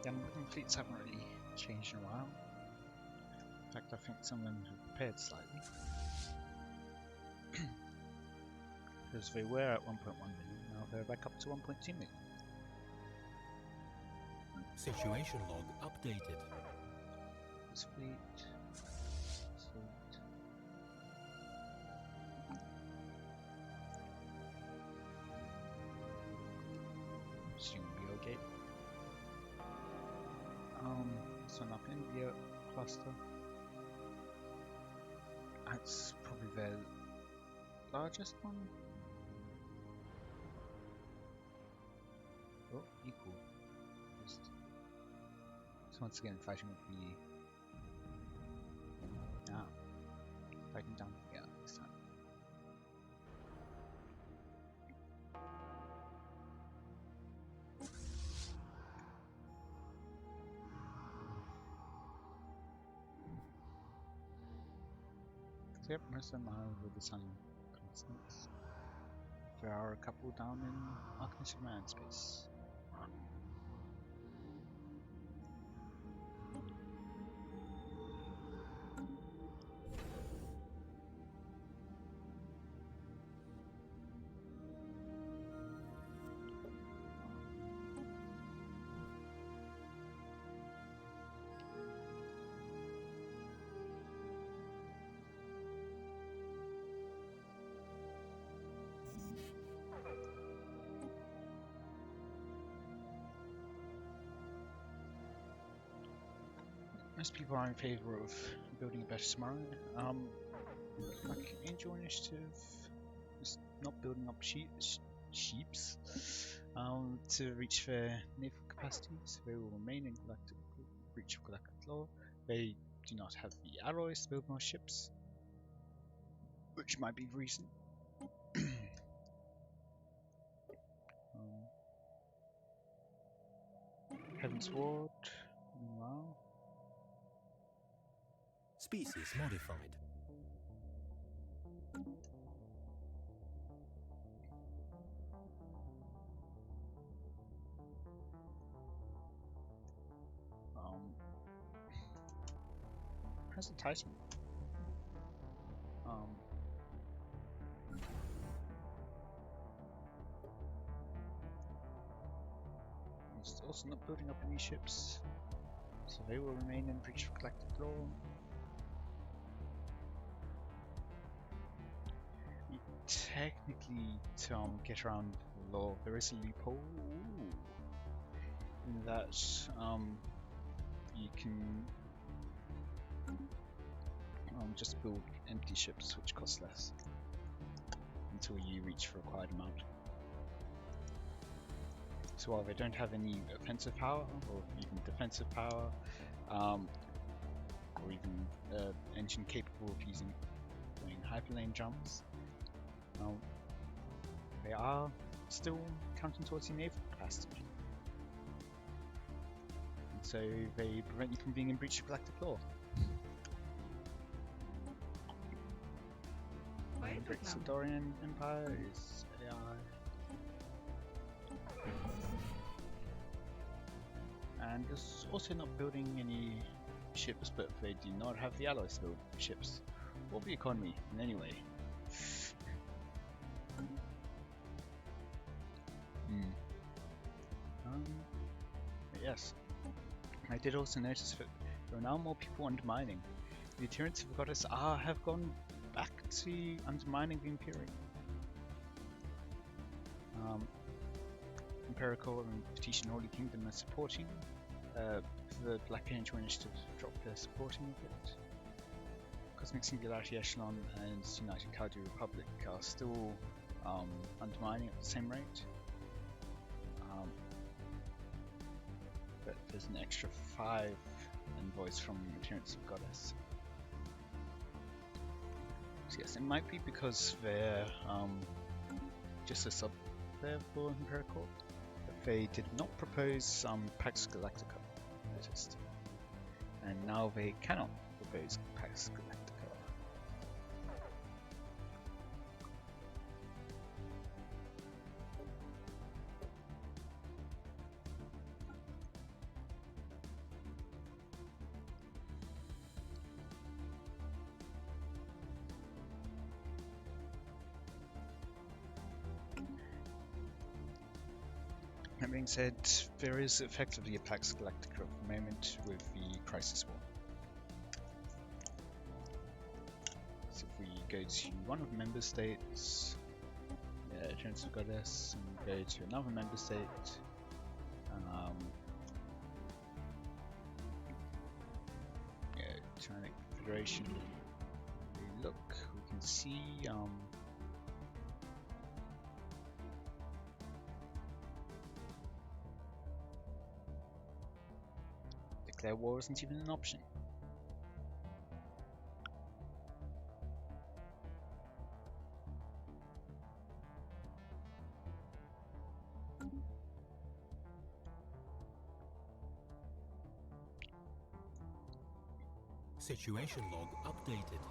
Yeah, modern fleets haven't really changed in a while. In fact, I think some of them have repaired slightly. Because they were at 1.1 million, now they're back up to 1.2 million. Situation log updated. This fleet. Soon be okay. This one up India cluster. That's probably their largest one. Oh, equal. So once again fighting with the fighting down here this time. So yep, most of them are with the sun constants. There are a couple down in Arcanist Command space. Most people are in favour of building a better submarine. Like Angel Initiative is not building up sheeps to reach their naval capacity, so they will remain in Galactic reach of Galactic law. They do not have the alloys to build more ships, which might be the reason. Heaven's Ward, meanwhile. Species modified. How's the Titan? It's also not building up any ships, so they will remain in breach of Galactic law. Technically, to get around the law, there is a loophole in that you can just build empty ships which cost less until you reach the required amount. So while they don't have any offensive power or even defensive power, or even engine capable of doing hyperlane jumps, they are still counting towards your naval capacity. And so they prevent you from being in breach of Galactic law. Great Sildorian Empire is AI. And there's also not building any ships, but they do not have the alloys to build ships or the economy in any way. But yes, I did also notice that there are now more people undermining. The adherents of the goddess have gone back to undermining the Imperium. Empirical and Petition Holy Kingdom are supporting. The Black Angel Initiative dropped their supporting of it. Cosmic Singularity Echelon and United Cardio Republic are still undermining at the same rate. But there's an extra 5 envoys from Adherents of Goddess. So yes, it might be because they're just a sub there for Empirical, but they did not propose Pax Galactica, I noticed. And now they cannot propose Pax Galactica. That being said, there is effectively a Pax Galactica at the moment with the Crisis War. So if we go to one of the member states, Adherents of Goddess, and go to another member state, Tyrannic Federation, we look, we can see declare war isn't even an option. Situation log updated.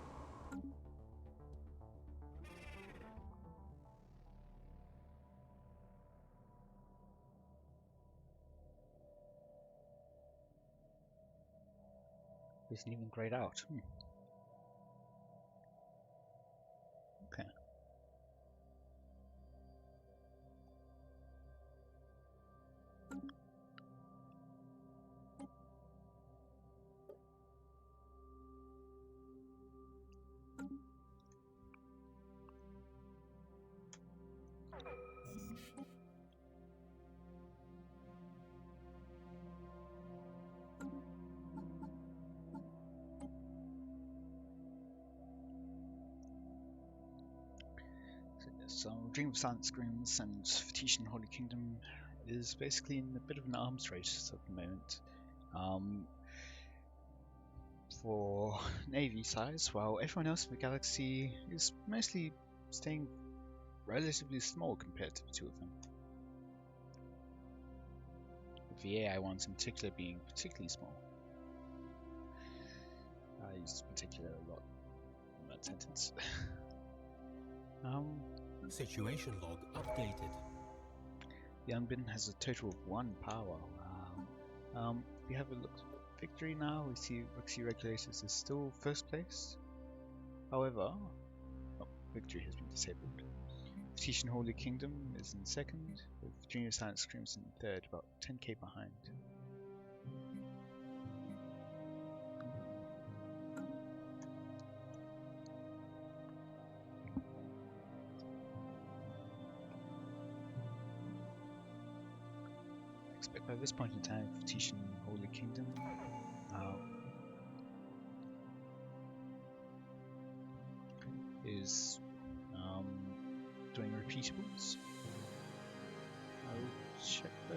Isn't even grayed out. Okay. So Dream of Silent Screams and Petition Holy Kingdom is basically in a bit of an arms race at the moment. for navy size, while everyone else in the galaxy is mostly staying relatively small compared to the two of them. With the AI ones in particular being particularly small. I used particular a lot in that sentence. Situation log updated. The Unbidden has a total of 1 power. Wow. We have a look at victory now. We see Roxy Regulators is still first place. However, victory has been disabled. Petition Holy Kingdom is in second, with Junior Silent Screams in third, about 10k behind. Expect by this point in time, Petition Holy Kingdom is doing repeatables. I'll check the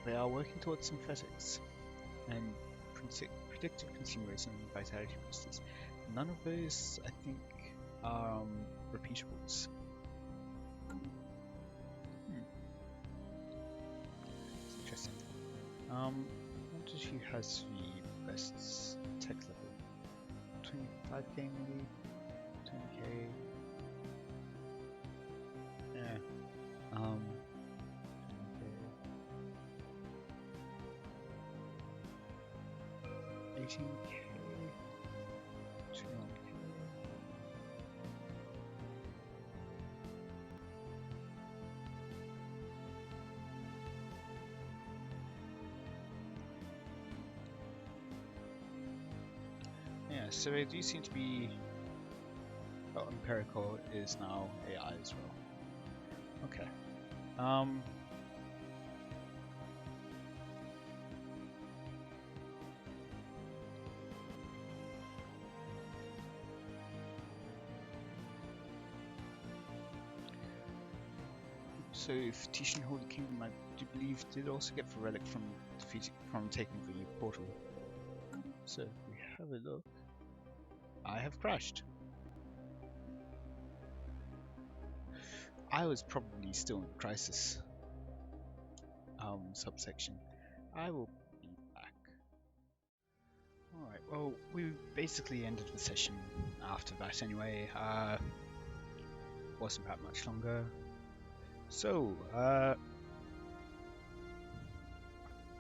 they are working towards synthetics and predictive consumerism and vitality boosters. None of those, I think, are repeatables. It's interesting. What does she has the best tech level? 25k maybe? 20k? Yeah. 18k, 2k. Yeah, so they do seem to be. Oh, Empirical is now AI as well. Okay. So, Petition Holy Kingdom, I do believe, did also get the relic from taking the portal. So, if we have a look, I have crashed. I was probably still in crisis subsection. I will be back. Alright, well, we basically ended the session after that anyway. Wasn't that much longer. So,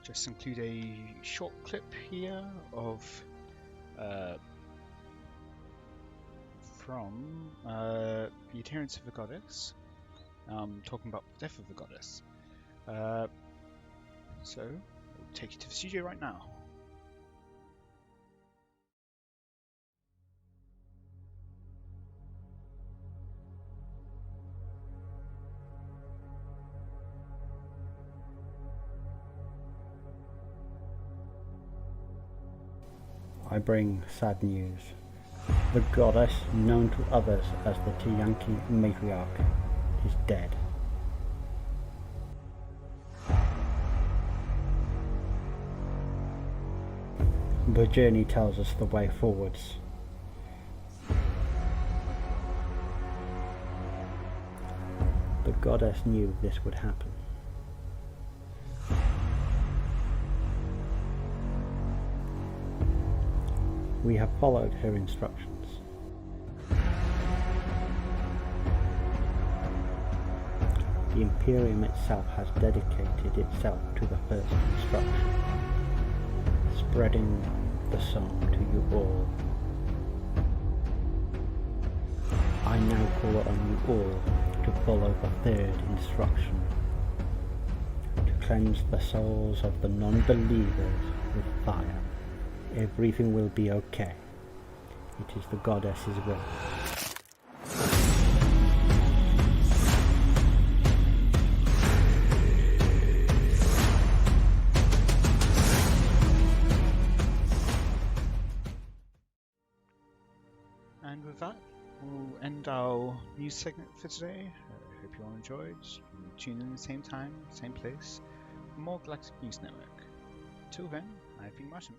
just include a short clip here of from the adherents of the goddess, talking about the death of the goddess. So, I'll take you to the studio right now. I bring sad news. The goddess, known to others as the Tiyanki matriarch, is dead. The journey tells us the way forwards. The goddess knew this would happen. We have followed her instructions. The Imperium itself has dedicated itself to the first instruction, spreading the song to you all. I now call on you all to follow the third instruction, to cleanse the souls of the non-believers with fire. Everything will be okay. It is the goddess's will. news segment for today. I hope you all enjoyed. Tune in the same time, same place, for more Galactic News Network. Till then, I've been Martin.